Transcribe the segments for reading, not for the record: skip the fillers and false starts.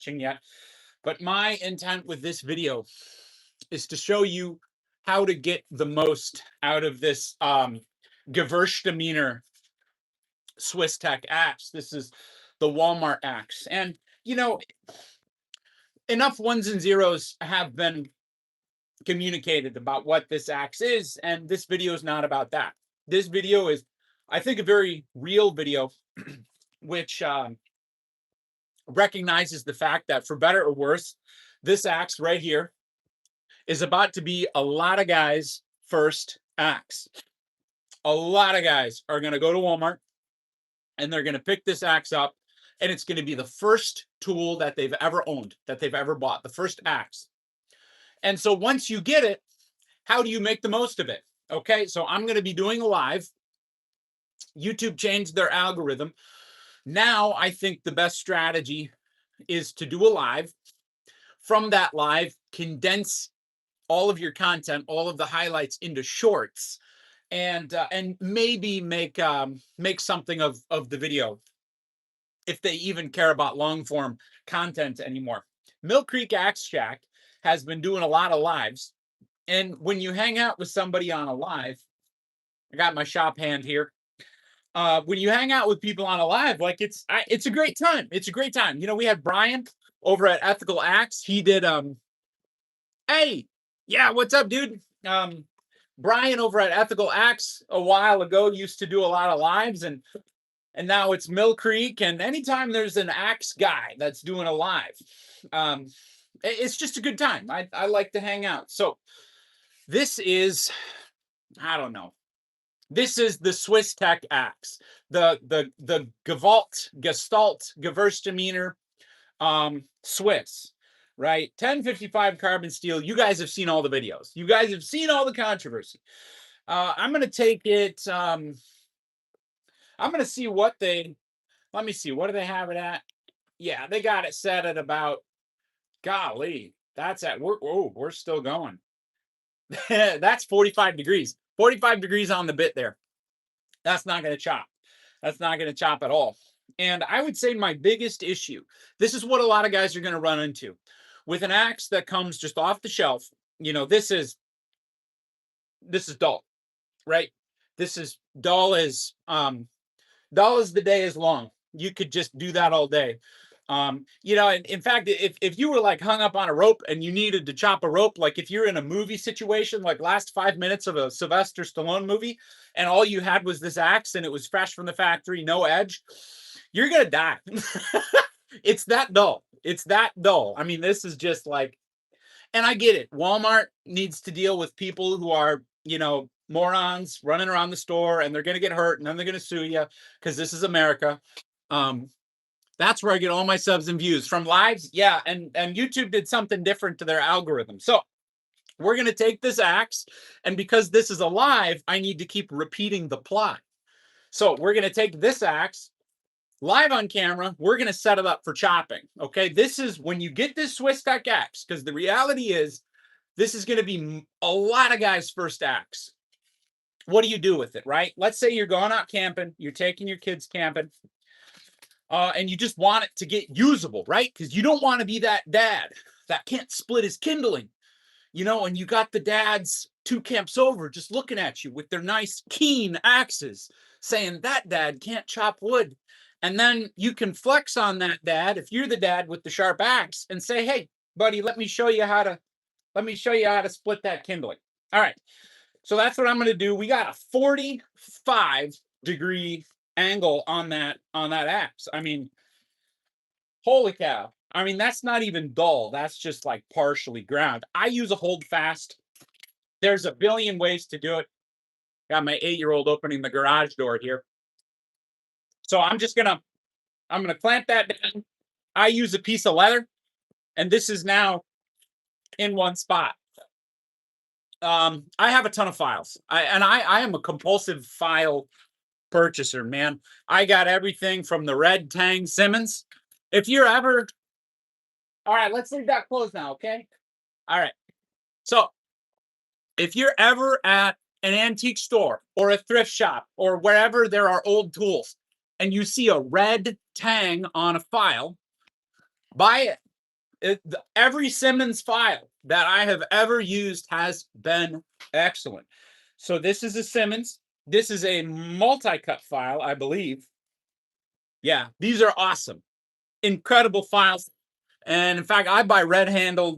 watching yet, but my intent with this video is to show you how to get the most out of this Gewürztraminer Swiss Tech axe. This is the Walmart axe. And, you know, enough ones and zeros have been communicated about what this axe is, and this video is not about that. This video is, I think, a very real video, which recognizes the fact that, for better or worse, this axe right here is about to be a lot of guys' first axe. A lot of guys are going to go to Walmart and they're going to pick this axe up, and it's going to be the first tool that they've ever owned, that they've ever bought, the first axe. And so once you get it, how do you make the most of it? Okay, so I'm going to be doing a live. YouTube changed their algorithm. Now I think the best strategy is to do a live. From that live, condense all of your content, all of the highlights into shorts, and maybe make something of the video, if they even care about long form content anymore. Mill Creek Axe Shack has been doing a lot of lives, and when you hang out with somebody on a live, I got my shop hand here. When you hang out with people on a live, like it's a great time. It's a great time. You know, we had Brian over at Ethical Axe. He did hey, yeah, what's up, dude? Brian over at Ethical Axe a while ago used to do a lot of lives, and now it's Mill Creek. And anytime there's an axe guy that's doing a live, it's just a good time. I like to hang out. So this is, I don't know. This is the Swiss Tech axe, the Gestalt Gewürztraminer Swiss, right? 1055 carbon steel. You guys have seen all the videos. You guys have seen all the controversy. I'm going to take it. I'm going to see what let me see. What do they have it at? Yeah, they got it set at about, golly, that's at, we're still going. That's 45 degrees. 45 degrees on the bit there. That's not going to chop. That's not going to chop at all. And I would say my biggest issue, this is what a lot of guys are going to run into with an axe that comes just off the shelf. You know, this is dull, right? This is dull as the day is long. You could just do that all day. You know, in fact, if you were like hung up on a rope and you needed to chop a rope, like if you're in a movie situation, like last 5 minutes of a Sylvester Stallone movie, and all you had was this axe and it was fresh from the factory, no edge, you're going to die. It's that dull. It's that dull. I mean, this is just like, and I get it. Walmart needs to deal with people who are, you know, morons running around the store, and they're going to get hurt, and then they're going to sue you because this is America. That's where I get all my subs and views from lives. Yeah, and YouTube did something different to their algorithm. So we're going to take this axe, and because this is a live, I need to keep repeating the plot. So we're going to take this axe live on camera. We're going to set it up for chopping. Okay, this is when you get this Swiss Tech axe, because the reality is this is going to be a lot of guys' first axe. What do you do with it, right? Let's say you're going out camping, you're taking your kids camping, and you just want it to get usable, right? Because you don't want to be that dad that can't split his kindling, you know, and you got the dads 2 camps over just looking at you with their nice, keen axes saying that dad can't chop wood. And then you can flex on that dad, if you're the dad with the sharp axe, and say, hey, buddy, let me show you how to split that kindling. All right. So that's what I'm going to do. We got a 45-degree angle on that axe. I mean, holy cow. I mean, that's not even dull. That's just like partially ground. I use a hold fast. There's a billion ways to do it. Got my 8-year-old opening the garage door here. So I'm gonna clamp that down. I use a piece of leather, and this is now in one spot. I have a ton of files. I am a compulsive file purchaser, man. I got everything from the red Tang Simmons. If you're ever, all right, let's leave that closed now, okay? All right. So if you're ever at an antique store or a thrift shop or wherever there are old tools, and you see a red Tang on a file, buy it. every Simmons file that I have ever used has been excellent. So this is a Simmons. This is a multi-cut file, I believe. Yeah, these are awesome, incredible files. And in fact, I buy red-handled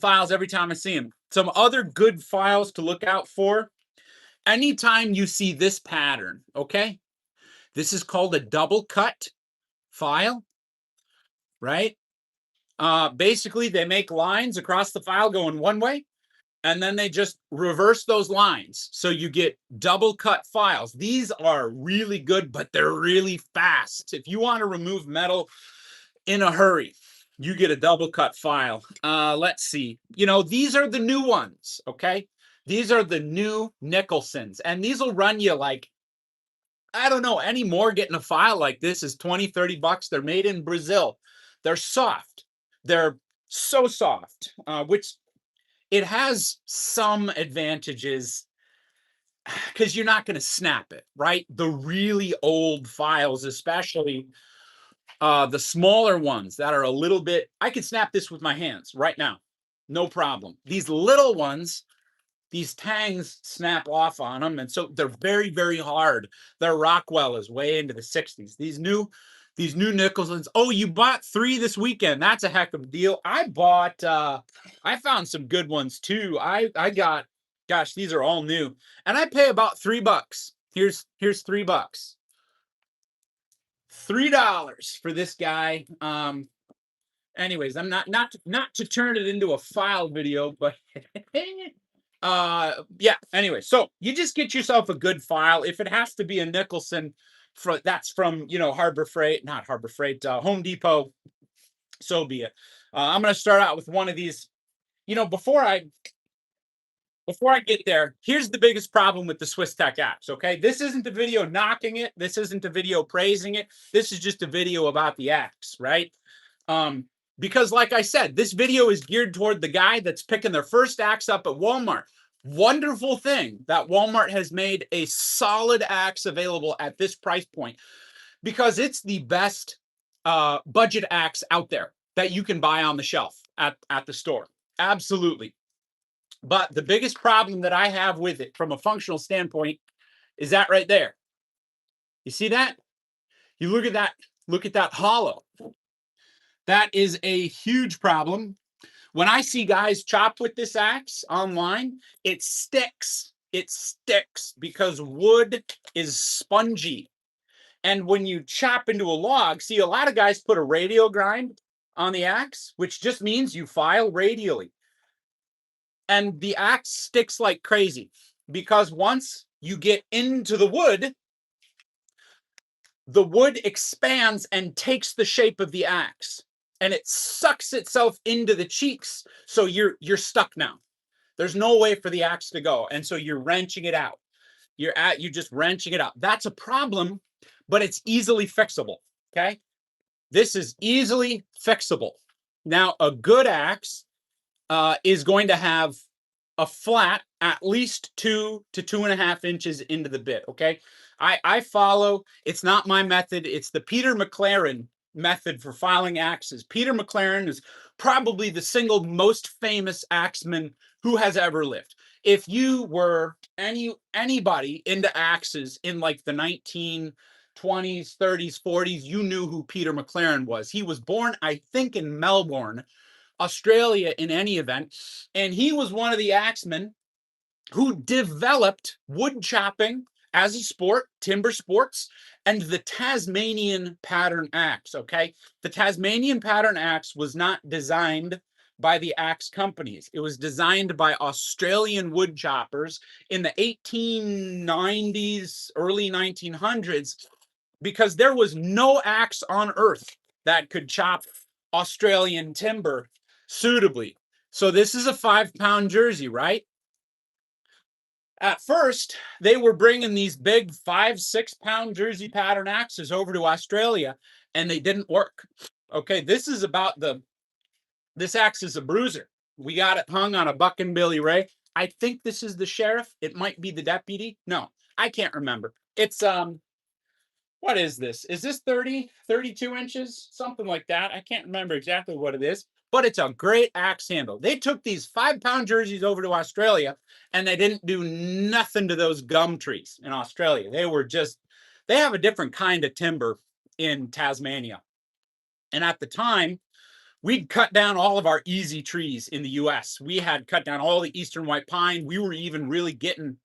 files every time I see them. Some other good files to look out for. Anytime you see this pattern, okay? This is called a double cut file, right? Basically, they make lines across the file going one way, and then they just reverse those lines. So you get double cut files. These are really good, but they're really fast. If you want to remove metal in a hurry, you get a double cut file. Let's see. You know, these are the new ones, okay? These are the new Nicholsons, and these will run you like, I don't know, anymore. Getting a file like this is 20, 30 bucks. They're made in Brazil. They're soft. They're so soft, which it has some advantages because you're not going to snap it, right? The really old files, especially the smaller ones that are a little bit, I could snap this with my hands right now. No problem. These little ones, these tangs snap off on them, and so they're very, very hard. Their Rockwell is way into the 60s. These new Nicholsons. Oh, you bought 3 this weekend. That's a heck of a deal. I found some good ones too. I got, gosh, these are all new, and I pay about $3. Here's $3. $3 for this guy. Anyways, I'm not to turn it into a file video, but yeah, anyway, so you just get yourself a good file. If it has to be a Nicholson, that's from, you know, Home Depot, so be it. I'm going to start out with one of these. You know, before I get there, here's the biggest problem with the Swiss Tech axe, okay? This isn't a video knocking it. This isn't a video praising it. This is just a video about the axe, right? Because like I said, this video is geared toward the guy that's picking their first axe up at Walmart. Wonderful thing that Walmart has made a solid axe available at this price point, because it's the best budget axe out there that you can buy on the shelf at the store. Absolutely. But the biggest problem that I have with it from a functional standpoint is that right there. You see that? You look at that hollow. That is a huge problem. When I see guys chop with this axe online, it sticks. It sticks because wood is spongy. And when you chop into a log, see, a lot of guys put a radial grind on the axe, which just means you file radially. And the axe sticks like crazy because once you get into the wood expands and takes the shape of the axe, and it sucks itself into the cheeks. So you're stuck now. There's no way for the axe to go. And so you're wrenching it out. You're just wrenching it out. That's a problem, but it's easily fixable. Okay. This is easily fixable. Now, a good axe is going to have a flat at least 2 to 2.5 inches into the bit. Okay. I follow, it's not my method. It's the Peter McLaren method for filing axes. Peter McLaren is probably the single most famous axeman who has ever lived. If you were anybody into axes in like the 1920s, 30s, 40s, you knew who Peter McLaren was. He was born, I think, in Melbourne, Australia, in any event, and he was one of the axemen who developed wood chopping as a sport, timber sports, and the Tasmanian pattern axe, okay? The Tasmanian pattern axe was not designed by the axe companies. It was designed by Australian wood choppers in the 1890s, early 1900s, because there was no axe on earth that could chop Australian timber suitably. So this is a 5-pound jersey, right? At first, they were bringing these big 5-6 pound jersey pattern axes over to Australia, and they didn't work. Okay, this axe is a bruiser. We got it hung on a buck and Billy Ray. I think this is the sheriff. It might be the deputy. No, I can't remember. It's what what is this? Is this 30, 32 inches? Something like that. I can't remember exactly what it is, but it's a great axe handle. They took these 5-pound jerseys over to Australia and they didn't do nothing to those gum trees in Australia. They were just, they have a different kind of timber in Tasmania. And at the time, we'd cut down all of our easy trees in the US. We had cut down all the eastern white pine. We were even really getting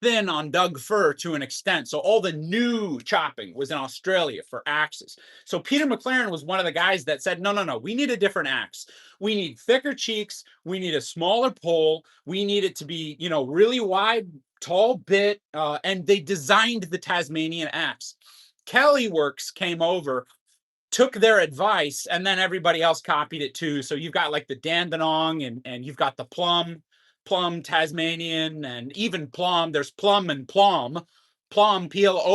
thin on Doug fir to an extent. So all the new chopping was in Australia for axes. So Peter McLaren was one of the guys that said, no, no, no, we need a different axe. We need thicker cheeks. We need a smaller pole. We need it to be, you know, really wide, tall bit. And they designed the Tasmanian axe. Kelly Works came over, took their advice, and then everybody else copied it too. So you've got like the Dandenong and you've got the Plum Tasmanian, and even Plum. There's Plum and Plum. Plum, Plomb,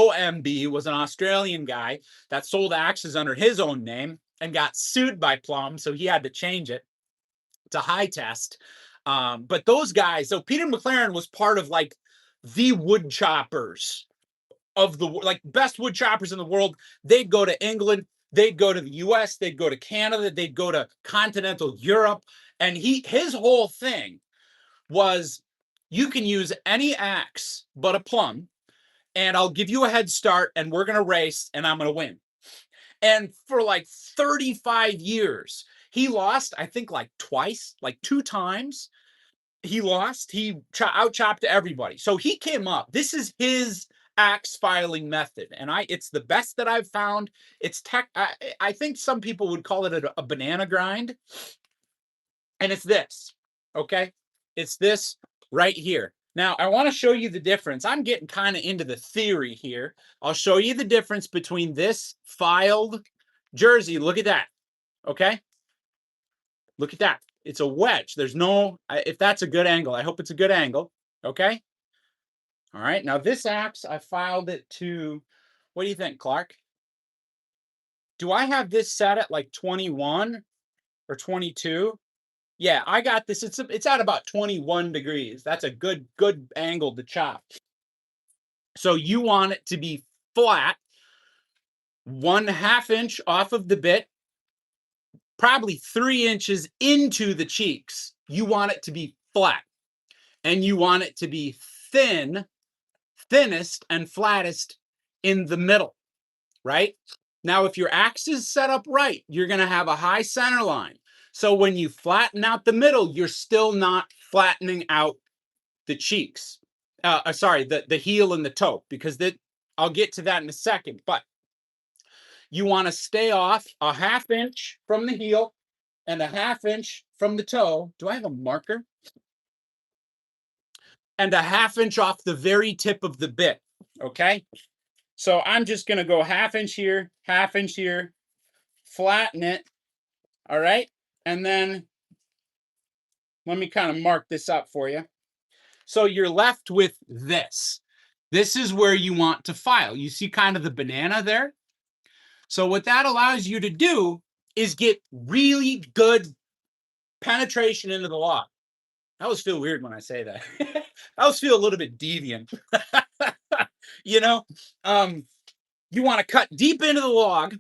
was an Australian guy that sold axes under his own name and got sued by Plum, so he had to change it to High Test. But those guys, so Peter McLaren was part of like the wood choppers of the like best wood choppers in the world. They'd go to England, they'd go to the US, they'd go to Canada, they'd go to continental Europe, and his whole thing was, you can use any axe but a plum, and I'll give you a head start, and we're going to race, and I'm going to win. And for like 35 years, he lost, I think, like twice, like 2 times. He lost. He out-chopped everybody. So he came up. This is his axe filing method, and it's the best that I've found. It's I think some people would call it a banana grind, and it's this. Okay, it's this right here. Now, I want to show you the difference. I'm getting kind of into the theory here. I'll show you the difference between this filed jersey. Look at that. Okay, look at that. It's a wedge. There's no, if that's a good angle, I hope it's a good angle. Okay. All right. Now, this axe, I filed it to, what do you think, Clark? Do I have this set at like 21 or 22? Yeah, I got this. It's at about 21 degrees. That's a good angle to chop. So you want it to be flat, 1/2 inch off of the bit, probably 3 inches into the cheeks. You want it to be flat, and you want it to be thinnest and flattest in the middle, right? Now, if your axe is set up right, you're going to have a high center line. So when you flatten out the middle, you're still not flattening out the cheeks. Sorry, the heel and the toe, because I'll get to that in a second. But you want to stay off 1/2 inch from the heel and 1/2 inch from the toe. Do I have a marker? And 1/2 inch off the very tip of the bit. Okay. So I'm just going to go 1/2 inch here, 1/2 inch here, flatten it. All right. And then let me kind of mark this up for you. So you're left with this. This is where you want to file. You see kind of the banana there? So what that allows you to do is get really good penetration into the log. I always feel weird when I say that. I always feel a little bit deviant. You know, you want to cut deep into the log,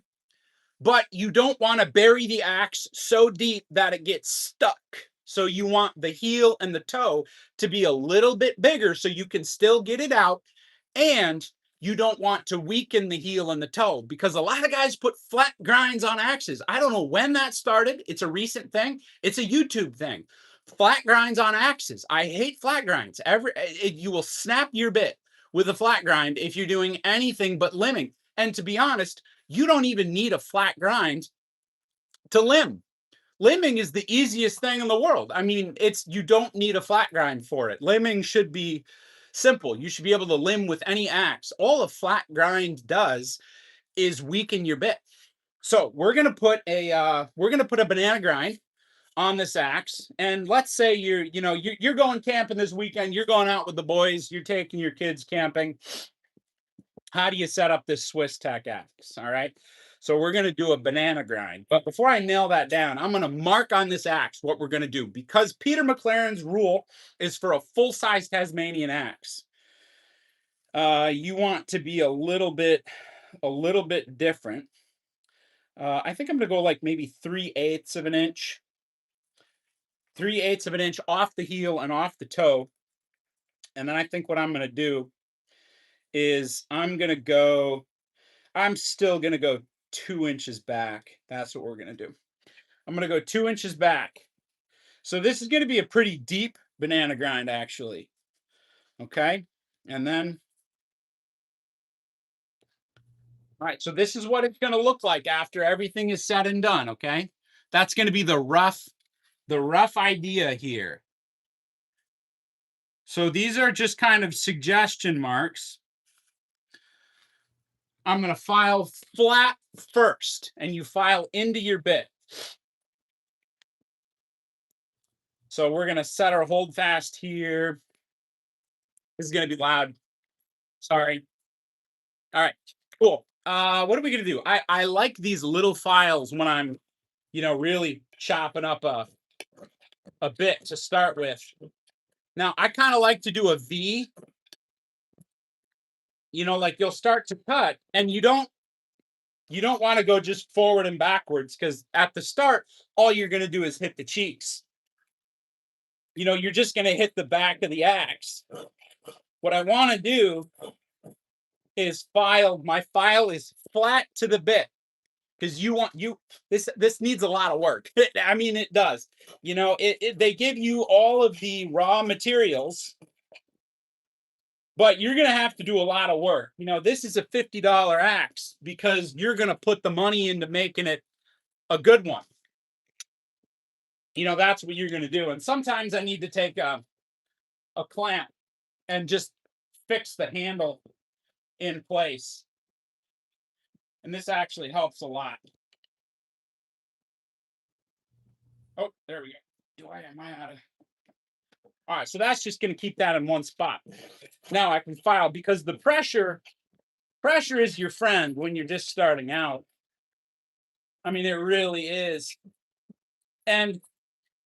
but you don't want to bury the axe so deep that it gets stuck. So you want the heel and the toe to be a little bit bigger so you can still get it out, and you don't want to weaken the heel and the toe, because a lot of guys put flat grinds on axes. I don't know when that started. It's a recent thing. It's a YouTube thing. Flat grinds on axes. I hate flat grinds. You will snap your bit with a flat grind if you're doing anything but limbing. And to be honest, you don't even need a flat grind to limb. Limbing is the easiest thing in the world. I mean, you don't need a flat grind for it. Limbing should be simple. You should be able to limb with any axe. All a flat grind does is weaken your bit. So we're gonna put a banana grind on this axe, and let's say you're going camping this weekend. You're going out with the boys. You're taking your kids camping. How do you set up this Swiss Tech axe? All right. So we're going to do a banana grind. But before I nail that down, I'm going to mark on this axe what we're going to do, because Peter McLaren's rule is for a full-size Tasmanian axe. You want to be a little bit a little bit different. I think I'm going to go like maybe 3/8 of an inch. 3/8 of an inch off the heel and off the toe. And then I think what I'm going to do is I'm still going to go 2 inches back. That's what we're going to do. I'm going to go 2 inches back. So this is going to be a pretty deep banana grind, actually. Okay. And then, all right. So this is what it's going to look like after everything is said and done. Okay. That's going to be the rough idea here. So these are just kind of suggestion marks. I'm going to file flat first, and you file into your bit. So we're going to set our hold fast here. This is going to be loud. Sorry. All right, cool. What are we going to do? I like these little files when I'm, really chopping up a bit to start with. Now, I kind of like to do a V. Like you'll start to cut, and you don't want to go just forward and backwards, because at the start, all you're going to do is hit the cheeks. You're just going to hit the back of the axe. What I want to do is my file is flat to the bit, because this needs a lot of work. I mean, it does. They give you all of the raw materials, but you're going to have to do a lot of work. This is a $50 axe because you're going to put the money into making it a good one. That's what you're going to do. And sometimes I need to take a clamp and just fix the handle in place. And this actually helps a lot. Oh, there we go. Am I out of... All right, so that's just going to keep that in one spot. Now I can file, because the pressure is your friend when you're just starting out. I mean, it really is. And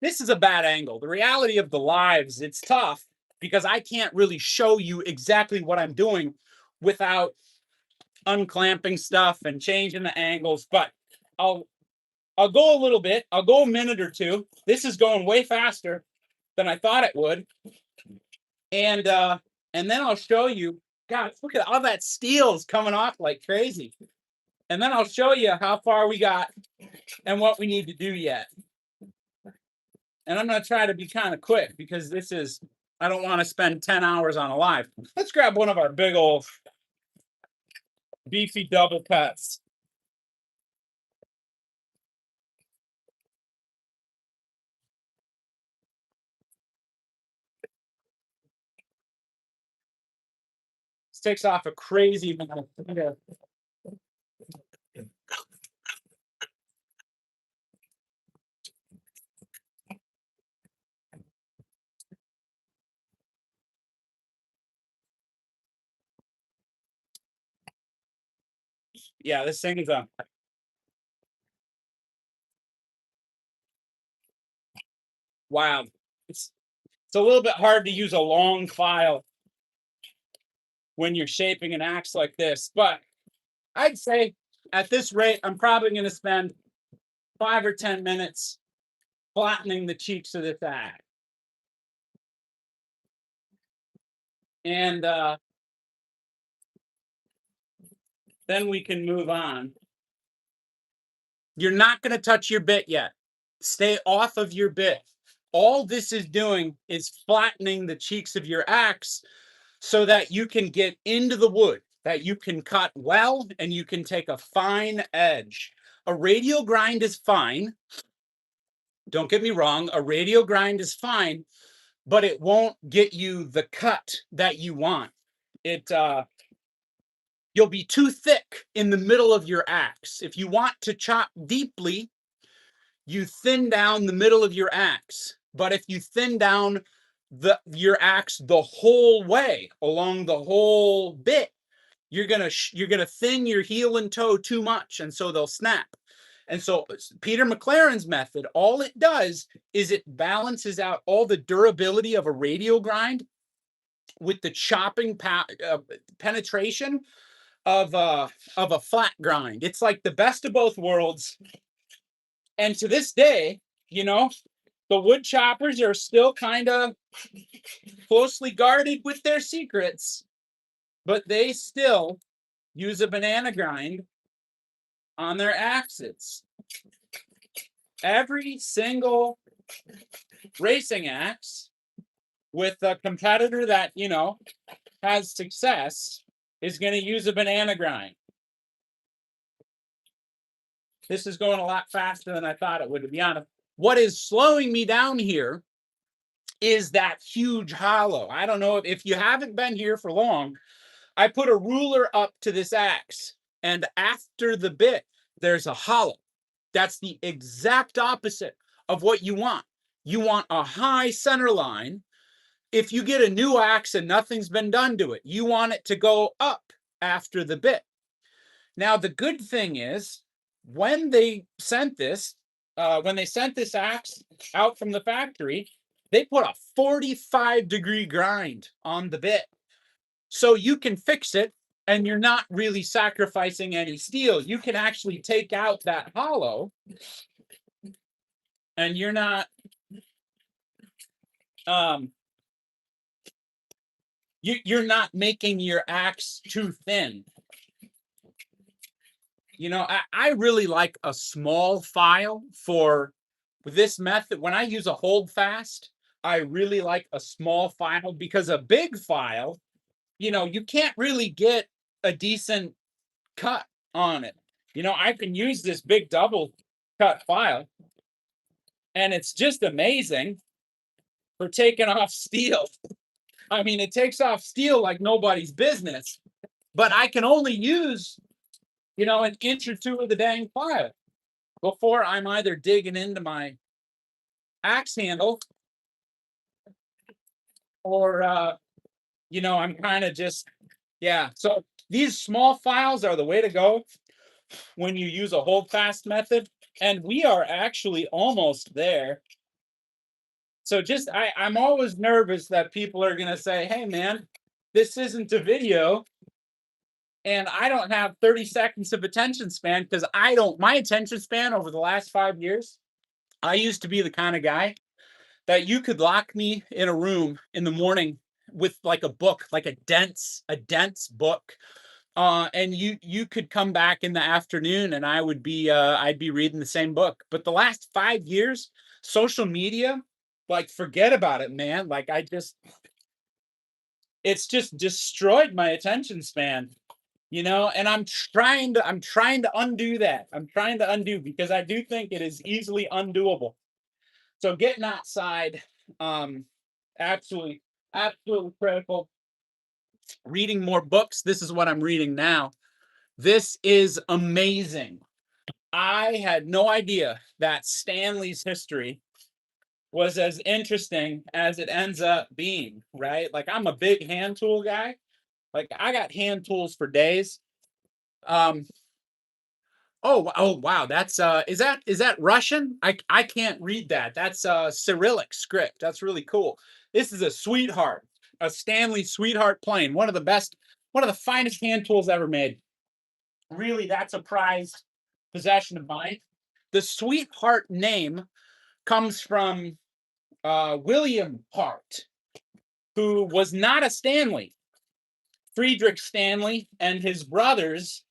this is a bad angle. The reality of the lives, it's tough because I can't really show you exactly what I'm doing without unclamping stuff and changing the angles. But I'll go a little bit. I'll go a minute or two. This is going way faster than I thought it would. And then I'll show you. God, look at all that steel's coming off like crazy. And then I'll show you how far we got and what we need to do yet. And I'm going to try to be kind of quick because I don't want to spend 10 hours on a live. Let's grab one of our big old beefy double cuts. This takes off a crazy amount of... Yeah, this thing is wild. It's a little bit hard to use a long file when you're shaping an axe like this, but I'd say at this rate, I'm probably going to spend 5 or 10 minutes flattening the cheeks of this axe. And then we can move on. You're not going to touch your bit yet. Stay off of your bit. All this is doing is flattening the cheeks of your axe so that you can get into the wood, that you can cut well, and you can take a fine edge. A radial grind is fine. Don't get me wrong. A radial grind is fine, but it won't get you the cut that you want. You'll be too thick in the middle of your axe. If you want to chop deeply, you thin down the middle of your axe. But if you thin down your axe the whole way along the whole bit, you're gonna thin your heel and toe too much, and so they'll snap. And so Peter McLaren's method, all it does is it balances out all the durability of a radial grind with the chopping penetration of a flat grind. It's like the best of both worlds. And to this day, you know, the wood choppers are still kind of closely guarded with their secrets, but they still use a banana grind on their axes. Every single racing axe with a competitor that, you know, has success is going to use a banana grind. This is going a lot faster than I thought it would, to be honest. What is slowing me down here is that huge hollow. I don't know if you haven't been here for long. I put a ruler up to this axe, and after the bit, there's a hollow. That's the exact opposite of what you want. You want a high center line. If you get a new axe and nothing's been done to it, you want it to go up after the bit. Now, the good thing is, when they sent this axe out from the factory, they put a 45-degree grind on the bit. So you can fix it, and you're not really sacrificing any steel. You can actually take out that hollow, and you're not you're not making your axe too thin. You know, I really like a small file for this method. When I use a hold fast, I really like a small file, because a big file, you know, you can't really get a decent cut on it. You know, I can use this big double cut file, and it's just amazing for taking off steel. I mean, it takes off steel like nobody's business, but I can only use, you know, an inch or two of the dang file before I'm either digging into my axe handle, or you know, I'm kind of just, yeah. So these small files are the way to go when you use a hold fast method, and we are actually almost there. So just, I'm always nervous that people are going to say, hey man, this isn't a video, and I don't have 30 seconds of attention span, because my attention span over the last 5 years, I used to be the kind of guy that you could lock me in a room in the morning with like a book, like a dense book. And you could come back in the afternoon, and I'd be reading the same book. But the last 5 years, social media, like, forget about it, man. Like, it's just destroyed my attention span, you know, and I'm trying to undo that. I'm trying to undo, because I do think it is easily undoable. So getting outside, absolutely, absolutely critical. Reading more books. This is what I'm reading now. This is amazing. I had no idea that Stanley's history was as interesting as it ends up being, right? Like, I'm a big hand tool guy. Like, I got hand tools for days. Um, oh wow, that's is that Russian? I can't read that. That's Cyrillic script. That's really cool. This is a sweetheart, a Stanley Sweetheart plane. One of the finest hand tools ever made. Really, that's a prized possession of mine. The Sweetheart name comes from William Hart, who was not a Stanley. Friedrich Stanley and his brothers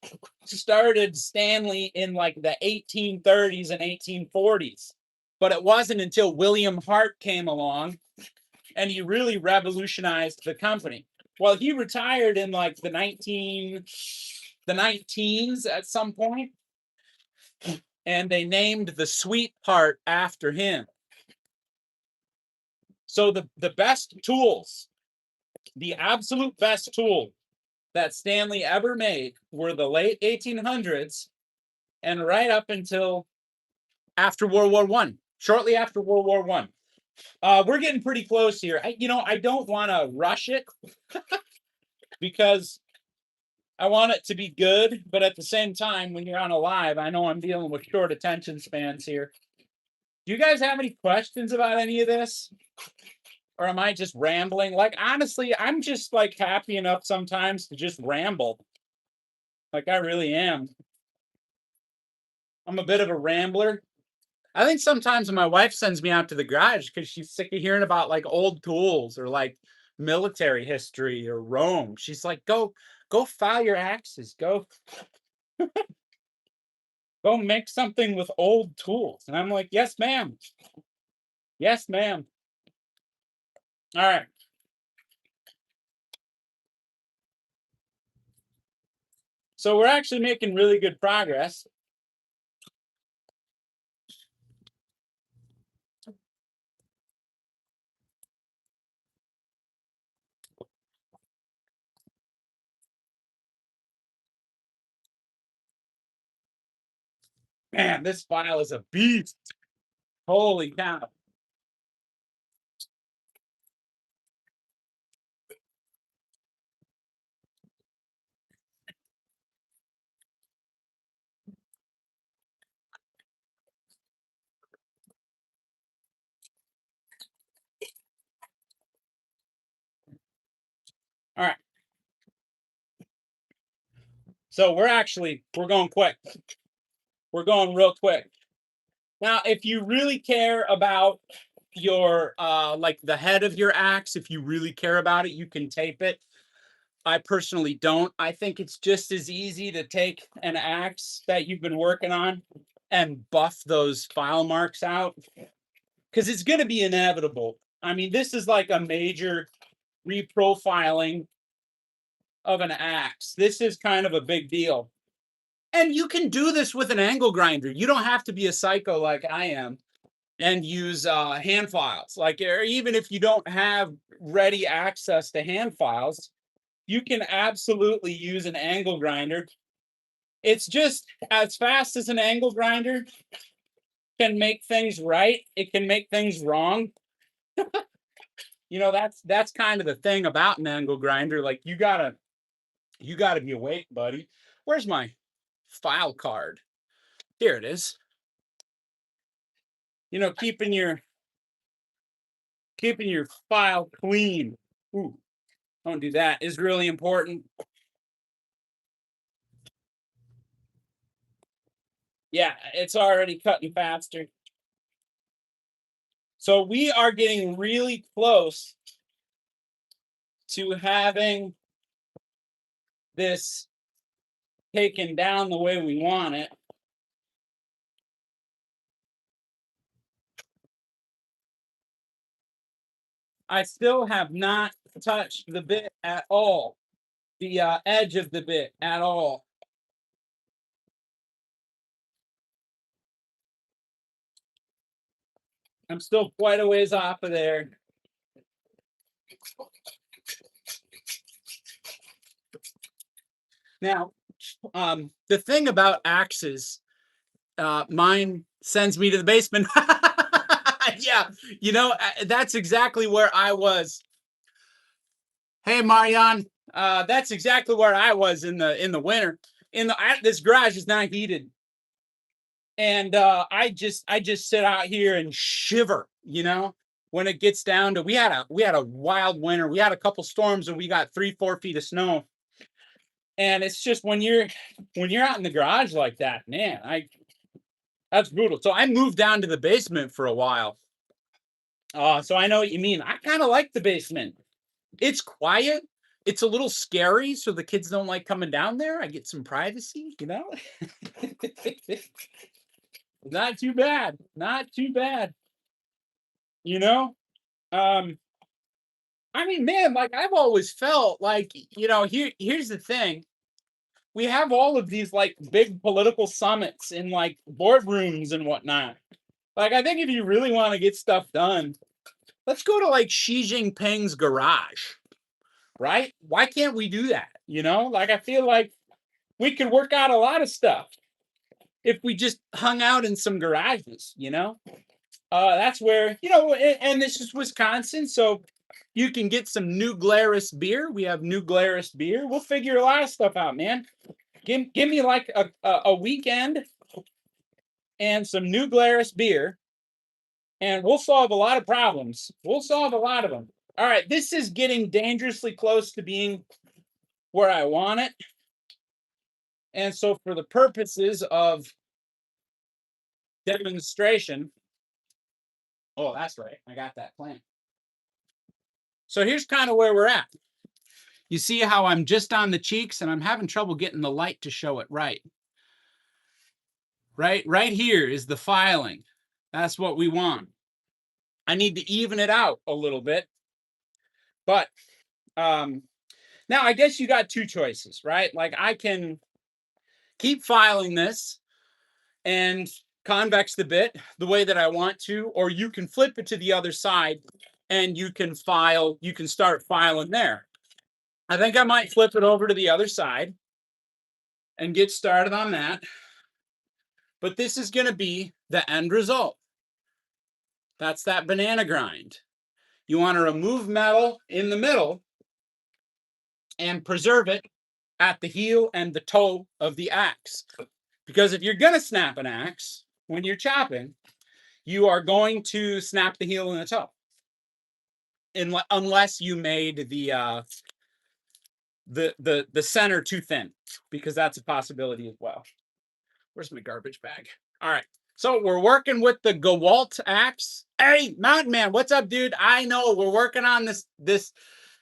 started Stanley in like the 1830s and 1840s. But it wasn't until William Hart came along, and he really revolutionized the company. Well, he retired in like the 19s at some point, and they named the Sweetheart after him. So the best tools, the absolute best tool that Stanley ever made, were the late 1800s and right up until after World War One. Shortly after World War One. We're getting pretty close here. I don't want to rush it, because I want it to be good, but at the same time, when you're on a live, I know I'm dealing with short attention spans here. Do you guys have any questions about any of this? Or am I just rambling? Like, honestly, I'm just like happy enough sometimes to just ramble. Like I really am. I'm a bit of a rambler. I think sometimes when my wife sends me out to the garage because she's sick of hearing about like old tools or like military history or Rome. She's like, go file your axes. Go make something with old tools. And I'm like, yes, ma'am. Yes, ma'am. All right. So we're actually making really good progress. Man, this file is a beast. Holy cow. All right. So we're going quick. We're going real quick. Now, if you really care about your like the head of your axe, if you really care about it, you can tape it. I personally don't. I think it's just as easy to take an axe that you've been working on and buff those file marks out because it's going to be inevitable. I mean, this is like a major reprofiling of an axe. This is kind of a big deal. And you can do this with an angle grinder. You don't have to be a psycho like I am and use hand files. Like, or even if you don't have ready access to hand files, you can absolutely use an angle grinder. It's just as fast as an angle grinder can make things right, it can make things wrong. That's kind of the thing about an angle grinder. Like you gotta be awake, buddy. Where's my file card? Here it is. Keeping your file clean. Ooh, don't do that is really important. Yeah, it's already cutting faster. So we are getting really close to having this taken down the way we want it. I still have not touched the bit at all, the edge of the bit at all. I'm still quite a ways off of there. Now, the thing about axes, mine sends me to the basement. Yeah, that's exactly where I was. Hey, Marianne, that's exactly where I was in the winter. This garage is not heated, and I just sit out here and shiver. When it gets down to we had a wild winter. We had a couple storms, and we got 3-4 feet of snow. And it's just when you're out in the garage like that, man, that's brutal. So I moved down to the basement for a while. So I know what you mean. I kind of like the basement. It's quiet. It's a little scary, so the kids don't like coming down there. I get some privacy. Not too bad. Not too bad. You know? Um, I mean, man, like I've always felt like, here's the thing. We have all of these like big political summits in like boardrooms and whatnot. Like, I think if you really want to get stuff done, let's go to like Xi Jinping's garage, right? Why can't we do that? Like I feel like we could work out a lot of stuff if we just hung out in some garages. That's where, and this is Wisconsin, so you can get some New Glarus beer. We have New Glarus beer. We'll figure a lot of stuff out, man. Give me like a weekend and some New Glarus beer, and we'll solve a lot of problems. We'll solve a lot of them. All right, this is getting dangerously close to being where I want it. And so for the purposes of demonstration, oh, that's right. I got that plan. So here's kind of where we're at. You see how I'm just on the cheeks and I'm having trouble getting the light to show it right. Right here is the filing. That's what we want. I need to even it out a little bit. But now I guess you got two choices, right? Like I can keep filing this and convex the bit the way that I want to, or you can flip it to the other side and you can start filing there. I think I might flip it over to the other side and get started on that. But this is going to be the end result. That's that banana grind. You want to remove metal in the middle and preserve it at the heel and the toe of the axe. Because if you're going to snap an axe when you're chopping, you are going to snap the heel and the toe. Unless you made the center too thin, because that's a possibility as well. Where's my garbage bag? All right. So we're working with the Gewalt axe. Hey, Mountain Man, what's up, dude? I know we're working on this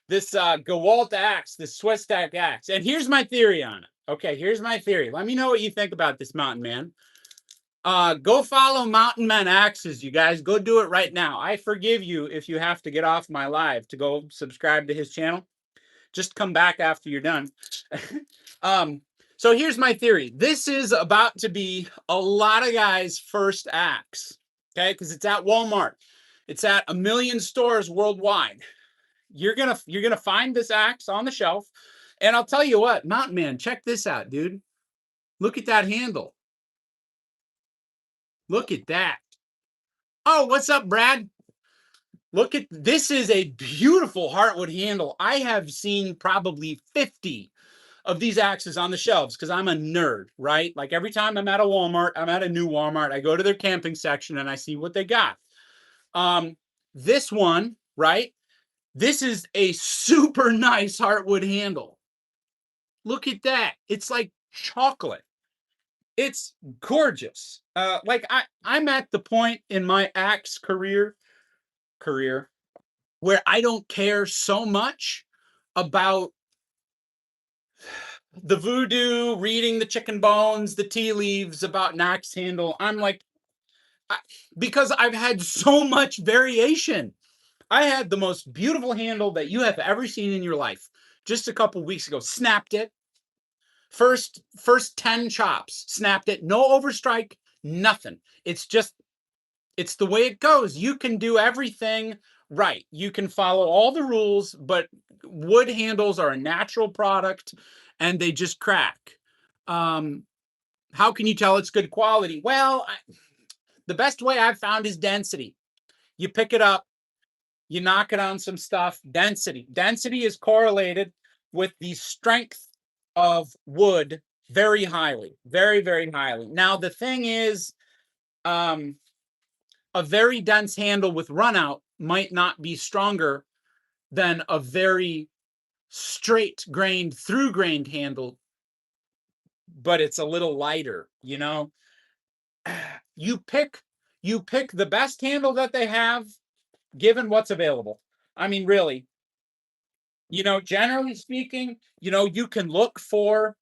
Gewalt axe, this Swiss stack axe. And here's my theory on it. Okay, here's my theory. Let me know what you think about this, Mountain Man. Go follow Mountain Man Axes, you guys. Go do it right now. I forgive you if you have to get off my live to go subscribe to his channel. Just come back after you're done. So here's my theory. This is about to be a lot of guys' first axe, okay? Because it's at Walmart. It's at 1 million stores worldwide. You're gonna find this axe on the shelf, and I'll tell you what, Mountain Man, check this out, dude. Look at that handle. Look at that. Oh, what's up, Brad? Look at this. Is a beautiful heartwood handle. I have seen probably 50 of these axes on the shelves because I'm a nerd, right? Like every time I'm at a Walmart, I'm at a new Walmart, I go to their camping section and I see what they got. This one, right? This is a super nice heartwood handle. Look at that. It's like chocolate. It's gorgeous. Like I'm at the point in my axe career where I don't care so much about the voodoo, reading the chicken bones, the tea leaves about an axe handle. I'm like, because I've had so much variation. I had the most beautiful handle that you have ever seen in your life just a couple weeks ago. Snapped it. First 10 chops, snapped it. No overstrike, nothing. It's the way it goes. You can do everything right. You can follow all the rules, but wood handles are a natural product and they just crack. How can you tell it's good quality? Well, the best way I've found is density. You pick it up, you knock it on some stuff. Density is correlated with the strength of wood very highly, very, very highly. Now, the thing is, a very dense handle with runout might not be stronger than a very straight grained, through grained handle, but it's a little lighter, you know? You pick the best handle that they have, given what's available. I mean, really, you know, generally speaking, you know, you can look for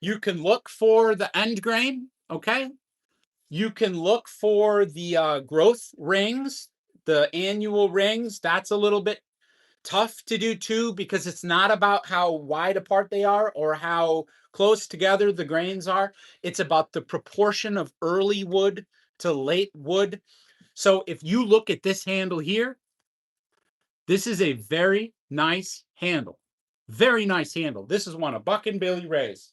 the end grain, okay? You can look for the growth rings, the annual rings. That's a little bit tough to do too, because it's not about how wide apart they are or how close together the grains are. It's about the proportion of early wood to late wood. So if you look at this handle here, this is a very nice handle. Very nice handle. This is one of Buck and Billy Ray's.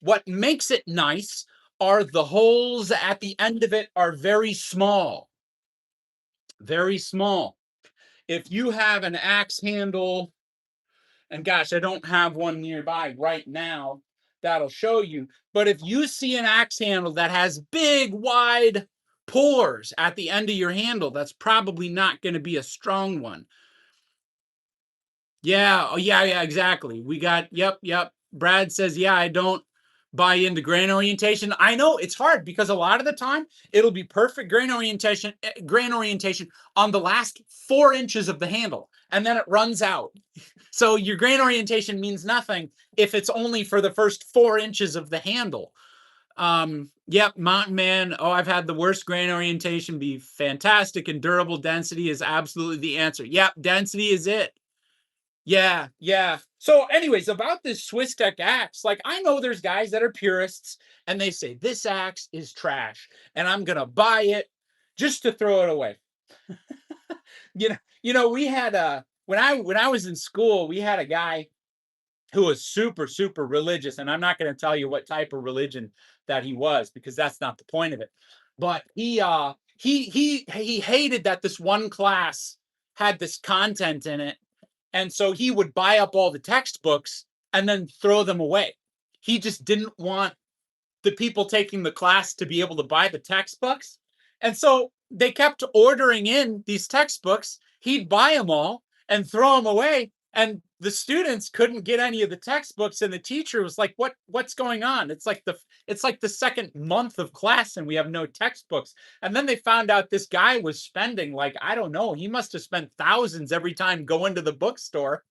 What makes it nice are the holes at the end of it are very small. Very small. If you have an axe handle, and gosh, I don't have one nearby right now that'll show you, but if you see an axe handle that has big, wide pores at the end of your handle, that's probably not going to be a strong one. Yeah, oh yeah, exactly. We got, yep. Brad says, yeah, I don't buy into grain orientation. I know it's hard because a lot of the time it'll be perfect grain orientation on the last 4 inches of the handle, and then it runs out. So your grain orientation means nothing if it's only for the first 4 inches of the handle. Yep, Mountain Man. Oh, I've had the worst grain orientation be fantastic, and durable density is absolutely the answer. Yep, density is it. Yeah, yeah. So, anyways, about this Swiss Tech axe, like I know there's guys that are purists and they say this axe is trash and I'm gonna buy it just to throw it away. We had when I was in school, we had a guy who was super, super religious, and I'm not going to tell you what type of religion that he was because that's not the point of it. But he hated that this one class had this content in it, and so he would buy up all the textbooks and then throw them away. He just didn't want the people taking the class to be able to buy the textbooks. And so they kept ordering in these textbooks. He'd buy them all and throw them away. And the students couldn't get any of the textbooks. And the teacher was like, what's going on? It's like the second month of class and we have no textbooks. And then they found out this guy was spending, like, I don't know, he must have spent thousands every time going to the bookstore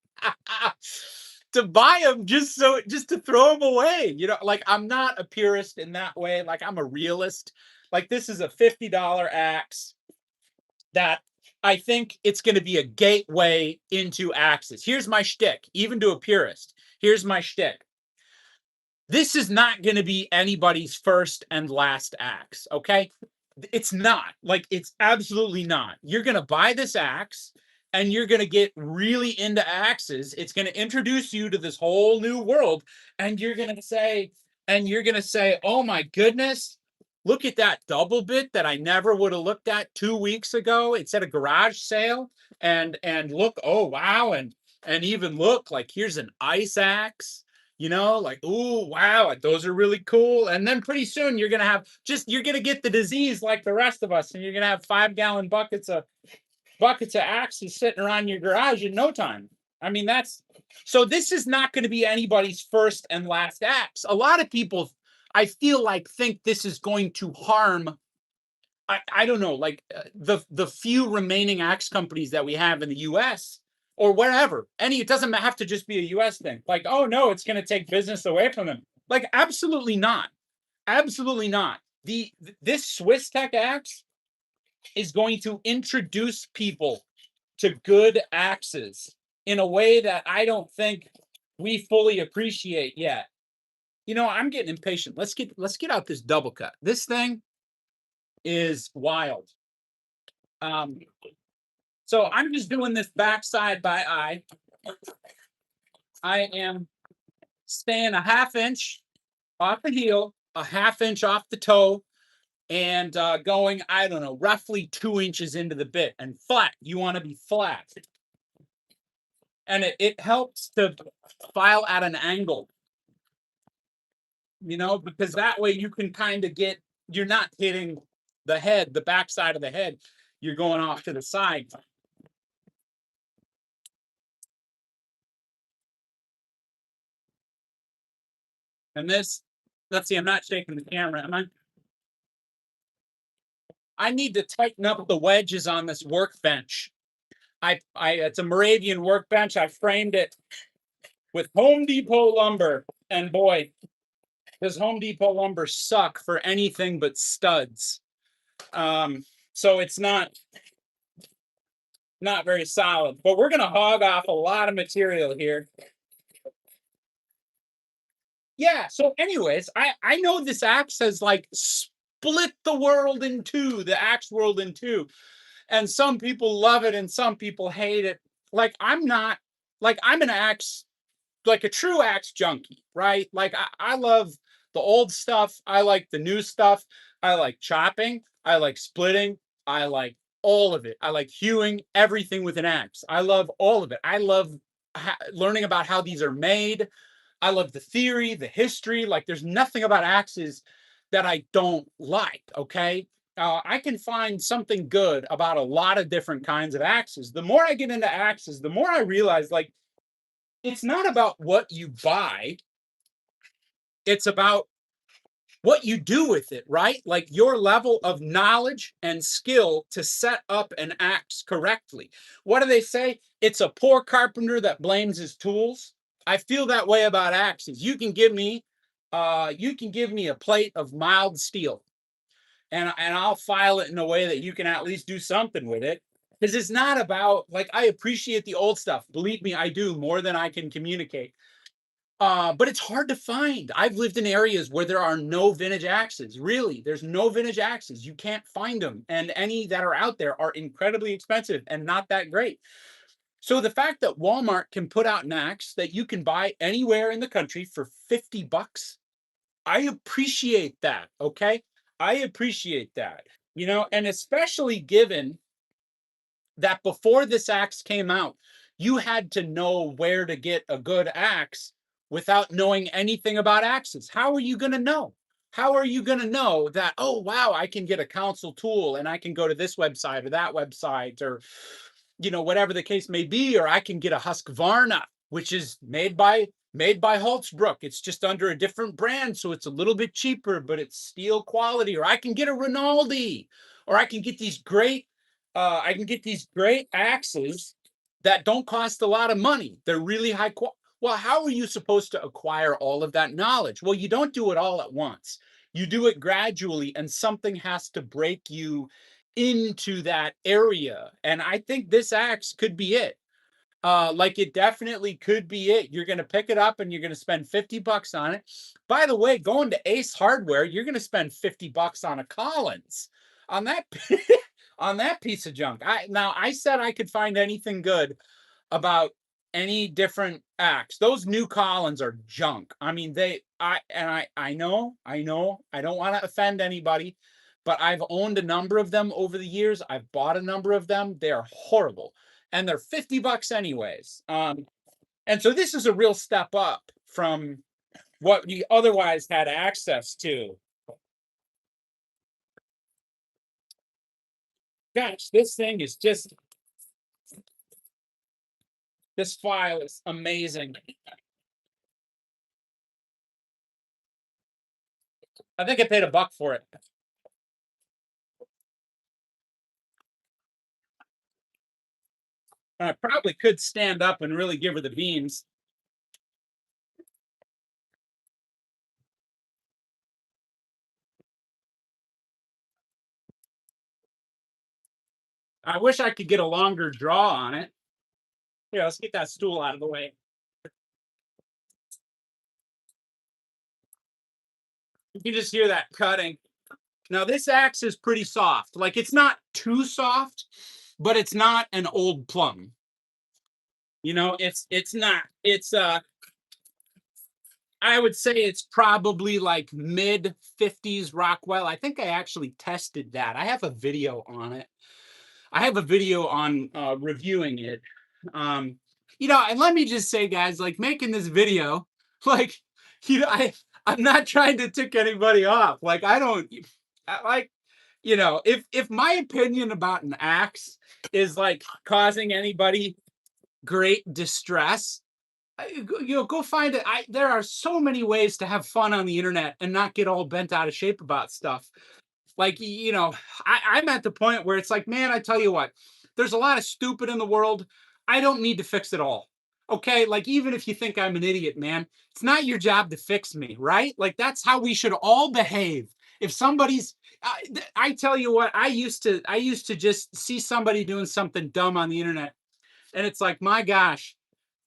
to buy them just to throw them away. Like I'm not a purist in that way. Like I'm a realist. Like this is a $50 axe that I think it's going to be a gateway into axes. Here's my shtick, even to a purist. Here's my shtick. This is not going to be anybody's first and last axe, okay? It's not. Like, it's absolutely not. You're going to buy this axe and you're going to get really into axes. It's going to introduce you to this whole new world. And you're going to say, oh my goodness, look at that double bit that I never would have looked at 2 weeks ago. It's at a garage sale. And look, oh wow. And even look, like here's an ice axe. Like, ooh, wow, those are really cool. And then pretty soon you're gonna get the disease like the rest of us, and you're gonna have 5-gallon buckets of axes sitting around your garage in no time. I mean, so this is not going to be anybody's first and last axe. A lot of people, I feel like, think this is going to harm. I don't know, like the few remaining axe companies that we have in the U.S. or wherever. It doesn't have to just be a U.S. thing. Like, oh no, it's going to take business away from them. Like, absolutely not. Absolutely not. This Swiss Tech axe is going to introduce people to good axes in a way that I don't think we fully appreciate yet. I'm getting impatient. Let's get out this double cut. This thing is wild. So I'm just doing this backside by eye. I am staying a 1/2 inch off the heel, a 1/2 inch off the toe, and going, I don't know, roughly 2 inches into the bit and flat. You want to be flat. And it helps to file at an angle, because that way you can kind of you're not hitting the backside of the head. You're going off to the side. And this, let's see, I'm not shaking the camera, am I? I need to tighten up the wedges on this workbench. It's a Moravian workbench. I framed it with Home Depot lumber, and boy, does Home Depot lumber suck for anything but studs. So it's not very solid, but we're gonna hog off a lot of material here. Yeah. So, anyways, I know this axe has like split the world in two, the axe world in two, and some people love it and some people hate it. Like I'm not, like I'm an axe, like a true axe junkie, right? Like I love the old stuff. I like the new stuff. I like chopping. I like splitting. I like all of it. I like hewing, everything with an axe. I love all of it. I love learning about how these are made. I love the theory, the history. Like there's nothing about axes that I don't like. Okay. I can find something good about a lot of different kinds of axes. The more I get into axes, the more I realize, like, it's not about what you buy. It's about what you do with it, right? Like your level of knowledge and skill to set up an axe correctly. What do they say? It's a poor carpenter that blames his tools. I feel that way about axes. You can give me a plate of mild steel, and I'll file it in a way that you can at least do something with it. Because it's not about, like, I appreciate the old stuff. Believe me, I do, more than I can communicate. But it's hard to find. I've lived in areas where there are no vintage axes. Really, there's no vintage axes. You can't find them, and any that are out there are incredibly expensive and not that great. So the fact that Walmart can put out an axe that you can buy anywhere in the country for 50 bucks, I appreciate that. Okay, I appreciate that. And especially given that before this axe came out, you had to know where to get a good axe without knowing anything about axes. How are you going to know? How are you going to know that, oh, wow, I can get a council tool and I can go to this website or that website, or, whatever the case may be, or I can get a Husqvarna, which is made by Holtzbrook. It's just under a different brand, so it's a little bit cheaper, but it's steel quality. Or I can get a Rinaldi, or I can get these great axes that don't cost a lot of money. They're really high quality. Well, how are you supposed to acquire all of that knowledge? Well, you don't do it all at once. You do it gradually, and something has to break you into that area. And I think this axe could be it. Like, it definitely could be it. You're going to pick it up and you're going to spend 50 bucks on it. By the way, going to Ace Hardware, you're going to spend 50 bucks on a Collins, on that on that piece of junk. I said I could find anything good about any different axe. Those new Collins are junk. I mean, I know, I don't want to offend anybody, but I've owned a number of them over the years. I've bought a number of them. They're horrible, and they're 50 bucks anyways. And so this is a real step up from what you otherwise had access to. Gosh, this file is amazing. I think I paid $1 for it. I probably could stand up and really give her the beans. I wish I could get a longer draw on it. Here, let's get that stool out of the way. You can just hear that cutting. Now, this axe is pretty soft. Like, it's not too soft, but it's not an old plum. It's not. I would say it's probably like mid 50s Rockwell. I think I actually tested that. I have a video on it. I have a video on reviewing it. And let me just say, guys, like, making this video, like, I'm not trying to tick anybody off. Like, I don't like, if my opinion about an axe is like causing anybody great distress, go find it. There are so many ways to have fun on the internet and not get all bent out of shape about stuff. Like, I'm at the point where it's like, man, I tell you what, there's a lot of stupid in the world. I don't need to fix it all. Okay. Like, even if you think I'm an idiot, man, it's not your job to fix me, right? Like, that's how we should all behave. If somebody's, I tell you what, I used to just see somebody doing something dumb on the internet, and it's like, my gosh,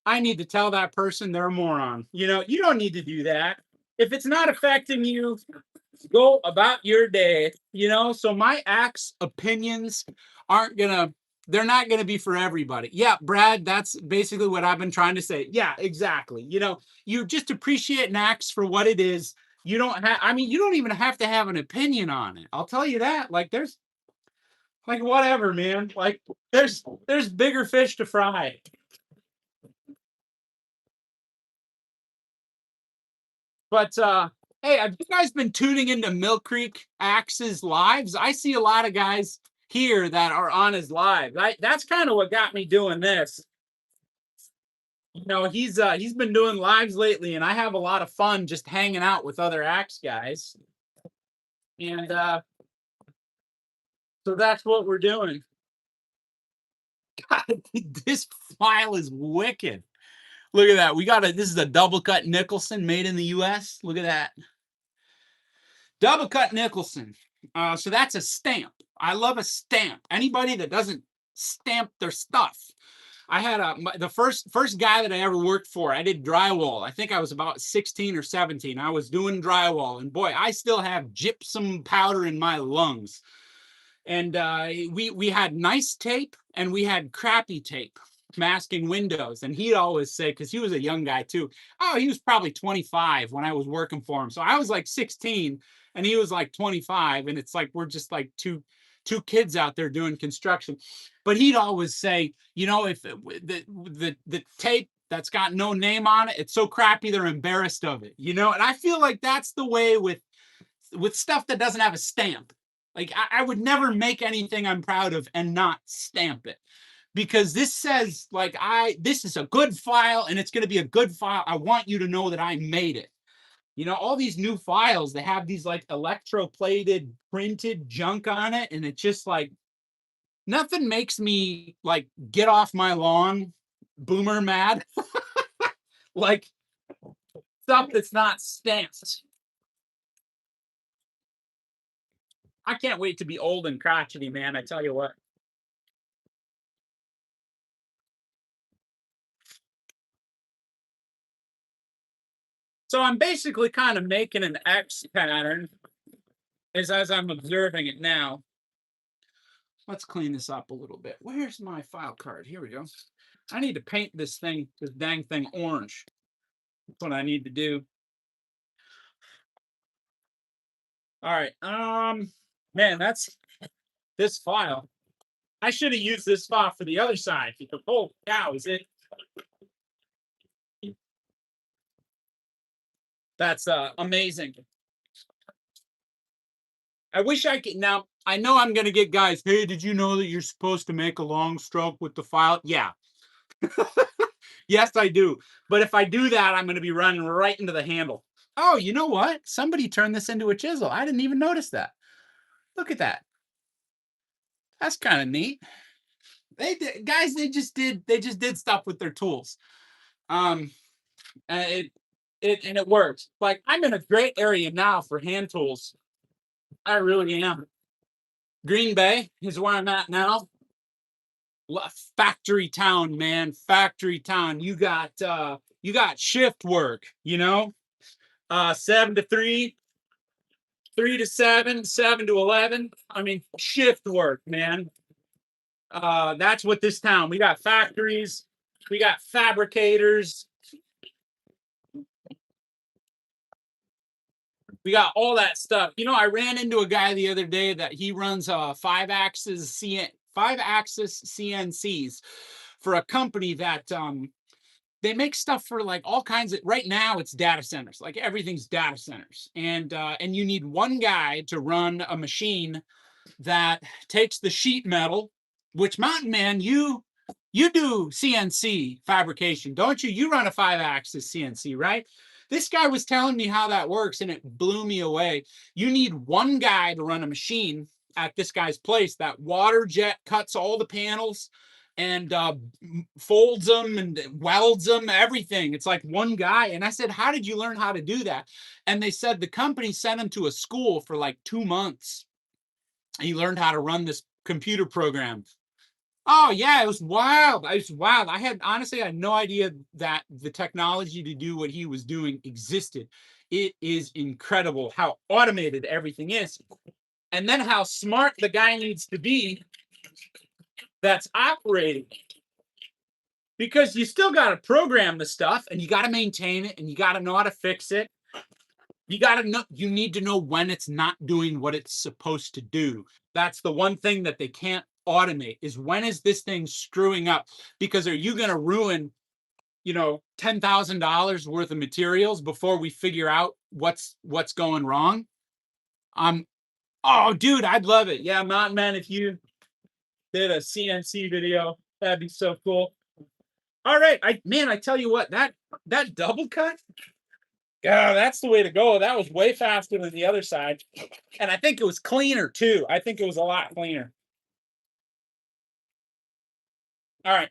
I need to tell that person they're a moron. You don't need to do that. If it's not affecting you, go about your day. So my axe opinions they're not gonna be for everybody. Yeah, Brad, that's basically what I've been trying to say. Yeah, exactly. You just appreciate an axe for what it is. You don't even have to have an opinion on it. I'll tell you that. Like, there's, like, whatever, man. Like, there's bigger fish to fry. But hey, have you guys been tuning into Mill Creek Axe's lives? I see a lot of guys here that are on his live. That's kind of what got me doing this. He's been doing lives lately, and I have a lot of fun just hanging out with other axe guys. And so that's what we're doing. God, this file is wicked. Look at that. This is a double cut Nicholson made in the US. Look at that. Double cut Nicholson. So that's a stamp. I love a stamp. Anybody that doesn't stamp their stuff. I had the first guy that I ever worked for. I did drywall. I think I was about 16 or 17. I was doing drywall, and boy, I still have gypsum powder in my lungs. And we had nice tape and we had crappy tape masking windows. And he'd always say, because he was a young guy too, oh, he was probably 25 when I was working for him. So I was like 16 and he was like 25, and it's like we're just like two kids out there doing construction. But he'd always say, if the tape that's got no name on it, it's so crappy they're embarrassed of it, and I feel like that's the way with stuff that doesn't have a stamp. Like I would never make anything I'm proud of and not stamp it, because this says like this is a good file and it's going to be a good file. I want you to know that I made it. All these new files, they have these like electroplated printed junk on it, and it's just like nothing makes me like get off my lawn boomer mad like stuff that's not stamped. I can't wait to be old and crotchety, man. I tell you what. So I'm basically kind of making an X pattern as I'm observing it now. Let's clean this up a little bit. Where's my file card? Here we go. I need to paint this dang thing orange. That's what I need to do. All right. Man, that's this file. I should have used this file for the other side. Because, oh cow, is it? That's amazing. I wish I could. Now, I know I'm going to get guys, hey, did you know that you're supposed to make a long stroke with the file? Yeah. Yes, I do. But if I do that, I'm going to be running right into the handle. Oh, you know what? Somebody turned this into a chisel. I didn't even notice that. Look at that. That's kind of neat. They did, guys. They just did stuff with their tools. It and it works. Like I'm in a great area now for hand tools. I really am. Green Bay is where I'm at now. Factory town, man. Factory town. You got shift work, 7 to 3, 3 to 7, 7 to 11. I mean, shift work, man. That's what this town. We got factories, we got fabricators, we got all that stuff. I ran into a guy the other day that he runs 5-axis CNCs for a company that they make stuff for like all kinds of. Right now it's data centers, like everything's data centers, and you need one guy to run a machine that takes the sheet metal, which Mountain Man, you do CNC fabrication, don't you? You run a 5-axis CNC, right? This guy was telling me how that works, and it blew me away. You need one guy to run a machine at this guy's place that water jet cuts all the panels and folds them and welds them, everything. It's like one guy. And I said, how did you learn how to do that? And they said the company sent him to a school for like 2 months. He learned how to run this computer program. Oh yeah, it was wild. It was wild. I had no idea that the technology to do what he was doing existed. It is incredible how automated everything is. And then how smart the guy needs to be that's operating. Because you still got to program the stuff, and you got to maintain it, and you got to know how to fix it. You need to know when it's not doing what it's supposed to do. That's the one thing that they can't automate, is when is this thing screwing up? Because are you going to ruin, $10,000 worth of materials before we figure out what's going wrong? Oh, dude, I'd love it. Yeah, Mountain Man, if you did a CNC video, that'd be so cool. All right, I tell you what, that double cut, yeah, that's the way to go. That was way faster than the other side, and I think it was cleaner too. I think it was a lot cleaner. All right,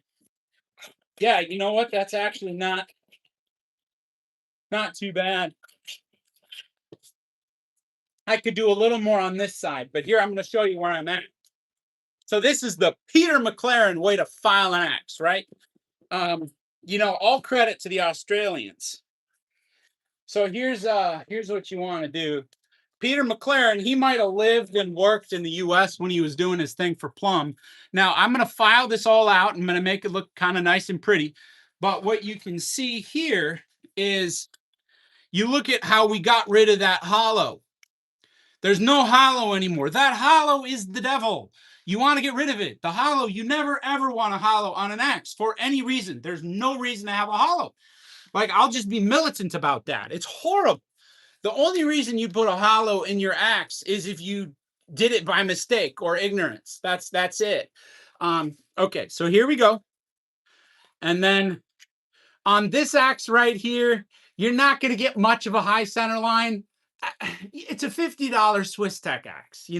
yeah, you know what? That's actually not too bad. I could do a little more on this side, but here I'm going to show you where I'm at. So this is the Peter McLaren way to file an axe, right? Um, all credit to the Australians. So here's what you want to do. Peter McLaren, he might have lived and worked in the US when he was doing his thing for Plum. Now I'm going to file this all out. I'm going to make it look kind of nice and pretty. But what you can see here is you look at how we got rid of that hollow. There's no hollow anymore. That hollow is the devil. You want to get rid of it. The hollow, you never ever want a hollow on an axe for any reason. There's no reason to have a hollow. Like, I'll just be militant about that. It's horrible. The only reason you put a hollow in your axe is if you did it by mistake or ignorance. That's it. Okay, so here we go. And then on this axe right here, you're not going to get much of a high center line. It's a $50 Swiss Tech axe.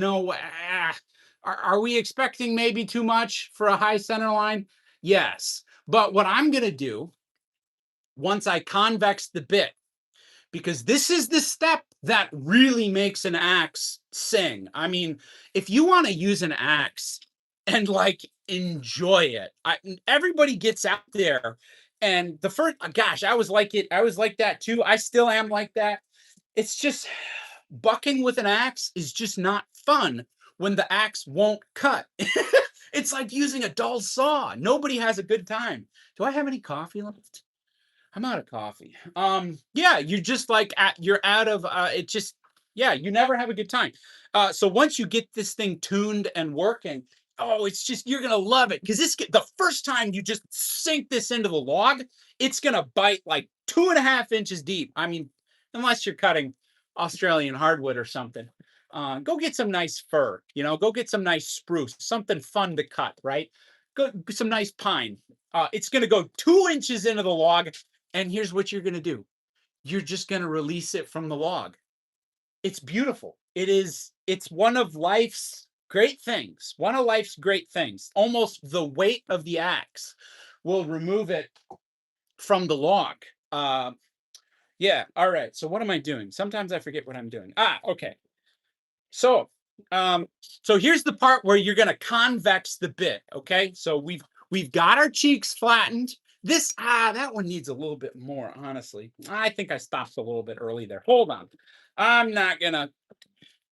Are we expecting maybe too much for a high center line? Yes. But what I'm going to do once I convex the bit, because this is the step that really makes an axe sing. I mean, if you want to use an axe and like enjoy it, everybody gets out there. And the first, gosh, I was like it. I was like that too. I still am like that. It's just bucking with an axe is just not fun when the axe won't cut. It's like using a dull saw. Nobody has a good time. Do I have any coffee left? I'm out of coffee. Yeah, you're just like you're out of it just yeah, you never have a good time. So once you get this thing tuned and working, oh, it's just you're gonna love it because the first time you just sink this into the log, it's gonna bite like 2.5 inches deep. I mean, unless you're cutting Australian hardwood or something. Go get some nice fir, go get some nice spruce, something fun to cut, right? Go some nice pine. It's gonna go 2 inches into the log, and here's what you're gonna do. You're just gonna release it from the log. It's beautiful. It's one of life's great things. One of life's great things. Almost the weight of the axe will remove it from the log. Yeah, all right. So what am I doing? Sometimes I forget what I'm doing. Okay. So, so here's the part where you're gonna convex the bit. Okay, so we've got our cheeks flattened. That one needs a little bit more, honestly. I think I stopped a little bit early there. Hold on. I'm not gonna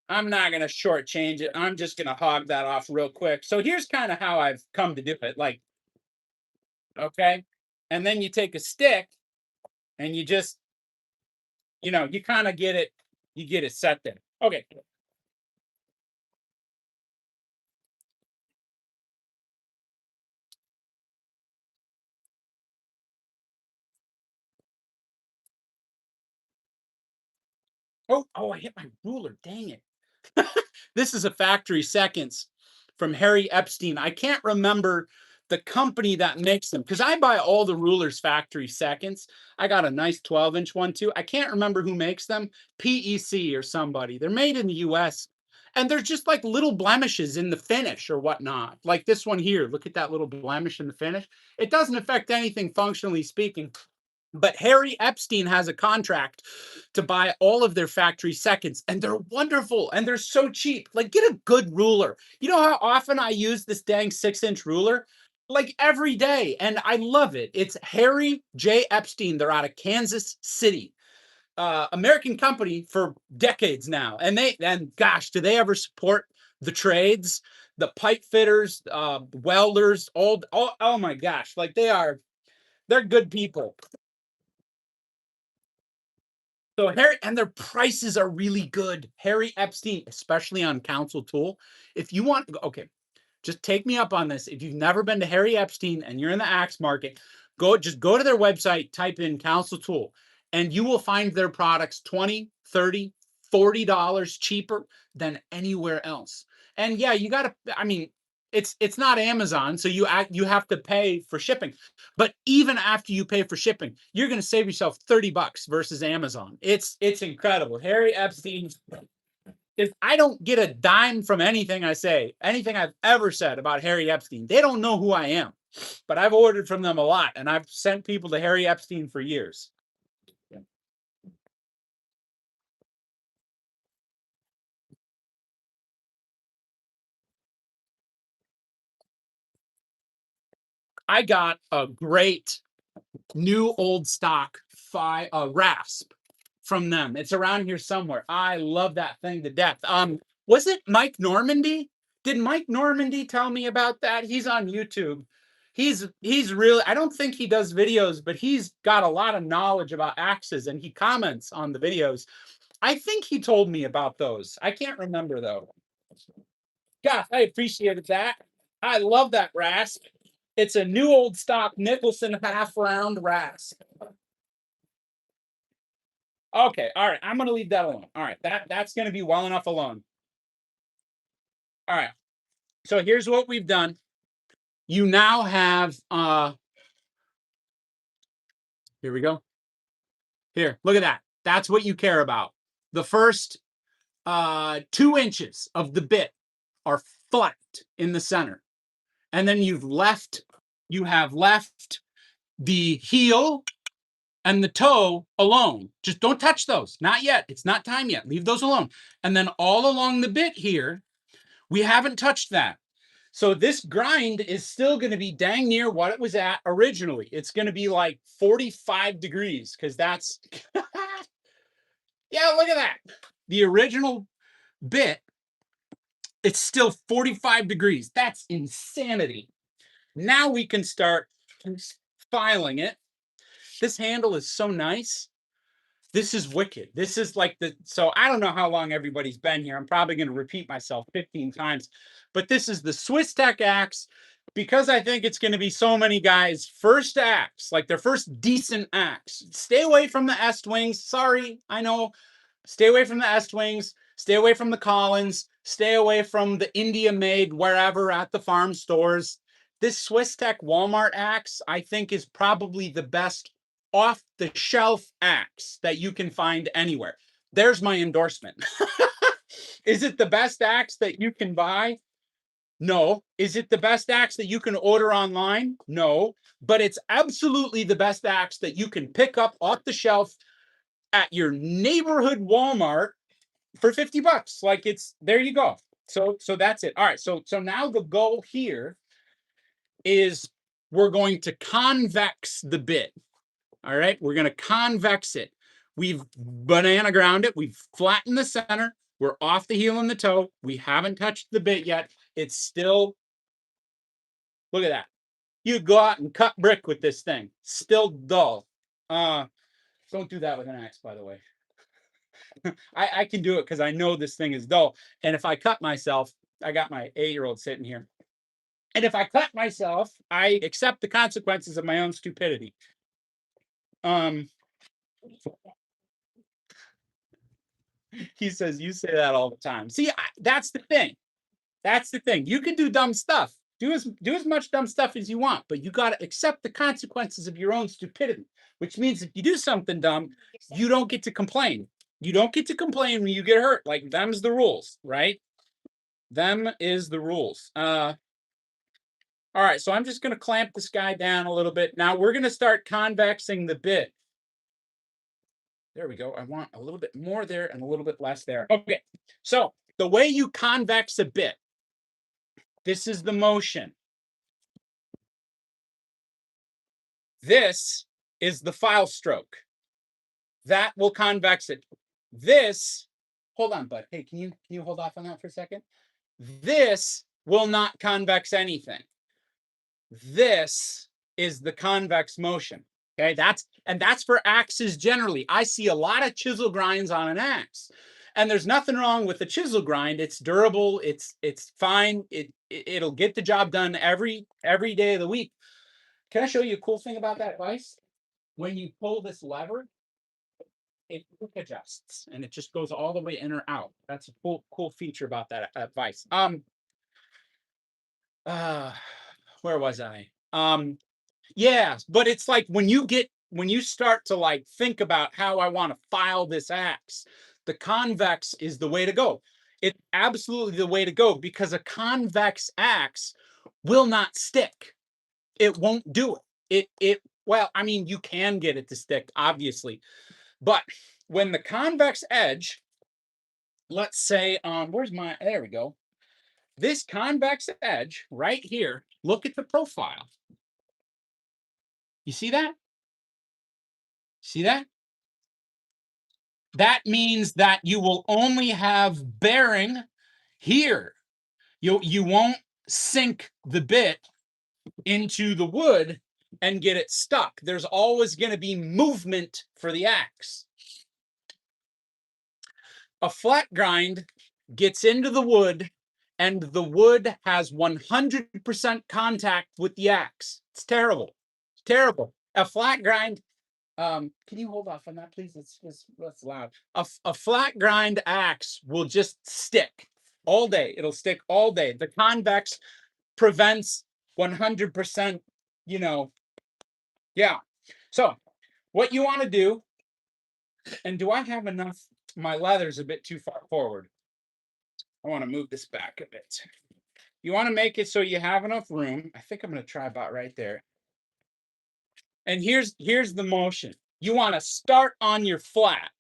I'm not gonna shortchange it. I'm just gonna hog that off real quick. So here's kind of how I've come to do it. Like, okay, and then you take a stick and you just, you kind of you get it set there. Okay. Oh, I hit my ruler. Dang it. This is a factory seconds from Harry Epstein. I can't remember the company that makes them because I buy all the rulers factory seconds. I got a nice 12-inch one too. I can't remember who makes them, PEC or somebody. They're made in the US and they're just like little blemishes in the finish or whatnot. Like this one here. Look at that little blemish in the finish. It doesn't affect anything functionally speaking. But Harry Epstein has a contract to buy all of their factory seconds, and they're wonderful and they're so cheap. Like, get a good ruler. You know how often I use this dang 6-inch ruler? Like every day, and I love it. It's Harry J. Epstein. They're out of Kansas City. American company for decades now. And gosh, do they ever support the trades, the pipe fitters, welders, all oh my gosh, like they're good people. So Harry and their prices are really good. Harry Epstein, especially on Council Tool. If you want, okay, just take me up on this. If you've never been to Harry Epstein and you're in the axe market, just go to their website, type in Council Tool, and you will find their products 20, 30, $40 cheaper than anywhere else. And yeah, you got to, I mean, it's not Amazon, so you have to pay for shipping. But even after you pay for shipping, you're going to save yourself $30 versus Amazon. It's incredible. Harry Epstein, if I don't get a dime from anything I say, anything I've ever said about Harry Epstein, they don't know who I am. But I've ordered from them a lot, and I've sent people to Harry Epstein for years. I got a great new old stock rasp from them. It's around here somewhere. I love that thing to death. Was it Mike Normandy? Did Mike Normandy tell me about that? He's on YouTube. He's really, I don't think he does videos, but he's got a lot of knowledge about axes and he comments on the videos. I think he told me about those. I can't remember though. Gosh, I appreciated that. I love that rasp. It's a new old stock Nicholson half round rasp. Okay, all right. I'm gonna leave that alone. All right, that's gonna be well enough alone. All right. So here's what we've done. You now have here we go. Here, look at that. That's what you care about. The first 2 inches of the bit are flat in the center. And then you have left the heel and the toe alone. Just don't touch those. Not yet. It's not time yet. Leave those alone. And then all along the bit here, we haven't touched that. So this grind is still going to be dang near what it was at originally. It's going to be like 45 degrees because that's, yeah, look at that. The original bit, it's still 45 degrees. That's insanity. Now we can start filing it. This handle is so nice. This is wicked. This is like so I don't know how long everybody's been here. I'm probably going to repeat myself 15 times, but this is the Swiss Tech axe because I think it's going to be so many guys' first axe, like their first decent axe. Stay away from the Estwings. Sorry, I know. Stay away from the Estwings. Stay away from the Collins. Stay away from the India made wherever at the farm stores. This Swiss Tech Walmart axe, I think, is probably the best off the shelf axe that you can find anywhere. There's my endorsement. Is it the best axe that you can buy? No. Is it the best axe that you can order online? No. But it's absolutely the best axe that you can pick up off the shelf at your neighborhood Walmart for $50. Like it's there you go. So that's it. All right. So now the goal here is we're going to convex the bit. All right, we're going to convex it. We've banana ground it. We've flattened the center. We're off the heel and the toe. We haven't touched the bit yet. It's still, look at that. You go out and cut brick with this thing. Still dull. Don't do that with an axe, by the way. I can do it because I know this thing is dull. And if I cut myself, I got my 8-year-old sitting here. And if I cut myself, I accept the consequences of my own stupidity. He says, you say that all the time. See, that's the thing. That's the thing. You can do dumb stuff. Do as much dumb stuff as you want, but you got to accept the consequences of your own stupidity, which means if you do something dumb, you don't get to complain. You don't get to complain when you get hurt. Like, them's the rules, right? Them is the rules. All right, so I'm just going to clamp this guy down a little bit. Now we're going to start convexing the bit. There we go. I want a little bit more there and a little bit less there. Okay, so the way you convex a bit, this is the motion. This is the file stroke. That will convex it. This, hold on, bud. Hey, can you hold off on that for a second? This will not convex anything. This is the convex motion. Okay, that's for axes generally. I see a lot of chisel grinds on an axe. And there's nothing wrong with the chisel grind. It's durable, it's fine. It'll get the job done every day of the week. Can I show you a cool thing about that vise? When you pull this lever, it quick adjusts and it just goes all the way in or out. That's a cool feature about that vise. uh where was I? Yeah, but it's like when you start to like think about how I want to file this axe, the convex is the way to go. It's absolutely the way to go because a convex axe will not stick. It won't do it. It well, I mean, you can get it to stick, obviously, but when the convex edge, let's say, where's my? There we go. This convex edge right here. Look at the profile. You see that? See that? That means that you will only have bearing here. You won't sink the bit into the wood and get it stuck. There's always going to be movement for the axe. A flat grind gets into the wood and the wood has 100% contact with the axe. It's terrible. It's terrible. A flat grind. Can you hold off on that, please? That's loud. A flat grind axe will just stick all day. It'll stick all day. The convex prevents 100%, you know. Yeah. So what you want to do, and do I have enough? My leather's a bit too far forward. I want to move this back a bit. You want to make it so you have enough room. I think I'm going to try about right there. And here's the motion. You want to start on your flat.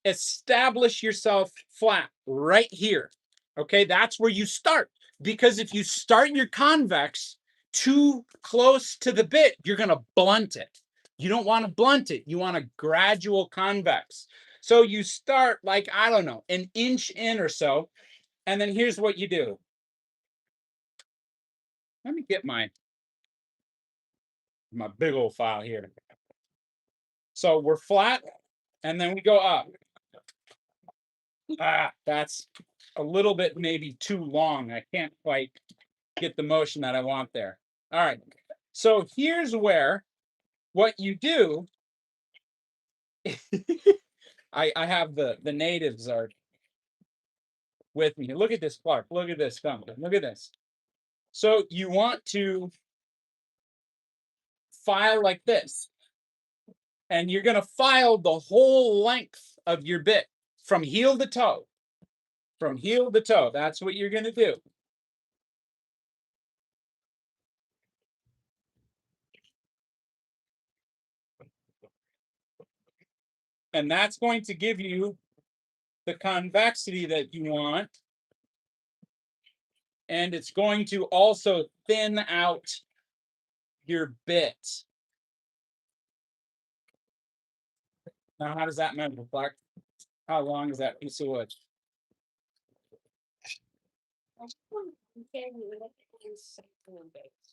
Establish yourself flat right here. Okay, that's where you start. Because if you start your convex too close to the bit, you're going to blunt it. You don't want to blunt it. You want a gradual convex. So you start like, I don't know, an inch in or so. And then here's what you do. Let me get my big old file here. So we're flat and then we go up. That's a little bit maybe too long. I can't quite get the motion that I want there. All right. So here's where what you do. I have the natives are with me. Look at this, Clark. Look at this, Duncan. Look at this. So you want to file like this. And you're going to file the whole length of your bit from heel to toe. From heel to toe. That's what you're going to do. And that's going to give you the convexity that you want. And it's going to also thin out your bit. Now, how does that measure, Clark? How long is that piece of wood?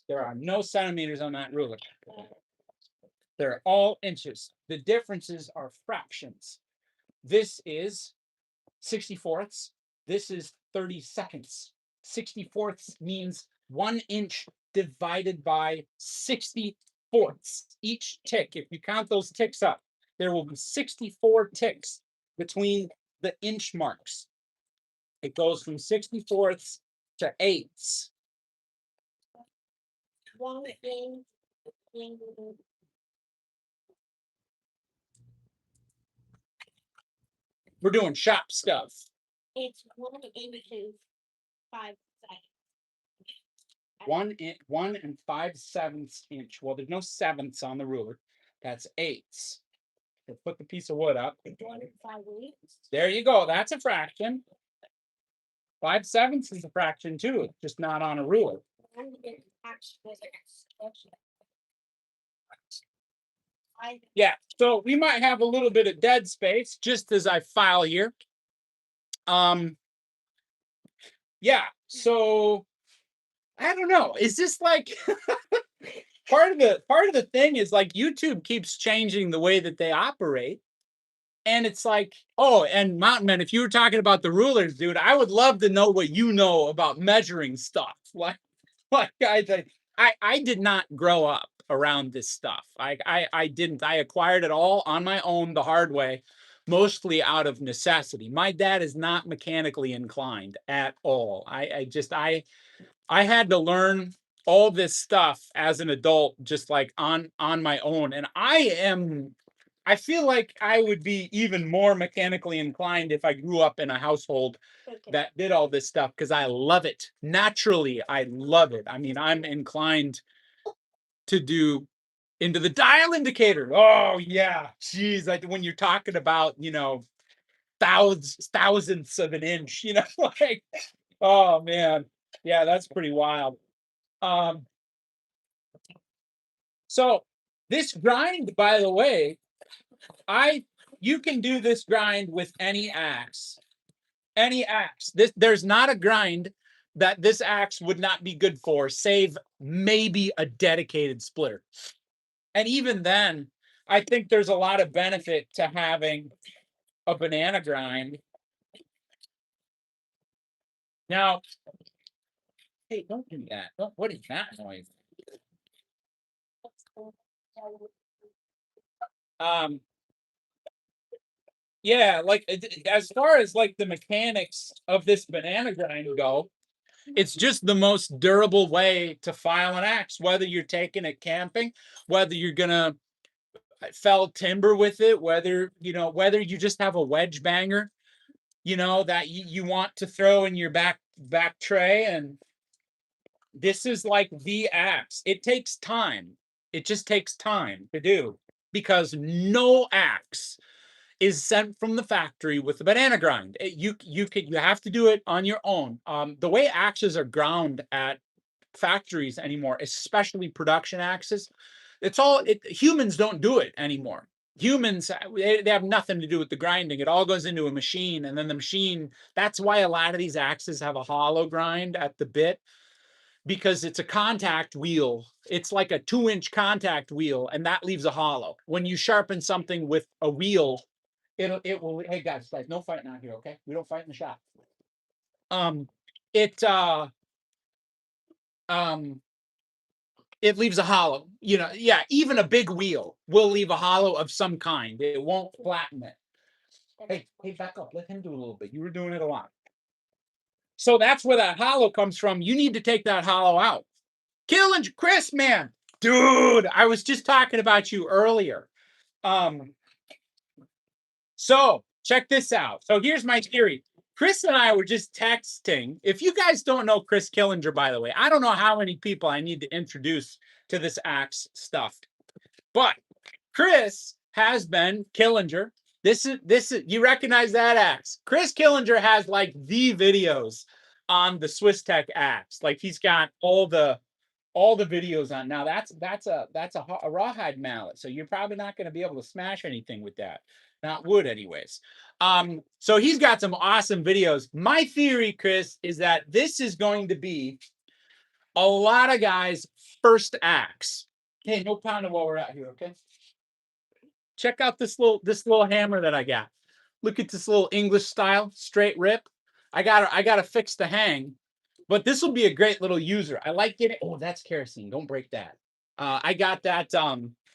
There are no centimeters on that ruler. They're all inches. The differences are fractions. This is 64ths. This is 30 seconds. 64ths means 1 inch divided by 64ths. Each tick, if you count those ticks up, there will be 64 ticks between the inch marks. It goes from 64ths to eighths. We're doing shop stuff. It's 1 inch and 5 seconds. 1 and 5/7 inch. Well, there's no sevenths on the ruler. That's eighths. So put the piece of wood up. 1 and 5/8. There you go. That's a fraction. 5/7 is a fraction too, just not on a ruler. Yeah, so we might have a little bit of dead space just as I file here. Yeah, so I don't know. Is this like part of the thing is like YouTube keeps changing the way that they operate. And it's like, oh, and Mountain Man, if you were talking about the rulers, dude, I would love to know what you know about measuring stuff. Like I did not grow up around this stuff. I didn't. I acquired it all on my own the hard way, mostly out of necessity. My dad is not mechanically inclined at all. I had to learn all this stuff as an adult, just like on my own. And I feel like I would be even more mechanically inclined if I grew up in a household that did all this stuff, because I love it. Naturally, I love it. I mean, I'm inclined to do into the dial indicator. Oh yeah, geez, like when you're talking about, thousandths of an inch, like, oh man, yeah, that's pretty wild. Um, so this grind, by the way, I you can do this grind with any axe. Any axe. There's not a grind that this axe would not be good for, save maybe a dedicated splitter. And even then, I think there's a lot of benefit to having a banana grind. Now, hey, don't do that. What is that noise? Um, yeah, like as far as like the mechanics of this banana grind go, it's just the most durable way to file an axe, whether you're taking it camping, whether you're gonna fell timber with it, whether you just have a wedge banger, that you want to throw in your back tray. And this is like the axe. It takes time. It just takes time to do, because no axe is sent from the factory with the banana grind. You have to do it on your own. The way axes are ground at factories anymore, especially production axes, humans don't do it anymore. Humans, they have nothing to do with the grinding. It all goes into a machine, and then the machine. That's why a lot of these axes have a hollow grind at the bit, because it's a contact wheel. It's like a 2-inch contact wheel, and that leaves a hollow. When you sharpen something with a wheel, it will. Hey guys, no fighting out here, okay? We don't fight in the shop. It um it leaves a hollow. Yeah, even a big wheel will leave a hollow of some kind. It won't flatten it. Hey, back up. Let him do a little bit. You were doing it a lot. So that's where that hollow comes from. You need to take that hollow out. Killing Chris, man. Dude, I was just talking about you earlier. Um, so check this out. So here's my theory. Chris and I were just texting. If you guys don't know Chris Killinger, by the way, I don't know how many people I need to introduce to this axe stuff. But Chris has been Killinger. This is you recognize that axe. Chris Killinger has like the videos on the Swiss Tech axe. Like he's got all the videos on. Now that's a rawhide mallet, so you're probably not going to be able to smash anything with that. Not wood, anyways. So he's got some awesome videos. My theory, Chris, is that this is going to be a lot of guys' first axe. Hey, no pounding while we're out here, okay? Check out this little hammer that I got. Look at this little English style straight rip. I gotta fix the hang, but this will be a great little user. I like getting. Oh, that's kerosene. Don't break that. I got that.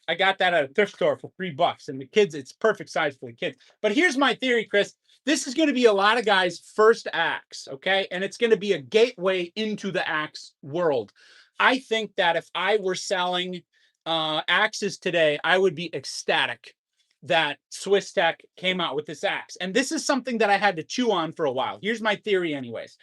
I got that at a thrift store for $3, and the kids. It's perfect size for the kids. But here's my theory, Chris. This is going to be a lot of guys' first axe, okay? And it's going to be a gateway into the axe world. I think that if I were selling axes today, I would be ecstatic that Swiss Tech came out with this axe. And this is something that I had to chew on for a while. Here's my theory, anyways.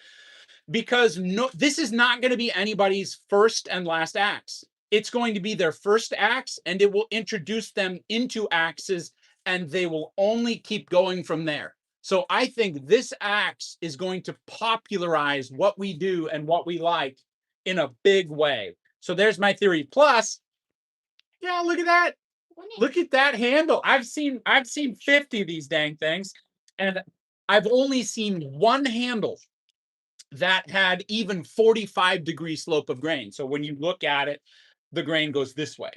Because this is not going to be anybody's first and last axe. It's going to be their first axe, and it will introduce them into axes, and they will only keep going from there. So I think this axe is going to popularize what we do and what we like in a big way. So there's my theory. Plus, yeah, look at that. Look at that handle. I've seen 50 of these dang things, and I've only seen one handle that had even 45-degree slope of grain. So when you look at it, the grain goes this way.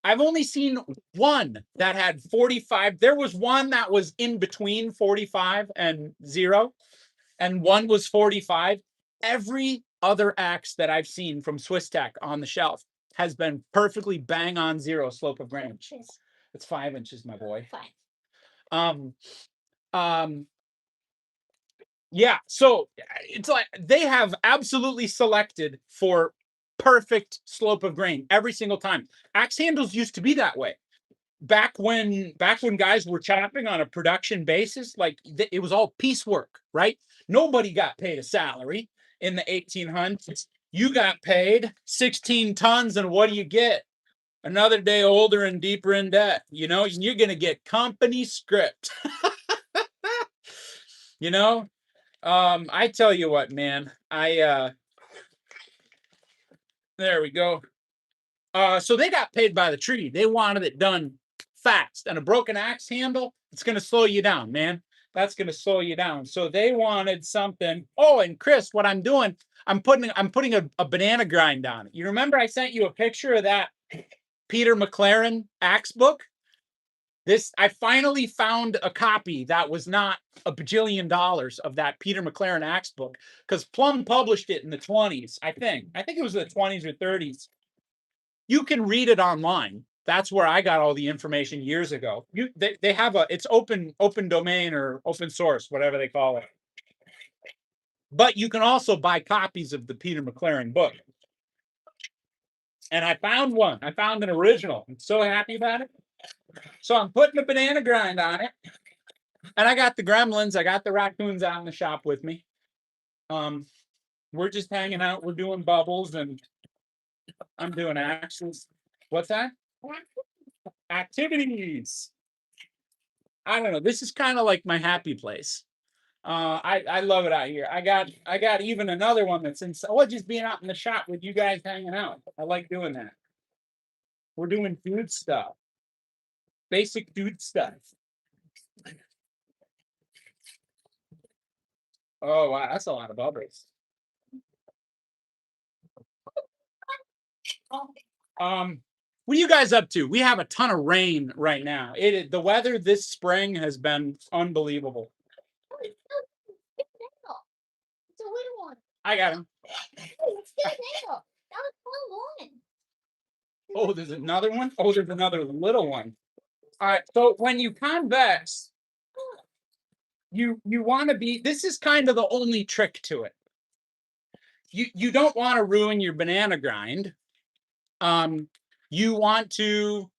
I've only seen one that had 45. There was one that was in between 45 and 0, and one was 45. Every other axe that I've seen from Swiss Tech on the shelf has been perfectly bang on 0 slope of grain. It's 5 inches, my boy. 5. Um, Yeah, so it's like they have absolutely selected for perfect slope of grain every single time. Axe handles used to be that way. Back when guys were chopping on a production basis, like it was all piecework, right? Nobody got paid a salary in the 1800s. You got paid 16 tons, and what do you get? Another day older and deeper in debt. You're gonna get company script. you know, I tell you what, man. There we go. So they got paid by the tree. They wanted it done fast. And a broken axe handle, it's gonna slow you down, man. That's gonna slow you down. So they wanted something. Oh, and Chris, what I'm doing, I'm putting a banana grind on it. You remember I sent you a picture of that Peter McLaren axe book? I finally found a copy that was not a bajillion dollars of that Peter McLaren axe book, because Plum published it in the 20s, I think. I think it was the 20s or 30s. You can read it online. That's where I got all the information years ago. They have it's open domain or open source, whatever they call it. But you can also buy copies of the Peter McLaren book. And I found one. I found an original. I'm so happy about it. So I'm putting a banana grind on it. And I got the gremlins, I got the raccoons out in the shop with me. We're just hanging out. We're doing bubbles, and I'm doing axes. What's that? Activities. I don't know. This is kind of like my happy place. I love it out here. I got even another one that's in. Oh, just being out in the shop with you guys hanging out. I like doing that. We're doing food stuff, basic food stuff. Oh wow, that's a lot of bubbles. What are you guys up to? We have a ton of rain right now. The weather this spring has been unbelievable. It's a little one. I got him. Oh, there's another one. Oh, there's another little one. All right. So when you convex, you want to be. This is kind of the only trick to it. You don't want to ruin your banana grind. You want to.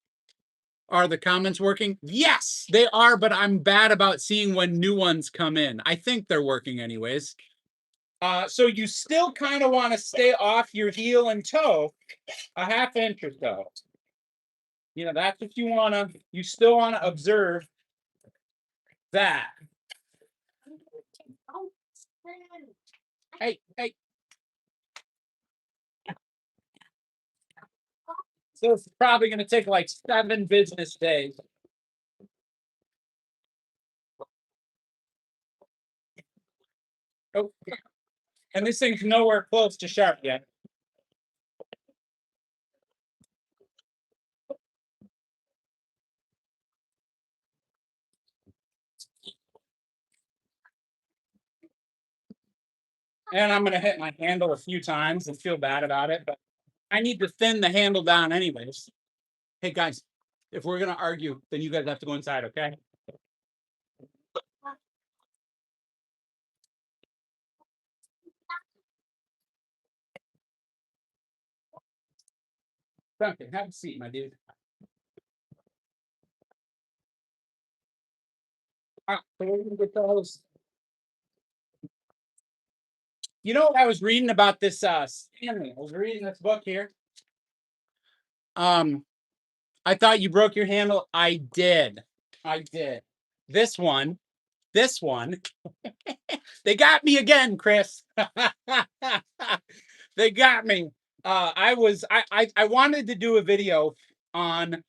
Are the comments working? Yes, they are, but I'm bad about seeing when new ones come in. I think they're working anyways. So you still kind of want to stay off your heel and toe a half inch or so. That's what you want to, you still want to observe that. Hey, hey. So it's probably going to take like 7 business days. Oh, and this thing's nowhere close to sharp yet. And I'm going to hit my handle a few times and feel bad about it, but I need to thin the handle down anyways. Hey guys, if we're going to argue, then you guys have to go inside, okay? Duncan, have a seat, my dude. All right, so we're going to get those. You know what I was reading about this Stanley? I was reading this book here. I thought you broke your handle. I did. I did. This one. This one. They got me again, Chris. They got me. I wanted to do a video on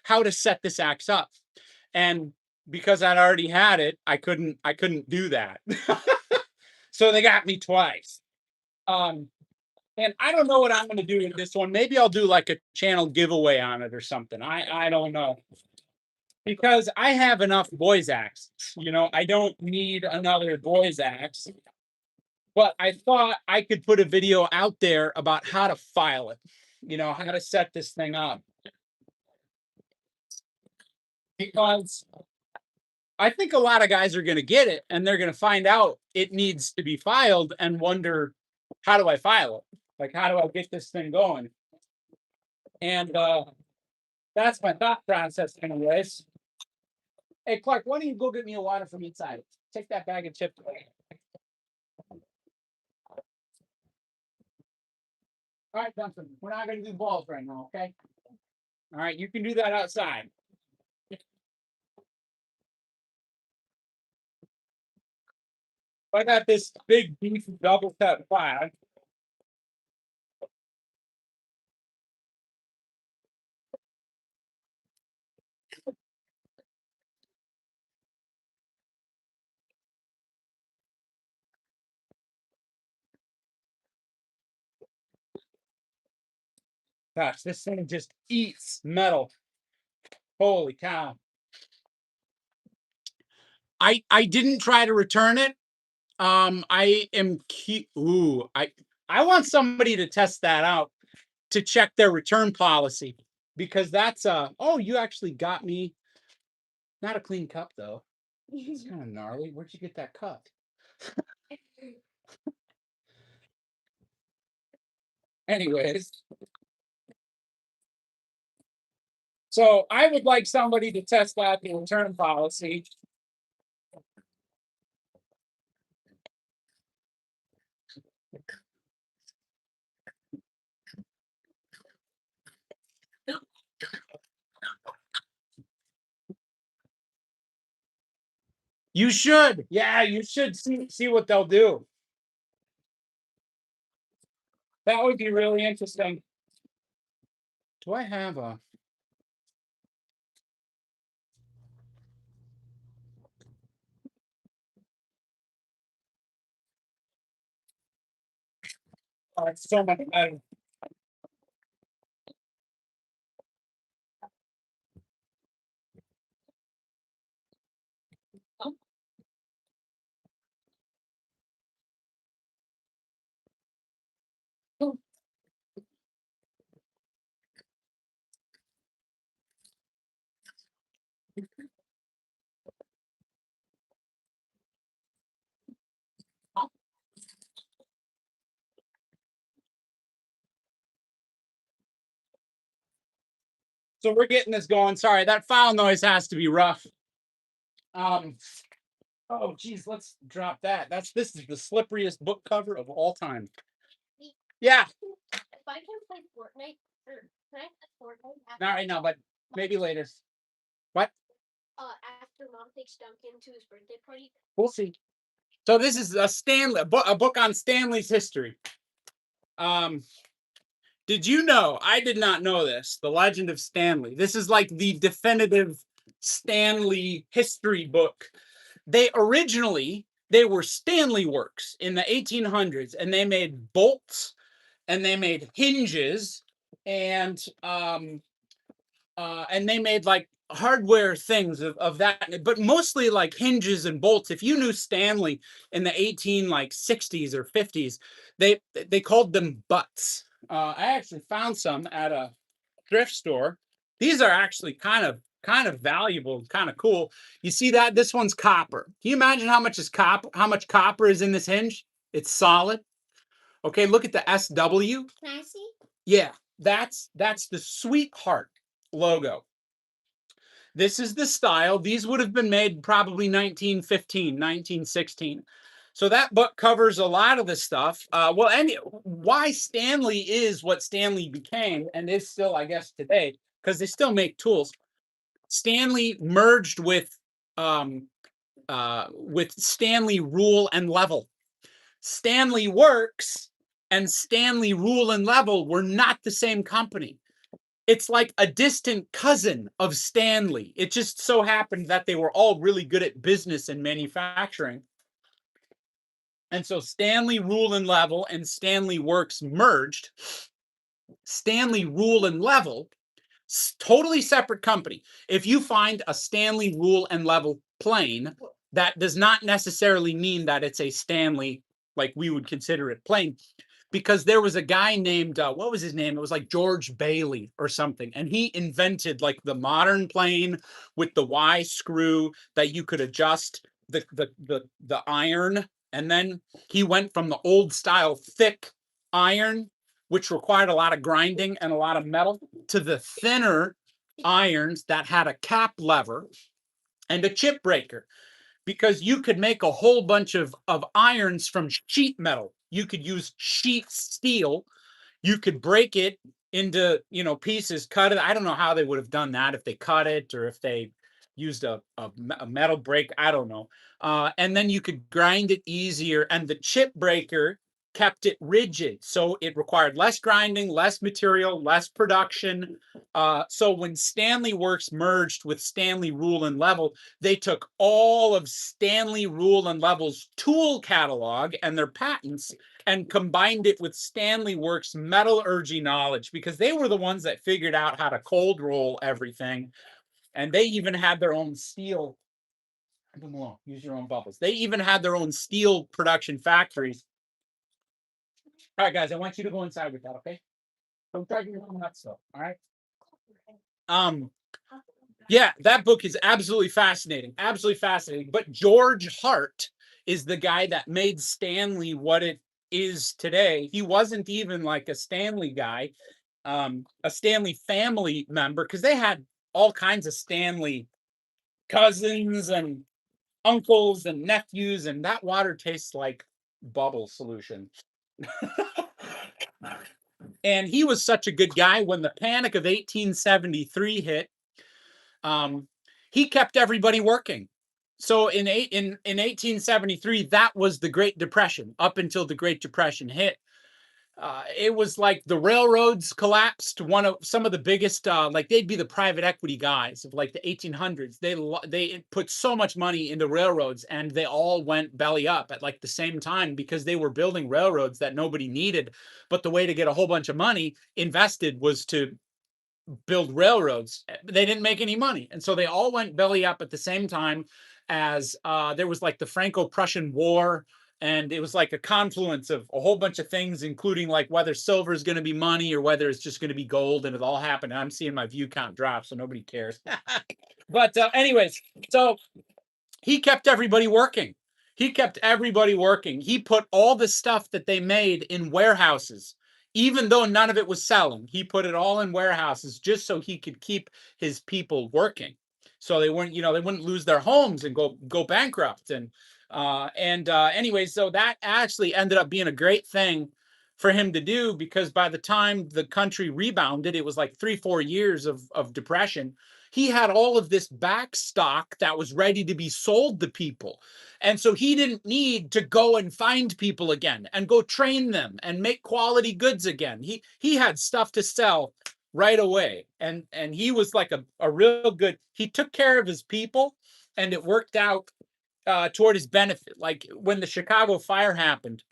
how to set this axe up. And because I'd already had it, I couldn't do that. So they got me twice. And I don't know what I'm going to do with this one. Maybe I'll do like a channel giveaway on it or something. I don't know. Because I have enough boys axes. I don't need another boys axe. But I thought I could put a video out there about how to file it. How to set this thing up. Because I think a lot of guys are going to get it and they're going to find out it needs to be filed and wonder, how do I file it? Like, how do I get this thing going? And that's my thought process, anyways. Hey, Clark, why don't you go get me a water from inside? Take that bag of chips away. All right, Duncan, we're not going to do balls right now, okay? All right, you can do that outside. I got this big beef double cut flag. Gosh, this thing just eats metal. Holy cow. I didn't try to return it. I am I want somebody to test that out to check their return policy, because that's oh, you actually got me not a clean cup though. It's kind of gnarly. Where'd you get that cup? Anyways, so I would like somebody to test out the return policy. You should. Yeah, you should see what they'll do. That would be really interesting. Do I have a oh, it's so much better. So we're getting this going. Sorry, that file noise has to be rough. Um, oh geez, let's drop that. This is the slipperiest book cover of all time. Yeah. If I can play Fortnite, or can I play Fortnite? Not right now, but maybe later. What? After Mom takes Duncan to his birthday party. We'll see. So this is a book on Stanley's history. Did you know? I did not know this. The Legend of Stanley. This is like the definitive Stanley history book. They were Stanley works in the 1800s, and they made bolts and they made hinges and they made like hardware things of that, but mostly like hinges and bolts. If you knew Stanley in the 60s or 50s, they called them butts. I actually found some at a thrift store. These are actually kind of valuable, kind of cool. You see that? This one's copper. Can you imagine how much copper is in this hinge? It's solid. Okay, look at the SW. Can I see? Yeah, that's the Sweetheart logo. This is the style. These would have been made probably 1915, 1916. So that book covers a lot of the stuff. Why Stanley is what Stanley became and is still, I guess, today, because they still make tools. Stanley merged with Stanley Rule and Level. Stanley Works and Stanley Rule and Level were not the same company. It's like a distant cousin of Stanley. It just so happened that they were all really good at business and manufacturing. And so Stanley Rule and Level and Stanley Works merged. Stanley Rule and Level, totally separate company. If you find a Stanley Rule and Level plane, that does not necessarily mean that it's a Stanley like we would consider it plane. because there was a guy named what was his name? It was like George Bailey or something, and he invented like the modern plane with the Y screw that you could adjust the iron, and then he went from the old style thick iron, which required a lot of grinding and a lot of metal, to the thinner irons that had a cap lever and a chip breaker, because you could make a whole bunch of irons from sheet metal. You could use sheet steel. You could break it into, pieces, cut it. I don't know how they would have done that, if they cut it or if they used a metal break. I don't know. And then you could grind it easier. And the chip breaker kept it rigid. So it required less grinding, less material, less production. So when Stanley Works merged with Stanley Rule and Level, they took all of Stanley Rule and Level's tool catalog and their patents and combined it with Stanley Works metallurgy knowledge, because they were the ones that figured out how to cold roll everything. And they even had their own steel. Use your own bubbles. They even had their own steel production factories. All right, guys, I want you to go inside with that, okay? Don't try to get on that stuff. All right. Yeah, that book is absolutely fascinating. Absolutely fascinating. But George Hart is the guy that made Stanley what it is today. He wasn't even like a Stanley guy, a Stanley family member, because they had all kinds of Stanley cousins and uncles and nephews, and that water tastes like bubble solution. And he was such a good guy. When the Panic of 1873 hit, he kept everybody working. So in 1873, that was the Great Depression. Up until the Great Depression hit, it was like the railroads collapsed. Some of the biggest, like they'd be the private equity guys of like the 1800s. They put so much money into railroads, and they all went belly up at like the same time, because they were building railroads that nobody needed. But the way to get a whole bunch of money invested was to build railroads. They didn't make any money, and so they all went belly up at the same time, as there was like the Franco-Prussian War, and it was like a confluence of a whole bunch of things, including like whether silver is going to be money or whether it's just going to be gold, and it all happened. I'm seeing my view count drop, so nobody cares. But anyways, so he kept everybody working. He kept everybody working. He put all the stuff that they made in warehouses, even though none of it was selling. He put it all in warehouses just so he could keep his people working, so they wouldn't lose their homes and go bankrupt. Anyway, so that actually ended up being a great thing for him to do, because by the time the country rebounded, it was like 3-4 years of depression. He had all of this back stock that was ready to be sold to people. And so he didn't need to go and find people again and go train them and make quality goods again. He had stuff to sell right away. And he was like a real good, he took care of his people, and it worked out toward his benefit. Like when the Chicago fire happened,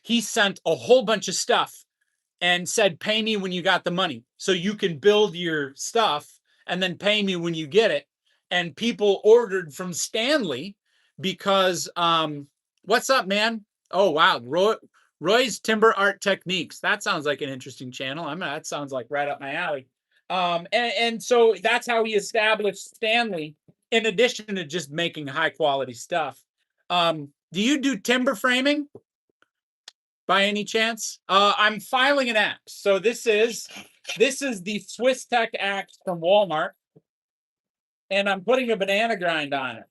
he sent a whole bunch of stuff and said, pay me when you got the money so you can build your stuff, and then pay me when you get it. And people ordered from Stanley because, what's up, man? Oh, wow. Roy's Timber Art Techniques. That sounds like an interesting channel. That sounds like right up my alley. And so that's how he established Stanley, in addition to just making high quality stuff. Do you do timber framing by any chance? I'm filing an axe. So this is the Swiss Tech axe from Walmart, and I'm putting a banana grind on it.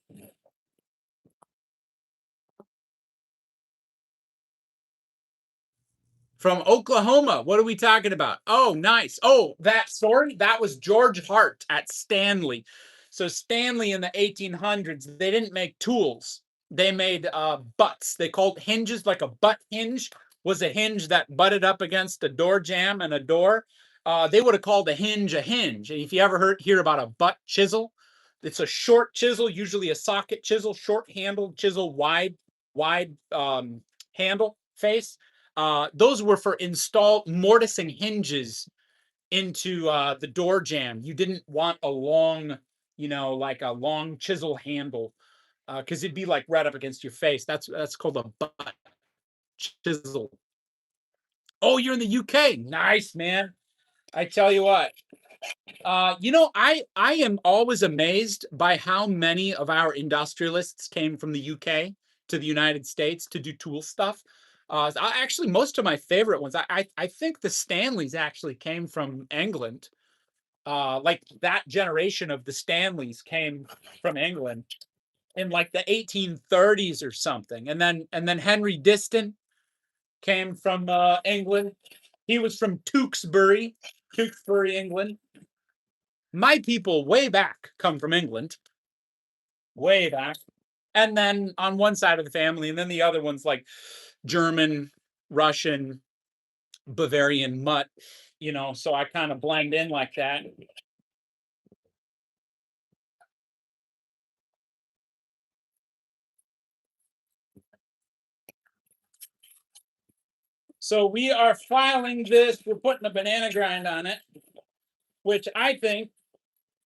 From Oklahoma. What are we talking about? Oh, nice. Oh, that was George Hart at Stanley. So Stanley in the 1800s, they didn't make tools. They made butts. They called hinges, like a butt hinge was a hinge that butted up against a door jamb and a door. They would have called a hinge. And if you ever hear about a butt chisel, it's a short chisel, usually a socket chisel, short handled chisel, wide handle face. Those were for mortising hinges into the door jamb. You didn't want a long, like a long chisel handle, because it'd be like right up against your face. That's called a butt chisel. Oh, you're in the UK. Nice, man. I tell you what. I am always amazed by how many of our industrialists came from the UK to the United States to do tool stuff. Actually, most of my favorite ones, I think the Stanleys actually came from England. Like that generation of the Stanleys came from England in like the 1830s or something, and then Henry Diston came from England. He was from Tewkesbury, England. My people way back come from England, way back. And then on one side of the family, and then the other one's like German, Russian, Bavarian mutt, so I kind of blend in like that. So we are filing this, we're putting a banana grind on it, which I think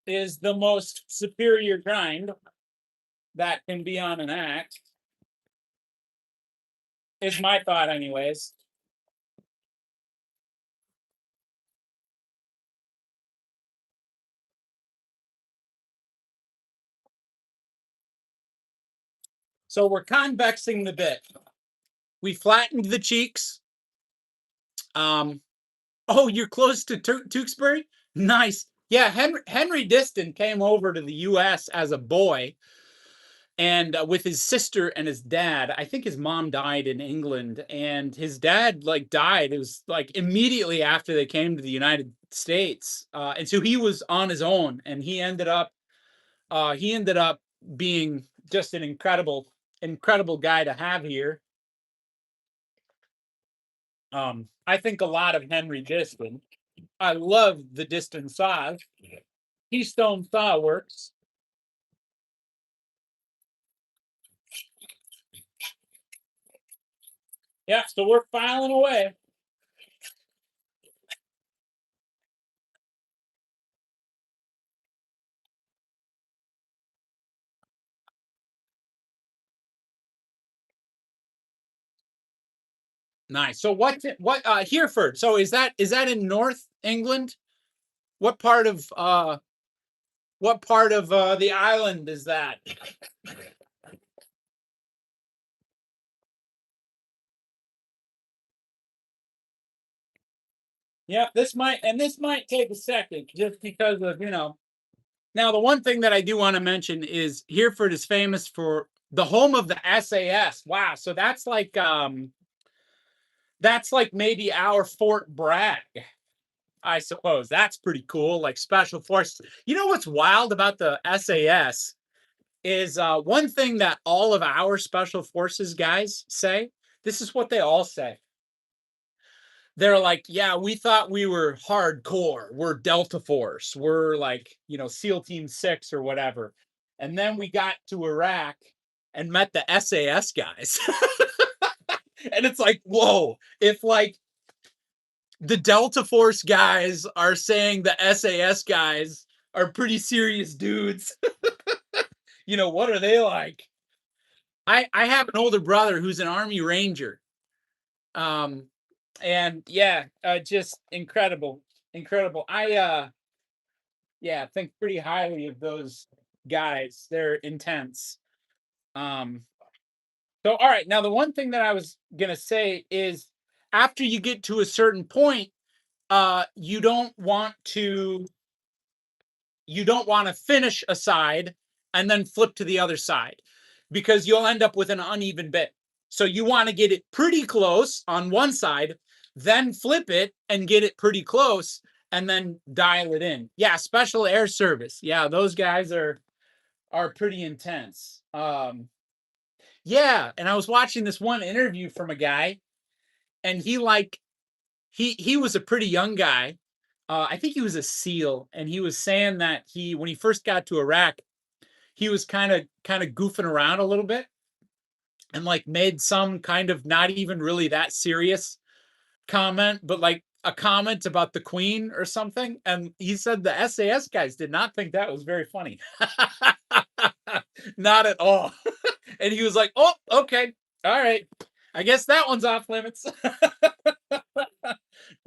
is the most superior grind that can be on an axe, is my thought, anyways. So we're convexing the bit. We flattened the cheeks. Oh, you're close to Tewkesbury? Nice. Yeah, Henry Diston came over to the U.S. as a boy, and with his sister and his dad. I think his mom died in England, and his dad like died. It was like immediately after they came to the United States, and so he was on his own, and he ended up being just an incredible guy to have here. I think a lot of Henry Diston. I love the Diston saws. Keystone Saw Works. Yeah, so we're filing away. Nice. So what Hereford? So is that in North England? What part of the island is that? Yeah, this might take a second just because of, Now the one thing that I do want to mention is Hereford is famous for the home of the SAS. Wow, so that's like maybe our Fort Bragg, I suppose. That's pretty cool. Like special forces. You know what's wild about the SAS is one thing that all of our special forces guys say. This is what they all say. They're like, yeah, we thought we were hardcore. We're Delta Force. We're like, SEAL Team 6 or whatever. And then we got to Iraq and met the SAS guys. And it's like, whoa, if like the Delta Force guys are saying the SAS guys are pretty serious dudes, what are they like? I have an older brother who's an Army Ranger. Um, and yeah, just incredible, incredible. I think pretty highly of those guys. They're intense. Um, so all right, now the one thing that I was gonna say is after you get to a certain point, you don't want to finish a side and then flip to the other side because you'll end up with an uneven bit. So you want to get it pretty close on one side, then flip it and get it pretty close and then dial it in. Yeah, special air service. Yeah, those guys are pretty intense. Yeah, and I was watching this one interview from a guy, and he was a pretty young guy. I think he was a SEAL, and he was saying that when he first got to Iraq, he was kind of goofing around a little bit and like made some kind of not even really that serious comment, but like a comment about the Queen or something. And he said the SAS guys did not think that was very funny. Not at all. And he was like, oh, okay. All right. I guess that one's off limits.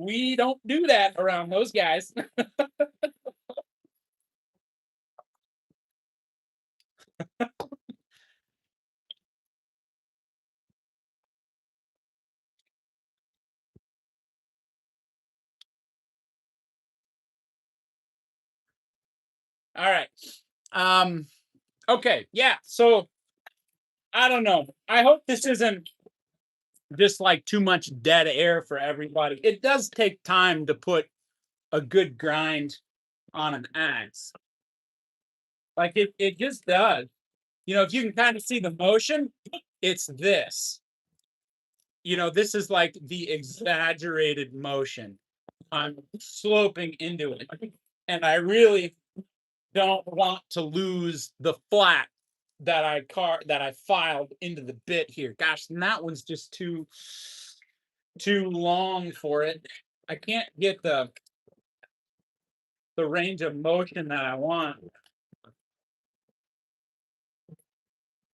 We don't do that around those guys. All right. Um, okay. Yeah. So I don't know. I hope this isn't just like too much dead air for everybody. It does take time to put a good grind on an axe. Like it just does. You know, if you can kind of see the motion, it's this. You know, this is like the exaggerated motion. I'm sloping into it. And I really don't want to lose the flat that I filed into the bit here. Gosh, and that one's just too long for it. I can't get the range of motion that I want.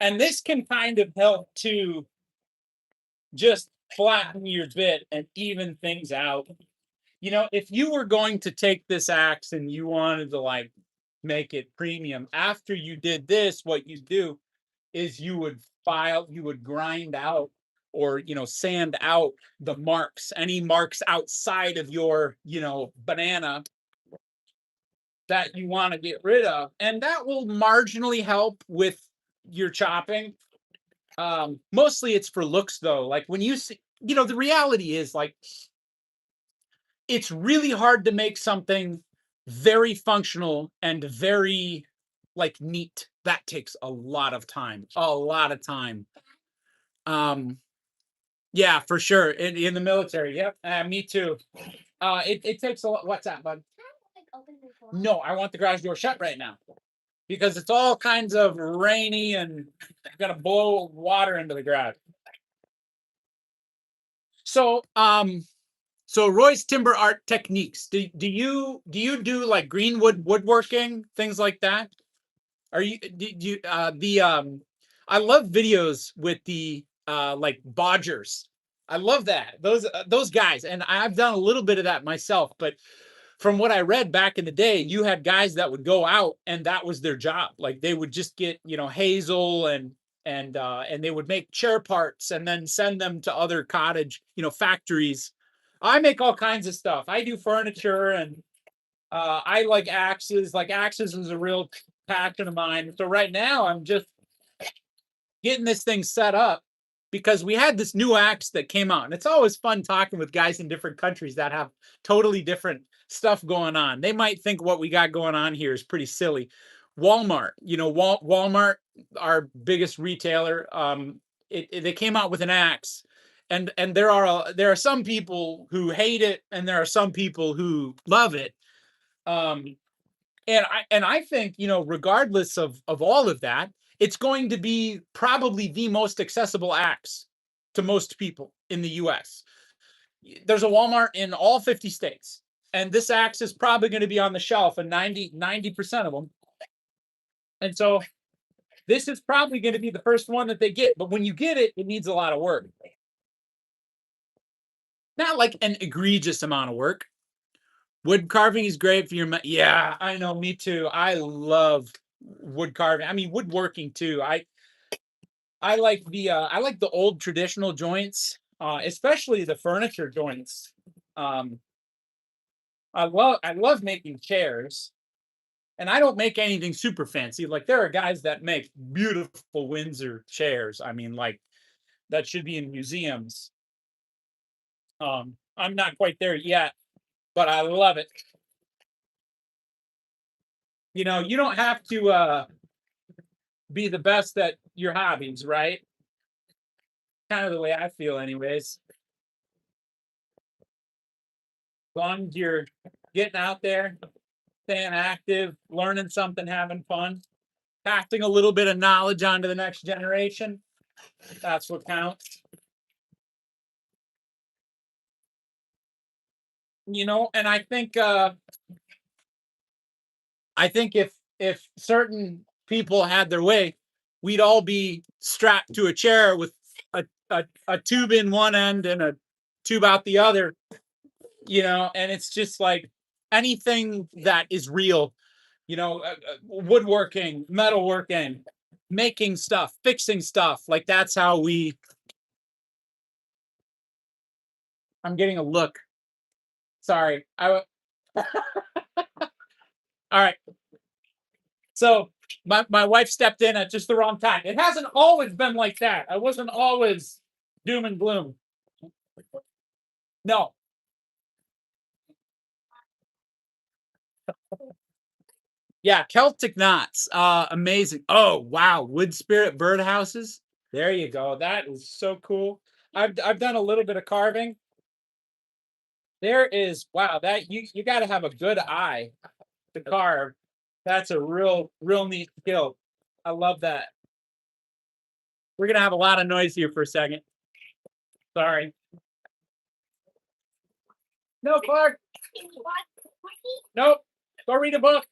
And this can kind of help to just flatten your bit and even things out. You know, if you were going to take this axe and you wanted to like make it premium, after you did this, what you do is you would grind out or, you know, sand out the marks, any marks outside of your, you know, banana that you want to get rid of. And that will marginally help with your chopping. Mostly it's for looks though. Like when you see, you know, the reality is like it's really hard to make something very functional and very like neat. That takes a lot of time. A lot of time. Um, yeah, for sure. In the military. Yep. Me too. It takes a lot. What's that, bud? No, I want the garage door shut right now because it's all kinds of rainy and gonna blow water into the garage. So, so Roy's timber art techniques. Do you do like greenwood woodworking things like that? Are you do you the I love videos with the like bodgers. I love that. Those guys, and I've done a little bit of that myself, but from what I read back in the day, you had guys that would go out and that was their job. Like they would just get, you know, hazel and they would make chair parts and then send them to other cottage, you know, factories. I make all kinds of stuff. I do furniture and I like axes. Like axes is a real passion of mine. So right now I'm just getting this thing set up because we had this new axe that came out. And it's always fun talking with guys in different countries that have totally different stuff going on. They might think what we got going on here is pretty silly. Walmart, you know, Walmart, our biggest retailer, they came out with an axe. And there are some people who hate it and there are some people who love it. Um, and I think, you know, regardless of all of that, it's going to be probably the most accessible axe to most people in the US. There's a Walmart in all 50 states, and this axe is probably going to be on the shelf in 90% of them. And so this is probably going to be the first one that they get, but when you get it, it needs a lot of work. Not like an egregious amount of work. Wood carving is great for your yeah, I know, me too. I love wood carving. I mean woodworking too. I like the old traditional joints, especially the furniture joints. Um, I love making chairs, and I don't make anything super fancy. Like there are guys that make beautiful Windsor chairs. I mean, like that should be in museums. I'm not quite there yet, but I love it. You know, you don't have to be the best at your hobbies, right? Kind of the way I feel, anyways. As long as you're getting out there, staying active, learning something, having fun, passing a little bit of knowledge on to the next generation. That's what counts. You know, and I think if certain people had their way, we'd all be strapped to a chair with a tube in one end and a tube out the other, and it's just like anything that is real, woodworking, metalworking, making stuff, fixing stuff. Like that's how I'm getting a look. Sorry. All right. So my wife stepped in at just the wrong time. It hasn't always been like that. I wasn't always doom and gloom. No. Yeah, Celtic knots. Amazing. Oh, wow. Wood spirit birdhouses. There you go. That is so cool. I've done a little bit of carving. There is, wow, that you got to have a good eye to carve. That's a real neat skill. I love that. We're gonna have a lot of noise here for a second. Sorry. No, Clark. Nope. Go read a book.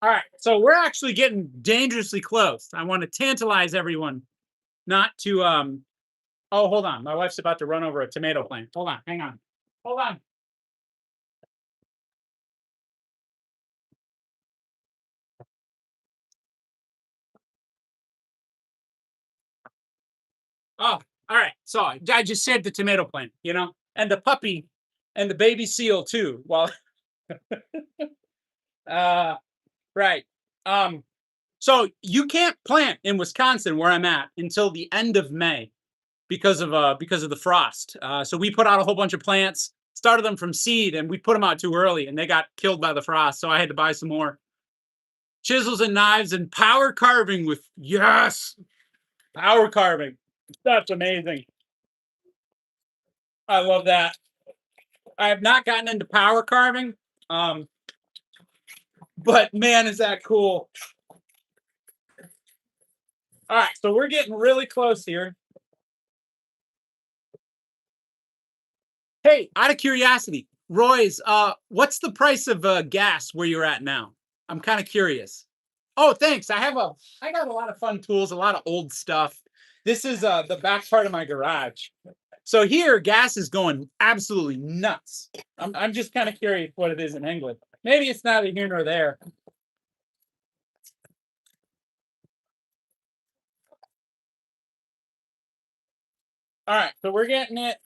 All right. So we're actually getting dangerously close. I want to tantalize everyone not to oh, hold on. My wife's about to run over a tomato plant. Hold on. Hang on. Hold on. Oh, all right. So I just saved the tomato plant, and the puppy and the baby seal too. Well, right. So you can't plant in Wisconsin where I'm at until the end of May because of the frost. So we put out a whole bunch of plants, started them from seed, and we put them out too early, and they got killed by the frost. So I had to buy some more chisels and knives and power carving with power carving. That's amazing. I love that. I have not gotten into power carving, um, but man, is that cool! All right, so we're getting really close here. Hey, out of curiosity, Roy's, what's the price of gas where you're at now? I'm kind of curious. Oh, thanks. I got a lot of fun tools, a lot of old stuff. This is the back part of my garage. So here, gas is going absolutely nuts. I'm just kind of curious what it is in England. Maybe it's neither here nor there. All right, so we're getting it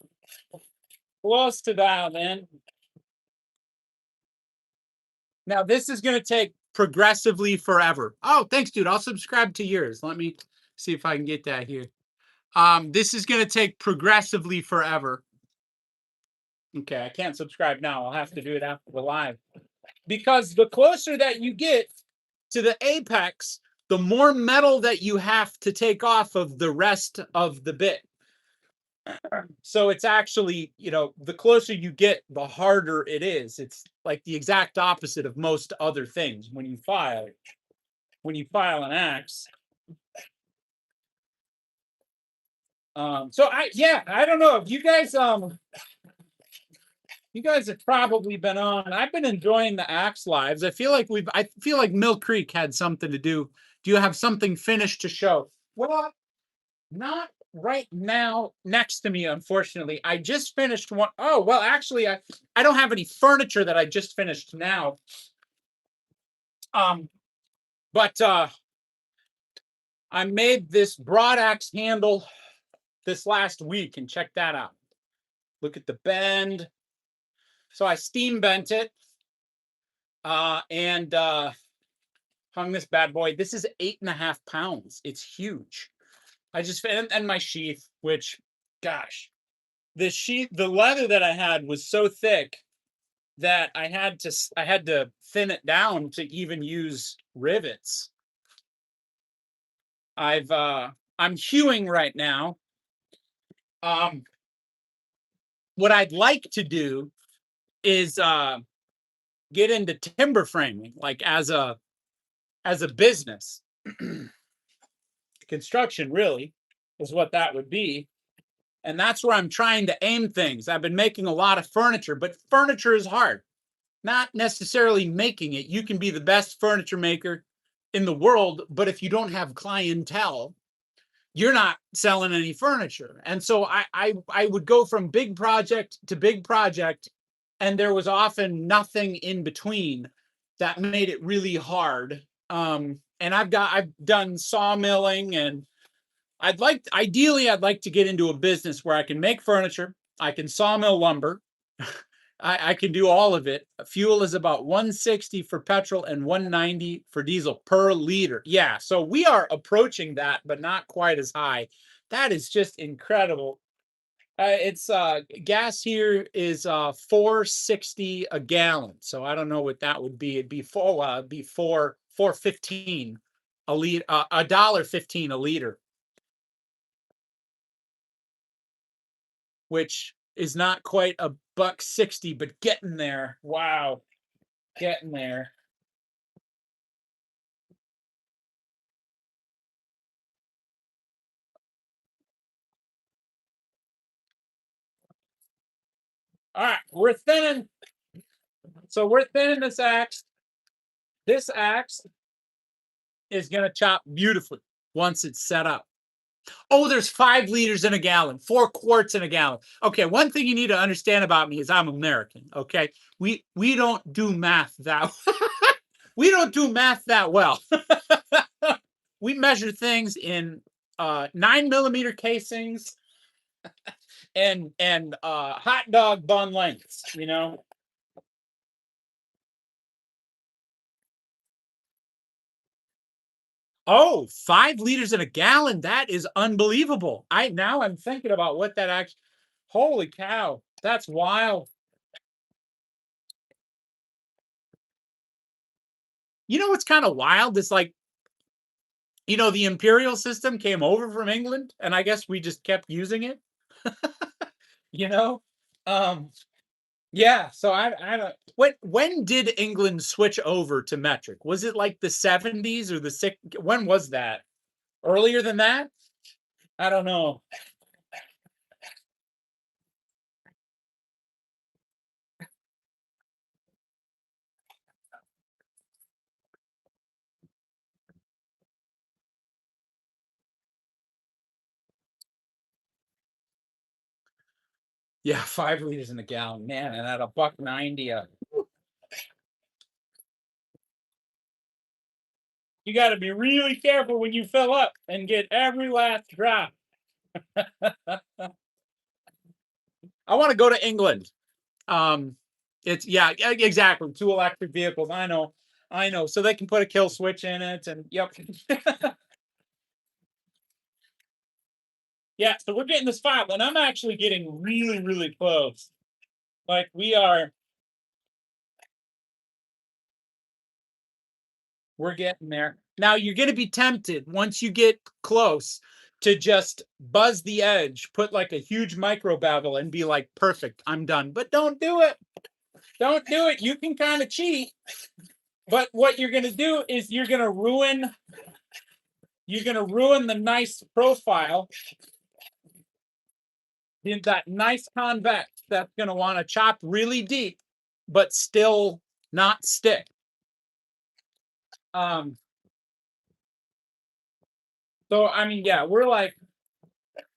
close to dialed in. Now this is going to take progressively forever. Oh, thanks, dude. I'll subscribe to yours. Let me see if I can get that here. This is going to take progressively forever. Okay, I can't subscribe now. I'll have to do it after the live. Because the closer that you get to the apex, the more metal that you have to take off of the rest of the bit. So it's actually, the closer you get, the harder it is. It's like the exact opposite of most other things when you file an axe. So I don't know if you guys have probably been on. I've been enjoying the axe lives. I feel like Mill Creek had something to do. Do you have something finished to show? Well, not right now next to me, unfortunately. I just finished one. Oh, well, actually, I don't have any furniture that I just finished now. But I made this broad axe handle this last week, and check that out. Look at the bend. So I steam bent it, and hung this bad boy. This is 8.5 pounds. It's huge. I just and my sheath, which, gosh, the leather that I had was so thick that I had to thin it down to even use rivets. I'm hewing right now. What I'd like to do is get into timber framing, like as a business. Construction really is what that would be. And that's where I'm trying to aim things. I've been making a lot of furniture, but furniture is hard. Not necessarily making it. You can be the best furniture maker in the world, but if you don't have clientele, you're not selling any furniture. And so I would go from big project to big project, and there was often nothing in between that made it really hard. And I've done sawmilling, and ideally I'd like to get into a business where I can make furniture, I can sawmill lumber, I can do all of it. Fuel is about 160 for petrol and 190 for diesel per liter. Yeah, so we are approaching that, but not quite as high. That is just incredible. It's gas here is 460 a gallon. So I don't know what that would be. It'd be four 15 a liter, a dollar 15 a liter, which is not quite a buck 60, but getting there. Wow, getting there. All right, we're thinning. So we're thinning this axe. This axe is going to chop beautifully once it's set up. Oh, there's 5 liters in a gallon, 4 quarts in a gallon. Okay, one thing you need to understand about me is I'm American. Okay, we don't do math that we don't do math that well. We measure things in 9mm casings and hot dog bun lengths. You know. Oh, 5 liters in a gallon. That is unbelievable. I'm thinking about what that actually. Holy cow. That's wild. You know what's kind of wild? It's like, the imperial system came over from England, and I guess we just kept using it. you know? Um, yeah, so I don't when did England switch over to metric? Was it like the 70s or the six? When was that? Earlier than that? I don't know. Yeah, 5 liters in a gallon, man, and at a buck 90, you got to be really careful when you fill up and get every last drop. I want to go to England. It's yeah, exactly. 2 electric vehicles. I know. So they can put a kill switch in it, and yep. Yeah. So we're getting this file, and I'm actually getting really, really close. Like we're getting there. Now you're going to be tempted once you get close to just buzz the edge, put like a huge micro bevel, and be like, "Perfect, I'm done." But don't do it. Don't do it. You can kind of cheat, but what you're going to do is you're going to ruin the nice profile, that nice convex that's going to want to chop really deep, but still not stick. Um, so I mean, yeah, we're like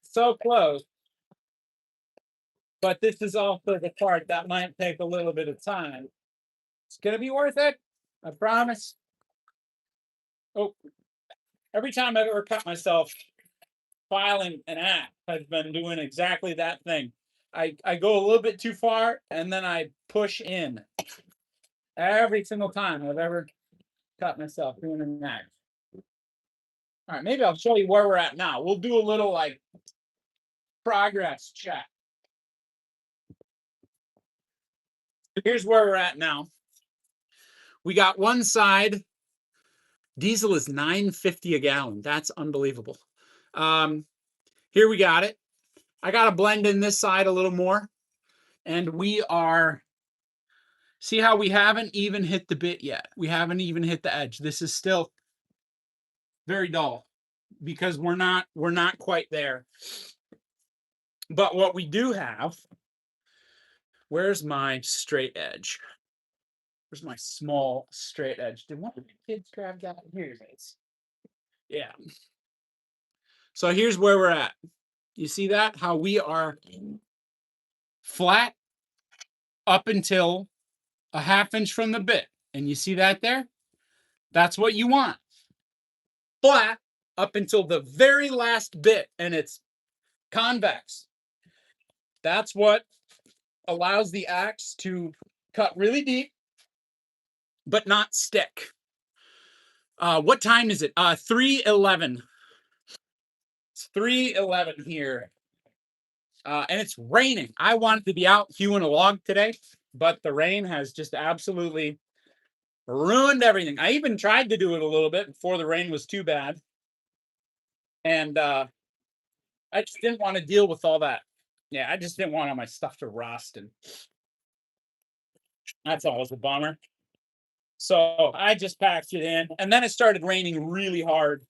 so close, but this is also the part that might take a little bit of time. It's gonna be worth it, I promise. Oh, every time I've ever cut myself filing an act, I've been doing exactly that thing. I go a little bit too far, and then I push in every single time I've ever cut myself doing an act. All right, maybe I'll show you where we're at now. We'll do a little like progress check. Here's where we're at now. We got one side. Diesel is $9.50 a gallon. That's unbelievable. Here we got it. I got to blend in this side a little more. And we are, see how we haven't even hit the bit yet. We haven't even hit the edge. This is still very dull because we're not quite there. But what we do have, where's my straight edge? Where's my small straight edge? Did one of the kids grab that? Here it is. Yeah. So here's where we're at. You see that? How we are flat up until a half inch from the bit. And you see that there? That's what you want. Flat up until the very last bit, and it's convex. That's what allows the axe to cut really deep, but not stick. What time is it? 3:11. It's 3:11 here. And it's raining. I wanted to be out hewing a log today, but the rain has just absolutely ruined everything. I even tried to do it a little bit before the rain was too bad. And I just didn't want to deal with all that. Yeah, I just didn't want all my stuff to rust. And that's always a bummer. So I just packed it in. And then it started raining really hard.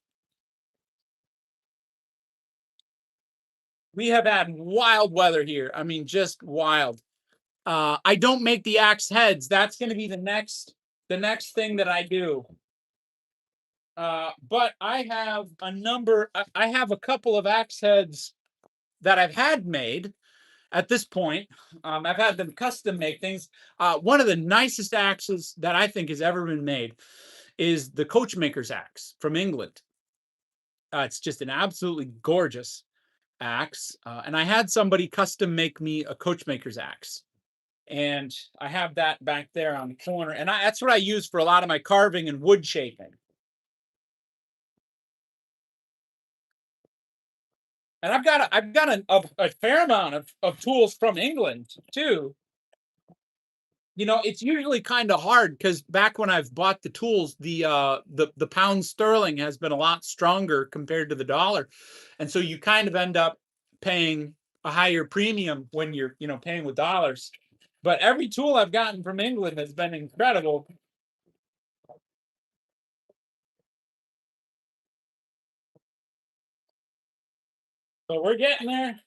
We have had wild weather here. I mean, just wild. I don't make the axe heads. That's going to be the next thing that I do. But I have I have a couple of axe heads that I've had made at this point. I've had them custom make things. One of the nicest axes that I think has ever been made is the Coachmaker's axe from England. It's just an absolutely gorgeous axe. And I had somebody custom make me a Coachmaker's axe. And I have that back there on the corner. And that's what I use for a lot of my carving and wood shaping. And I've got a fair amount of tools from England too. You know, it's usually kind of hard because back when I've bought the tools, the pound sterling has been a lot stronger compared to the dollar, and so you kind of end up paying a higher premium when you're paying with dollars. But every tool I've gotten from England has been incredible. So we're getting there.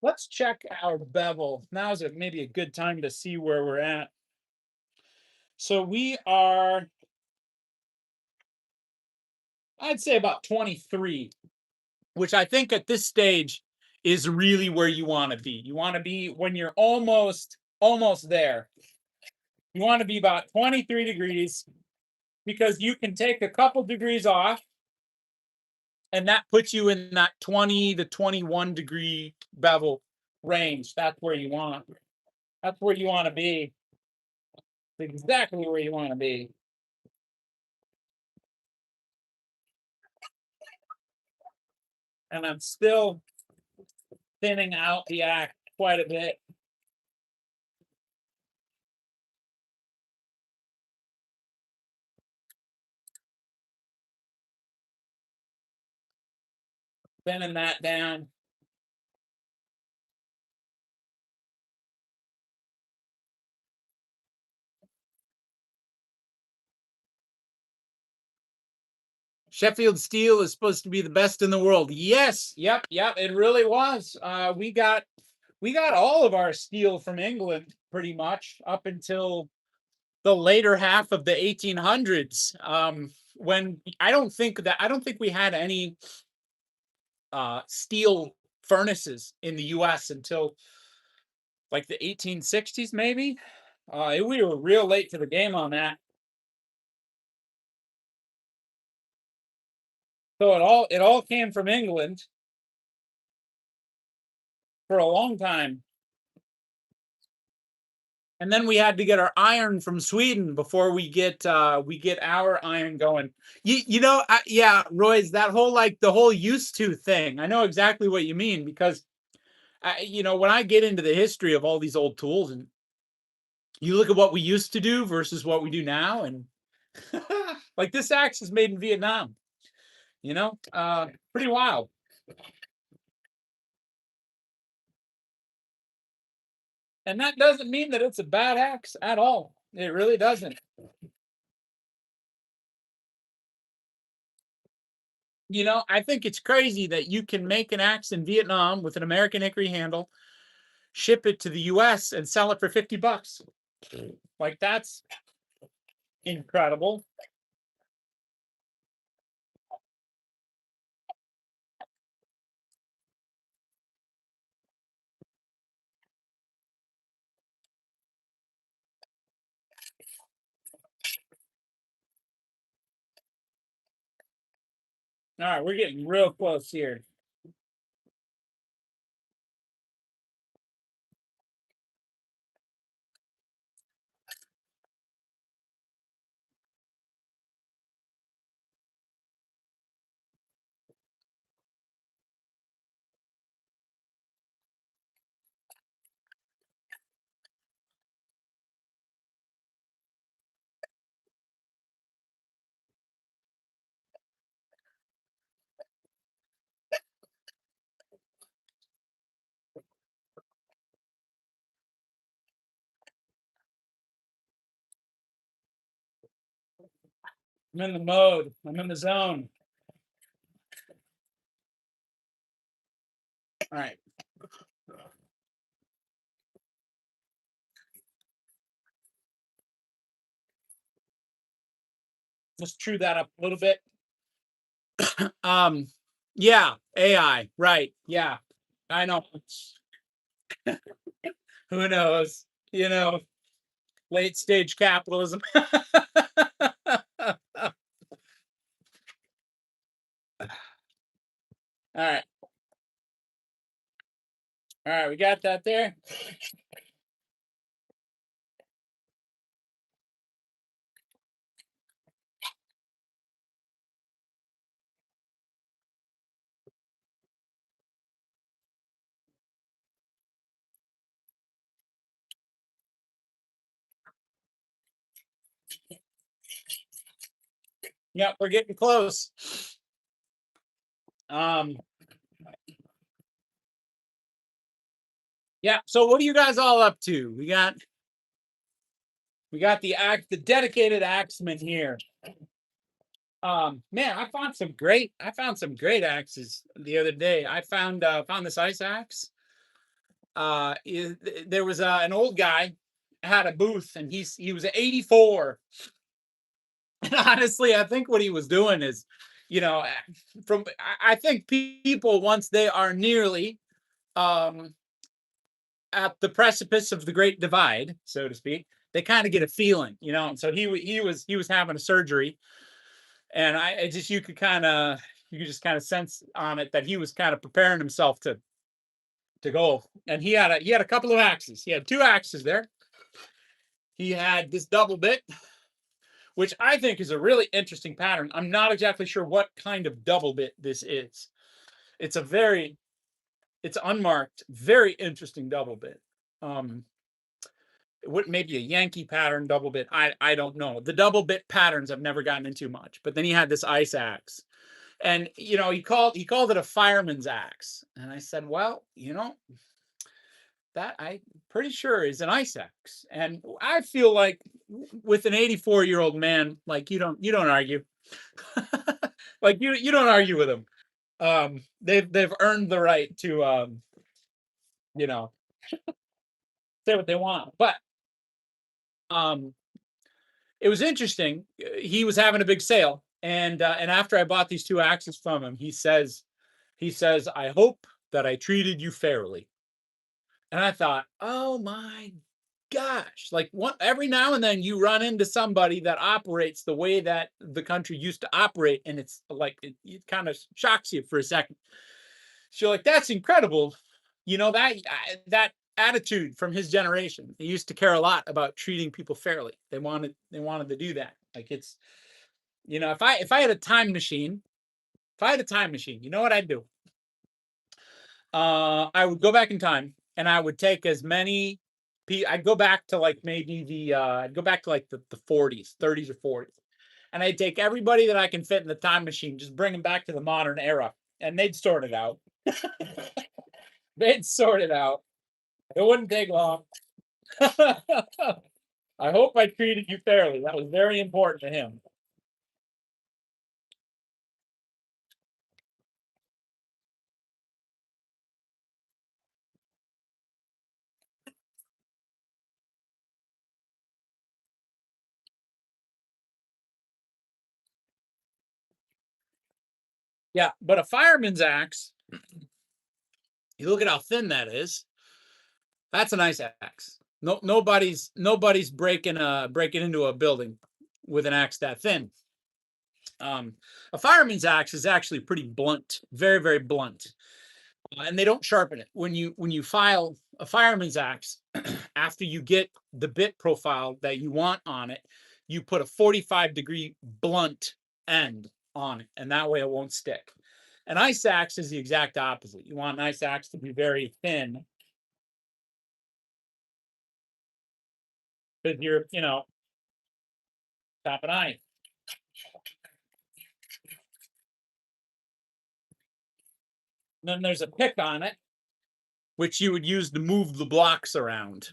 Let's check our bevel. Now is maybe a good time to see where we're at. So we are, I'd say about 23, which I think at this stage is really where you want to be. You want to be when you're almost there. You want to be about 23 degrees because you can take a couple degrees off and that puts you in that 20 to 21 degree bevel range. That's where you want. That's where you want to be. It's exactly where you want to be. And I'm still thinning out the axe quite a bit. Thinning that down. Sheffield steel is supposed to be the best in the world. Yes, yep, it really was. We got all of our steel from England pretty much up until the later half of the 1800s. When I don't think we had any steel furnaces in the U.S. until like the 1860s, maybe. We were real late to the game on that. So it all came from England for a long time. And then we had to get our iron from Sweden before we get our iron going. Yeah, Roy's that whole the whole used to thing. I know exactly what you mean because when I get into the history of all these old tools and you look at what we used to do versus what we do now, and like this axe is made in Vietnam. Pretty wild. And that doesn't mean that it's a bad axe at all. It really doesn't. I think it's crazy that you can make an axe in Vietnam with an American hickory handle, ship it to the US and sell it for $50. Like that's incredible. All right, we're getting real close here. I'm in the mode. I'm in the zone. All right. Just chew that up a little bit. Um, yeah, AI, right. Yeah. I know. Who knows? You know, late stage capitalism. All right. All right, we got that there. Yep, we're getting close. Um, yeah. So what are you guys all up to? We got the dedicated axeman here. Man, I found some great axes the other day. I found this ice axe. There was an old guy had a booth, and he was 84. And honestly, I think what he was doing is, you know, I think people, once they are nearly um at the precipice of the great divide, so to speak, they kind of get a feeling, And so he was having a surgery, and I just you could just kind of sense on it that he was kind of preparing himself to go. And he had a couple of axes. He had two axes there. He had this double bit, which I think is a really interesting pattern. I'm not exactly sure what kind of double bit this is. It's a very it's unmarked, very interesting double bit. Um, what maybe a Yankee pattern double bit. I don't know. The double bit patterns I've never gotten into much. But then he had this ice axe, and he called it a fireman's axe. And I said, well, that I pretty sure is an ice axe. And I feel like with an 84-year-old man, like you don't argue. Like you don't argue with them. They've earned the right to you know say what they want. But um it was interesting. He was having a big sale, and after I bought these two axes from him, he says, I hope that I treated you fairly. And I thought, oh my gosh, like what, every now and then you run into somebody that operates the way that the country used to operate, and it's like it kind of shocks you for a second. So you're like, that's incredible. That attitude from his generation. They used to care a lot about treating people fairly. They wanted to do that. Like it's if I had a time machine, you know what I'd do? I would go back in time, and I would take as many. I'd go back to like maybe I'd go back to like the 40s, 30s or 40s, and I'd take everybody that I can fit in the time machine, just bring them back to the modern era, and they'd sort it out. They'd sort it out. It wouldn't take long. I hope I treated you fairly. That was very important to him. Yeah, but a fireman's axe, you look at how thin that is. That's a nice axe. No, nobody's breaking into a building with an axe that thin. Um, a fireman's axe is actually pretty blunt, very very blunt, and they don't sharpen it. When you file a fireman's axe, after you get the bit profile that you want on it, you put a 45-degree blunt end on it, and that way it won't stick. An ice axe is the exact opposite. You want an ice axe to be very thin because you're, tapping ice. And then there's a pick on it, which you would use to move the blocks around.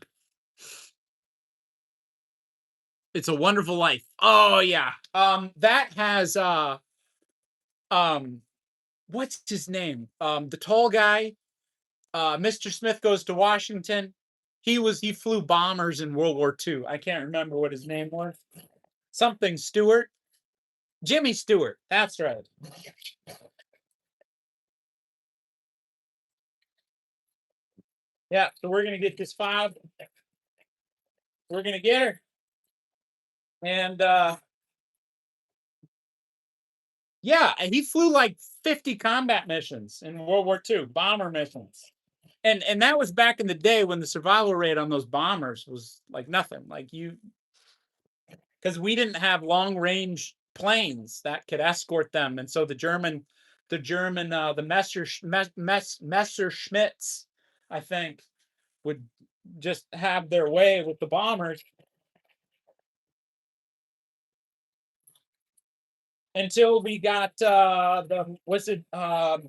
It's a Wonderful Life. Oh yeah. That has um what's his name? The tall guy, Mr. Smith Goes to Washington. He flew bombers in World War II. I can't remember what his name was. Something Stewart. Jimmy Stewart. That's right. Yeah, so we're gonna get this filed. We're gonna get her. And yeah, and he flew like 50 combat missions in World War II, bomber missions. And that was back in the day when the survival rate on those bombers was like nothing. Like you, because we didn't have long range planes that could escort them, and so the Messerschmitts, I think, would just have their way with the bombers until we got the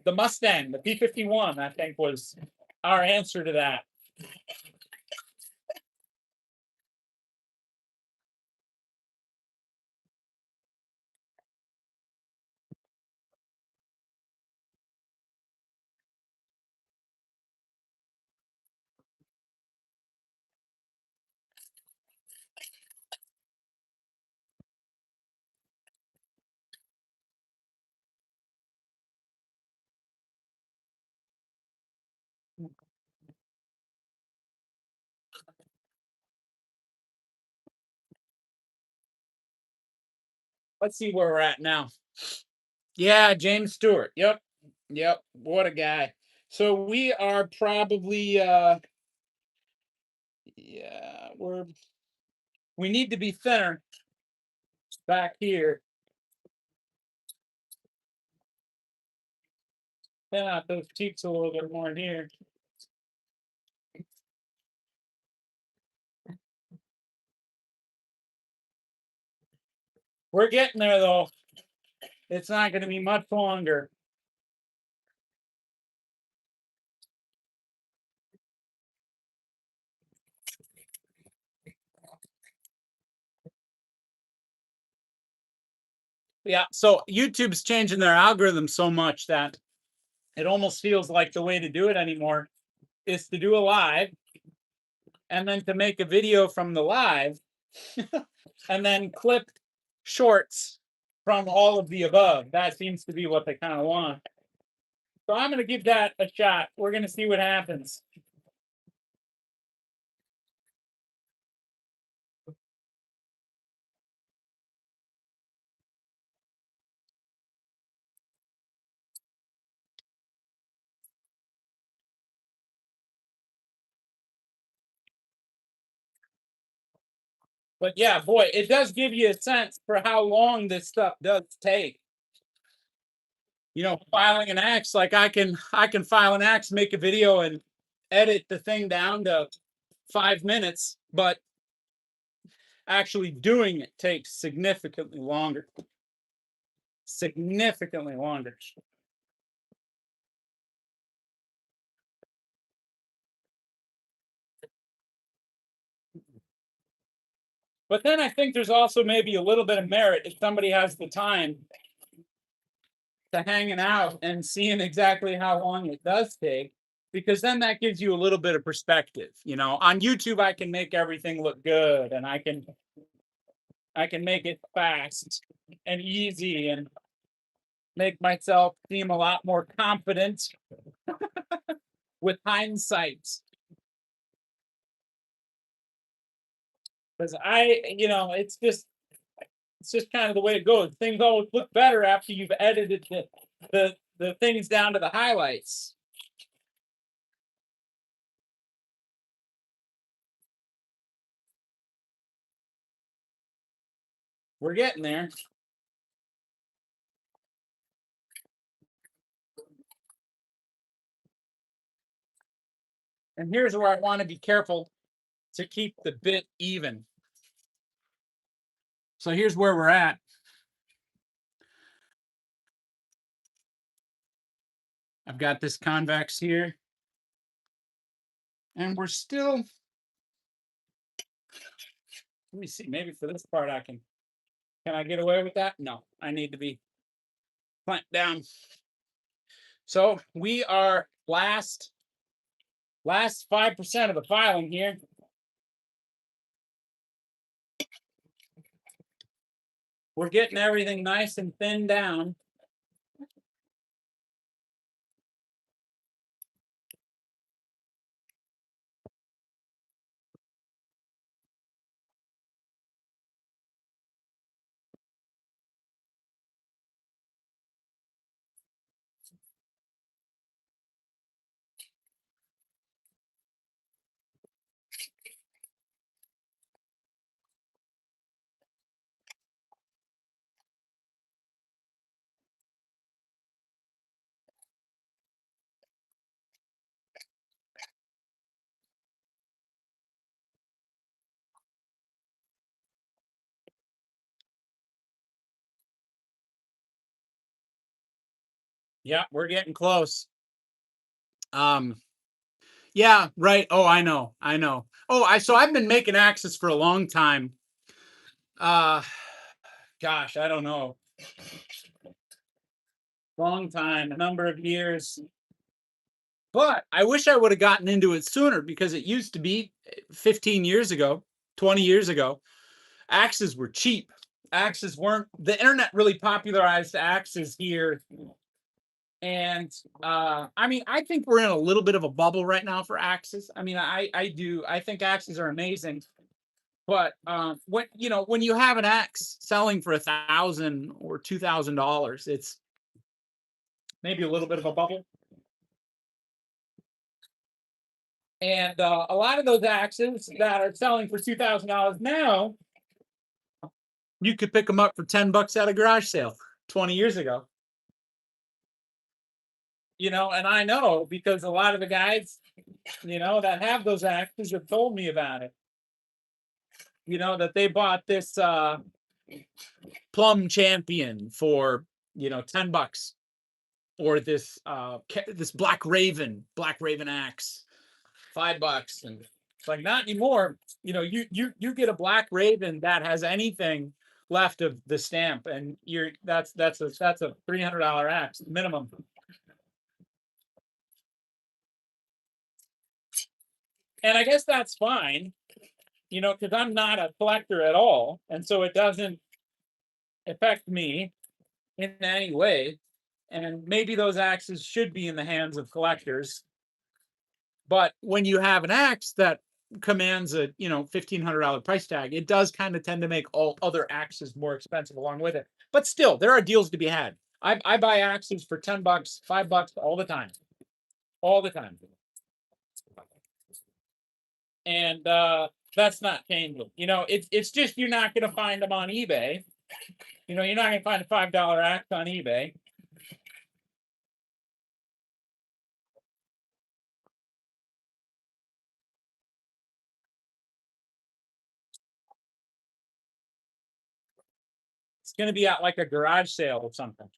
Mustang, the P-51, I think was our answer to that. Let's see where we're at now. Yeah, James Stewart. Yep. Yep. What a guy. So we are probably yeah, we need to be thinner back here. Thin out those cheeks a little bit more in here. We're getting there though. It's not going to be much longer. Yeah, so YouTube's changing their algorithm so much that it almost feels like the way to do it anymore is to do a live and then to make a video from the live and then clip shorts from all of the above. That seems to be what they kind of want. So I'm going to give that a shot. We're going to see what happens. But yeah, boy, it does give you a sense for how long this stuff does take. Filing an axe, like I can file an axe, make a video, and edit the thing down to 5 minutes, but actually doing it takes significantly longer. Significantly longer. But then I think there's also maybe a little bit of merit if somebody has the time to hanging out and seeing exactly how long it does take, because then that gives you a little bit of perspective. On YouTube, I can make everything look good, and I can make it fast and easy, and make myself seem a lot more confident with hindsight. Because it's just kind of the way it goes. Things always look better after you've edited the things down to the highlights. We're getting there. And here's where I want to be careful to keep the bit even. So here's where we're at. I've got this convex here. And we're still, let me see, maybe for this part can I get away with that? No, I need to be clamped down. So we are last 5% of the filing here. We're getting everything nice and thinned down. Yeah, we're getting close. Yeah, right. Oh, I know. Oh, so I've been making axes for a long time. Gosh, I don't know. Long time, a number of years. But I wish I would have gotten into it sooner, because it used to be 15 years ago, 20 years ago, axes were cheap. Axes weren't, the internet really popularized axes here. And I mean, I think we're in a little bit of a bubble right now for axes. I mean, I think axes are amazing. But when you have an axe selling for $1,000 or $2,000, it's maybe a little bit of a bubble. And a lot of those axes that are selling for $2,000 now, you could pick them up for $10 at a garage sale 20 years ago. And I know, because a lot of the guys, that have those axes have told me about it. That they bought this Plum Champion for, $10, or this Black Raven axe, $5, and it's like, not anymore. You get a Black Raven that has anything left of the stamp, and that's a $300 axe minimum. And I guess that's fine, because I'm not a collector at all, and so it doesn't affect me in any way. And maybe those axes should be in the hands of collectors. But when you have an axe that commands a $1,500 price tag, it does kind of tend to make all other axes more expensive along with it. But still, there are deals to be had. I buy axes for $10, $5 all the time. And that's not changing. It's just, you're not going to find them on eBay. You're not going to find a $5 axe on eBay. It's going to be at like a garage sale or something.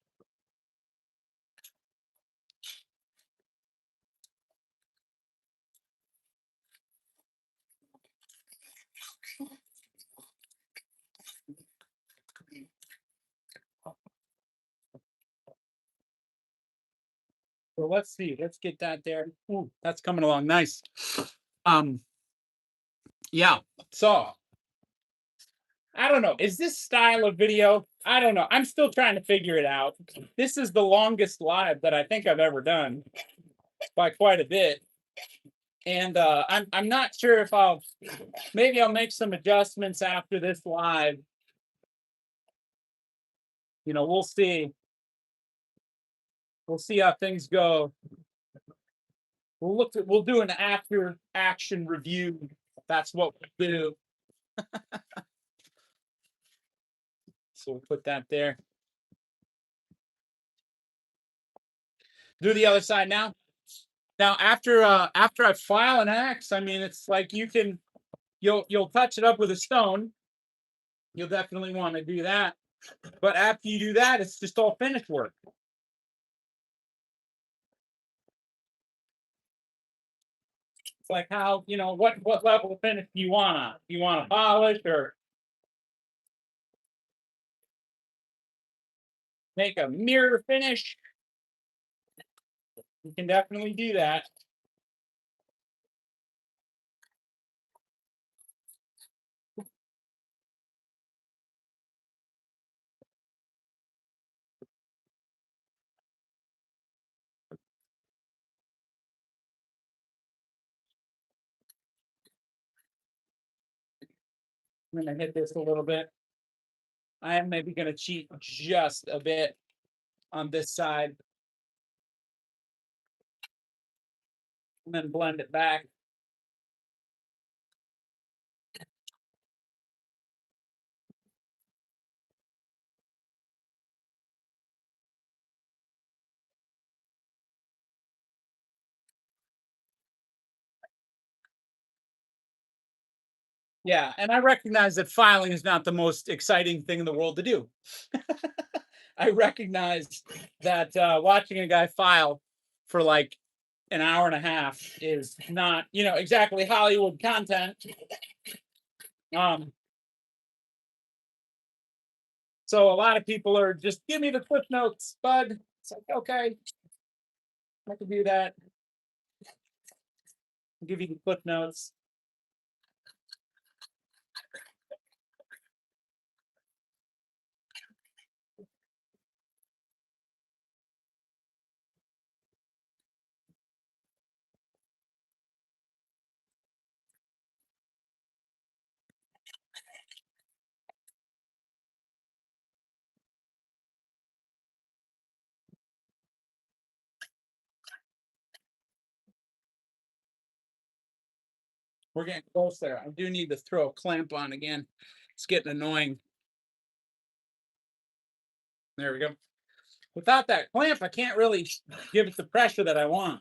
So let's see. Let's get that there. Ooh, that's coming along nice. Yeah. So I don't know. Is this style of video I don't know. I'm still trying to figure it out. This is the longest live that I think I've ever done by quite a bit. And I'm not sure if maybe I'll make some adjustments after this live. You know, we'll see. We'll see how things go. We'll do an after action review. That's what we'll do. So we'll put that there. Do the other side now. Now after I file an axe, I mean it's like you'll touch it up with a stone. You'll definitely want to do that. But after you do that, it's just all finished work. It's like how, you know, what level of finish do you want on? Do you want to polish or make a mirror finish? You can definitely do that. I'm going to hit this a little bit. I am maybe going to cheat just a bit on this side and then blend it back. Yeah, and I recognize that filing is not the most exciting thing in the world to do. I recognize that watching a guy file for like an hour and a half is not, you know, exactly Hollywood content. Um, so a lot of people are just give me the cliff notes, bud. It's like, okay, I can do that. I'll give you the cliff notes. We're getting close there. I do need to throw a clamp on again. It's getting annoying. There we go. Without that clamp, I can't really give it the pressure that I want.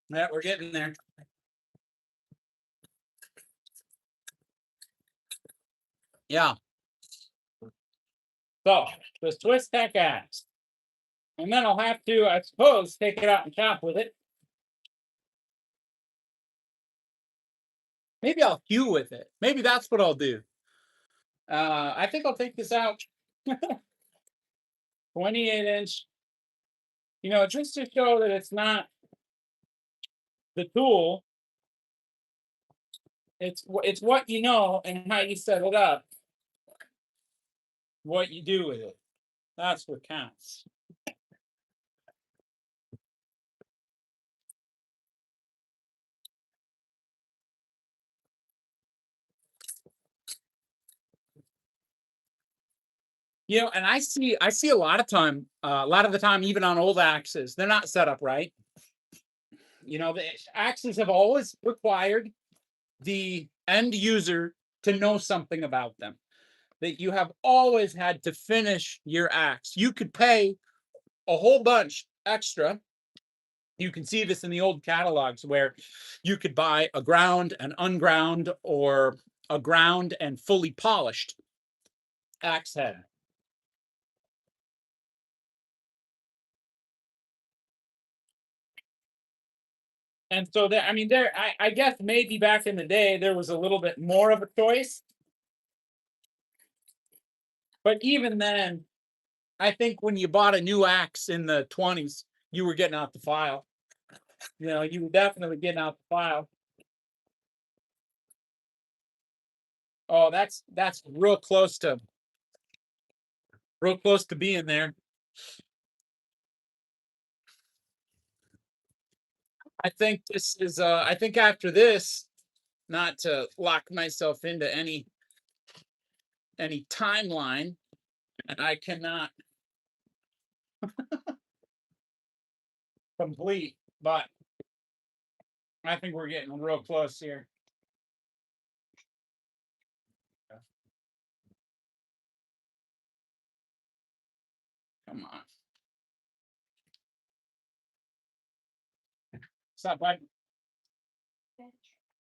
Yeah, we're getting there. Yeah. So the Swiss Tech axe. And then I'll have to, I suppose, take it out and chop with it. Maybe I'll hew with it. Maybe that's what I'll do. I think I'll take this out. 28-inch. You know, just to show that it's not the tool. It's what you know and how you set it up. What you do with it. That's what counts. You know, and I see a lot of the time, even on old axes, they're not set up right. You know, the axes have always required the end user to know something about them. That you have always had to finish your axe. You could pay a whole bunch extra. You can see this in the old catalogs where you could buy a ground and unground or a ground and fully polished axe head. And so there, I mean, I guess maybe back in the day there was a little bit more of a choice, but even then, I think when you bought a new axe in the 20s, you were getting out the file. You know, you were definitely getting out the file. Oh, that's real close to being there. I think this is I think after this, not to lock myself into any timeline, and I cannot complete, but I think we're getting real close here. Come on. What's up, bud?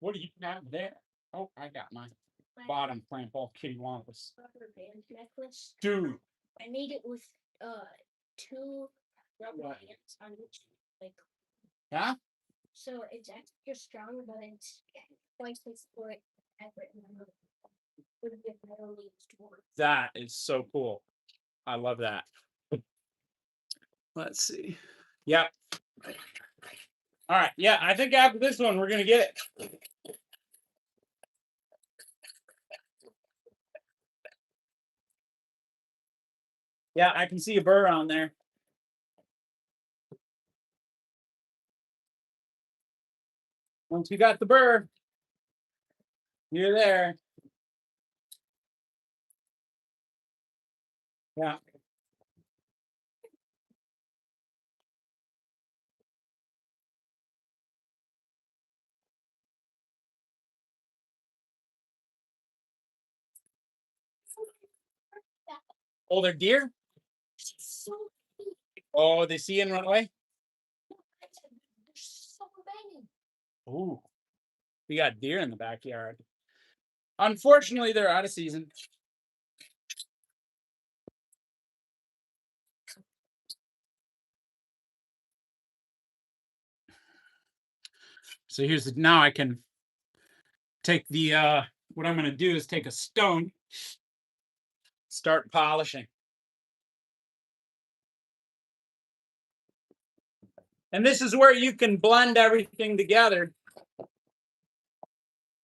What do you have there? Oh, I got my bottom clamp all kitty wampus. Rubber band necklace. Dude. I made it with two rubber bands on each like. Yeah? So it's extra strong, but it's twice as good as it would have been barely used. That is so cool. I love that. Let's see. Yep. All right. Yeah, I think after this one, we're going to get it. Yeah, I can see a burr on there. Once you got the burr, you're there. Yeah. Oh, they're deer? So Oh, they see you and run away? so many. Ooh. We got deer in the backyard. Unfortunately, they're out of season. So here's now I can take the what I'm going to do is take a stone, start polishing. And this is where you can blend everything together.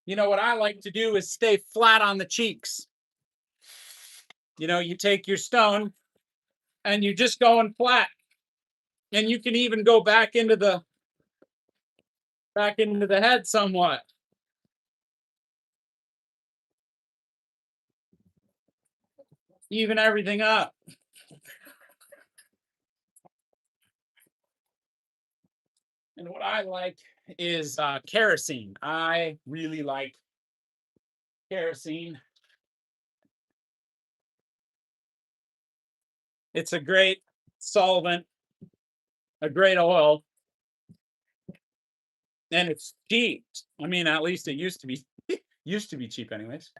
You know, what I like to do is stay flat on the cheeks. You know, you take your stone and you're just going flat. And you can even go back into the head somewhat. Even everything up. And what I like is kerosene. I really like kerosene. It's a great solvent, a great oil, and it's cheap. I mean, at least it used to be cheap anyways.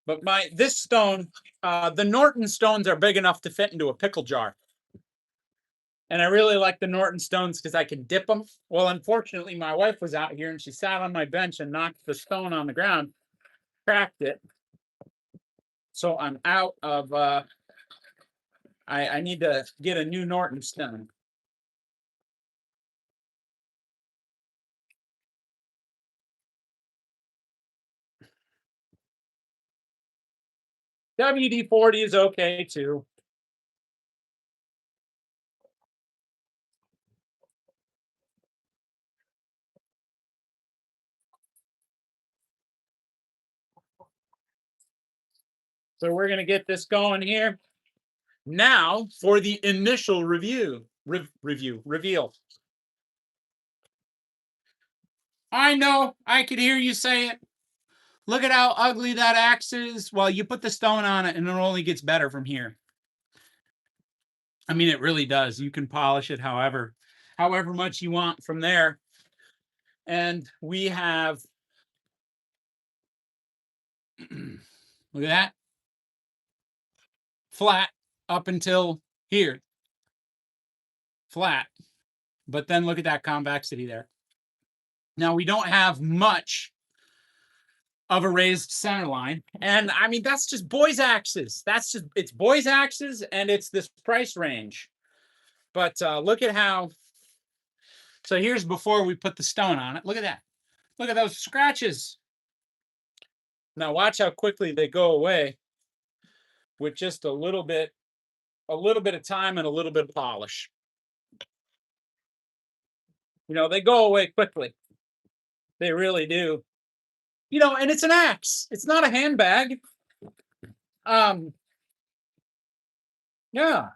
But this stone, the Norton stones are big enough to fit into a pickle jar. And I really like the Norton stones because I can dip them. Well, unfortunately, my wife was out here and she sat on my bench and knocked the stone on the ground, cracked it. So I'm out of, I need to get a new Norton stone. WD-40 is okay too. So we're going to get this going here. Now for the initial reveal. I know, I could hear you say it. Look at how ugly that axe is. Well, you put the stone on it and it only gets better from here. I mean, it really does. You can polish it however much you want from there. And we have, look at that, flat up until here. Flat. but then look at that convexity there. Now we don't have much of a raised center line. And I mean, that's just boys axes. That's just, it's boys axes and it's this price range. But look at how, so here's before we put the stone on it. Look at that. Look at those scratches. Now watch how quickly they go away with just a little bit of time and a little bit of polish. You know, they go away quickly. They really do. You know, and it's an axe. It's not a handbag. Yeah,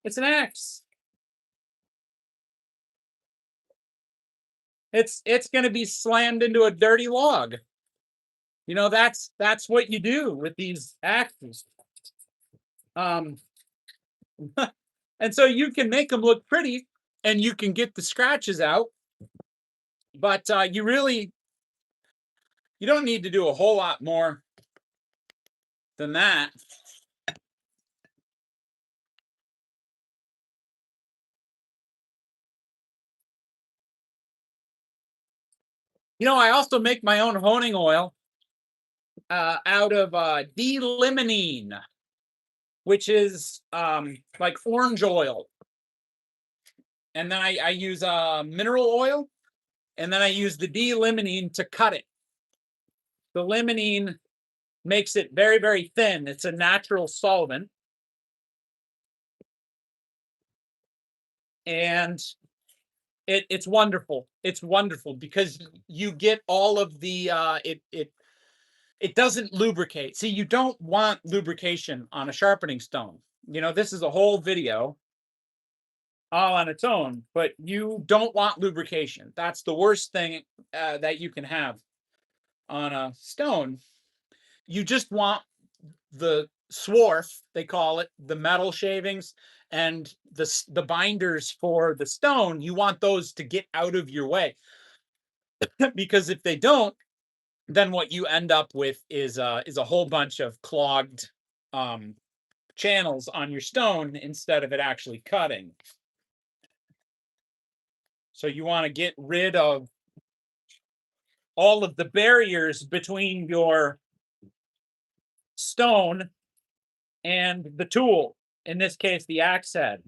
it's an axe. It's going to be slammed into a dirty log. You know, that's what you do with these axes. Um, and so you can make them look pretty, and you can get the scratches out, but you don't need to do a whole lot more than that. You know, I also make my own honing oil out of D-limonene, which is like orange oil. And then I use mineral oil, and then I use the D-limonene to cut it. The limonene makes it very, very thin. It's a natural solvent. And it's wonderful. It's wonderful because you get all of the it doesn't lubricate. See, you don't want lubrication on a sharpening stone. You know, this is a whole video all on its own, but you don't want lubrication. That's the worst thing that you can have on a stone. You just want the swarf, they call it, the metal shavings, and the binders for the stone. You want those to get out of your way, because if they don't, then what you end up with is a whole bunch of clogged channels on your stone instead of it actually cutting. So you want to get rid of all of the barriers between your stone and the tool, in this case the axe head.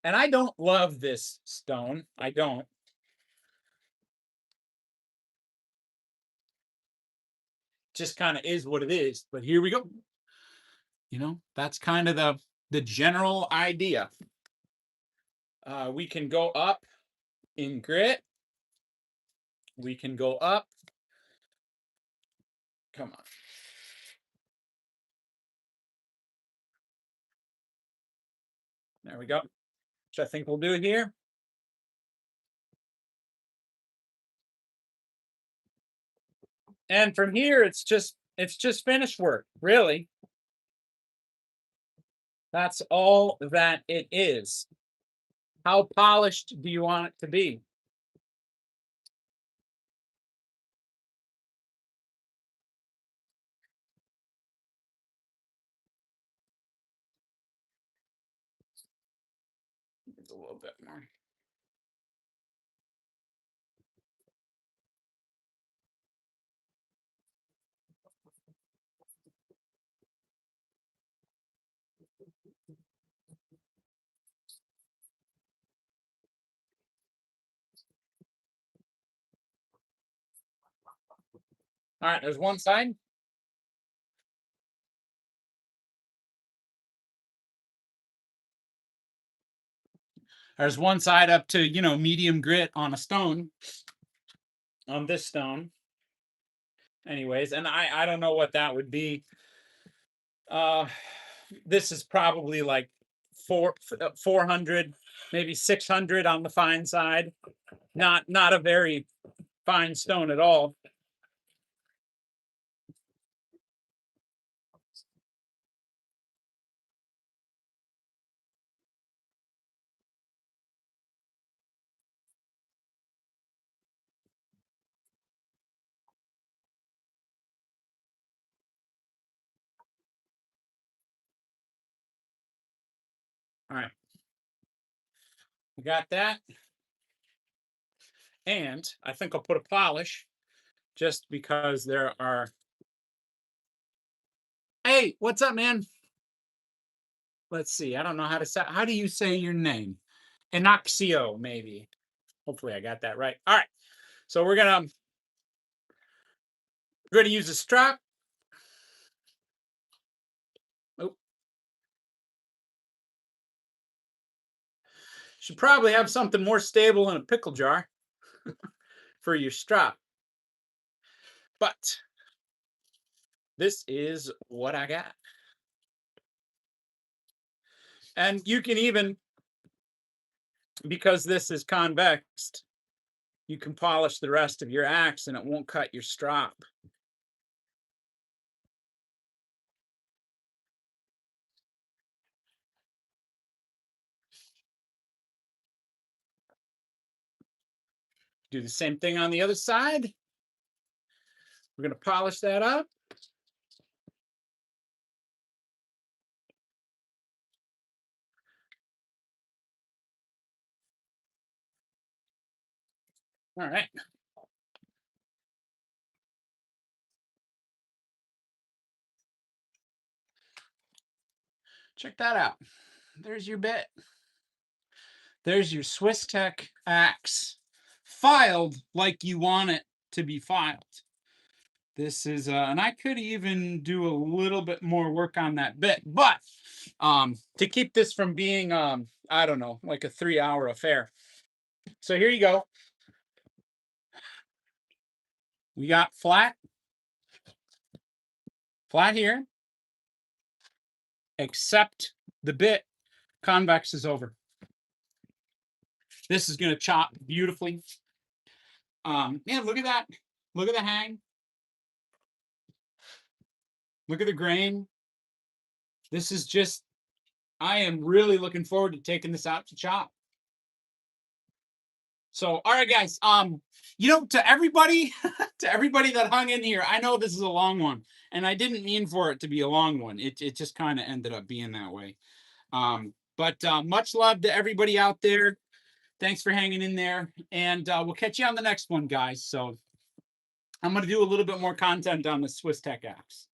And I don't love this stone. I don't. Just kind of is what it is. But here we go. You know, that's kind of the general idea. We can go up in grit. We can go up. Come on. There we go. Which I think we'll do here. And from here, it's just finished work, really. That's all that it is. How polished do you want it to be? It's a little bit more. All right, there's one side. There's one side up to, you know, medium grit on a stone, on this stone. Anyways, and I don't know what that would be. This is probably like 400, maybe 600 on the fine side. Not a very fine stone at all. All right. We got that. And I think I'll put a polish just because there are. Hey, what's up, man? Let's see. I don't know how to say. How do you say your name? Inoxio, maybe. Hopefully, I got that right. All right. So we're gonna use a strap. Oh, should probably have something more stable in a pickle jar for your strap. But this is what I got. And you can even, because this is convexed, you can polish the rest of your axe and it won't cut your strop. Do the same thing on the other side. We're going to polish that up. All right. Check that out. There's your bit. There's your Swiss Tech axe, filed like you want it to be filed. This is, and I could even do a little bit more work on that bit, but to keep this from being, I don't know, like a 3-hour affair. So here you go. We got flat here, except the bit convex is over. This is going to chop beautifully. Yeah, look at that. Look at the hang. Look at the grain. This is just, I am really looking forward to taking this out to chop. So, all right, guys. To everybody, to everybody that hung in here, I know this is a long one, and I didn't mean for it to be a long one. It just kind of ended up being that way. But much love to everybody out there. Thanks for hanging in there, and we'll catch you on the next one, guys. So I'm going to do a little bit more content on the Swiss Tech apps.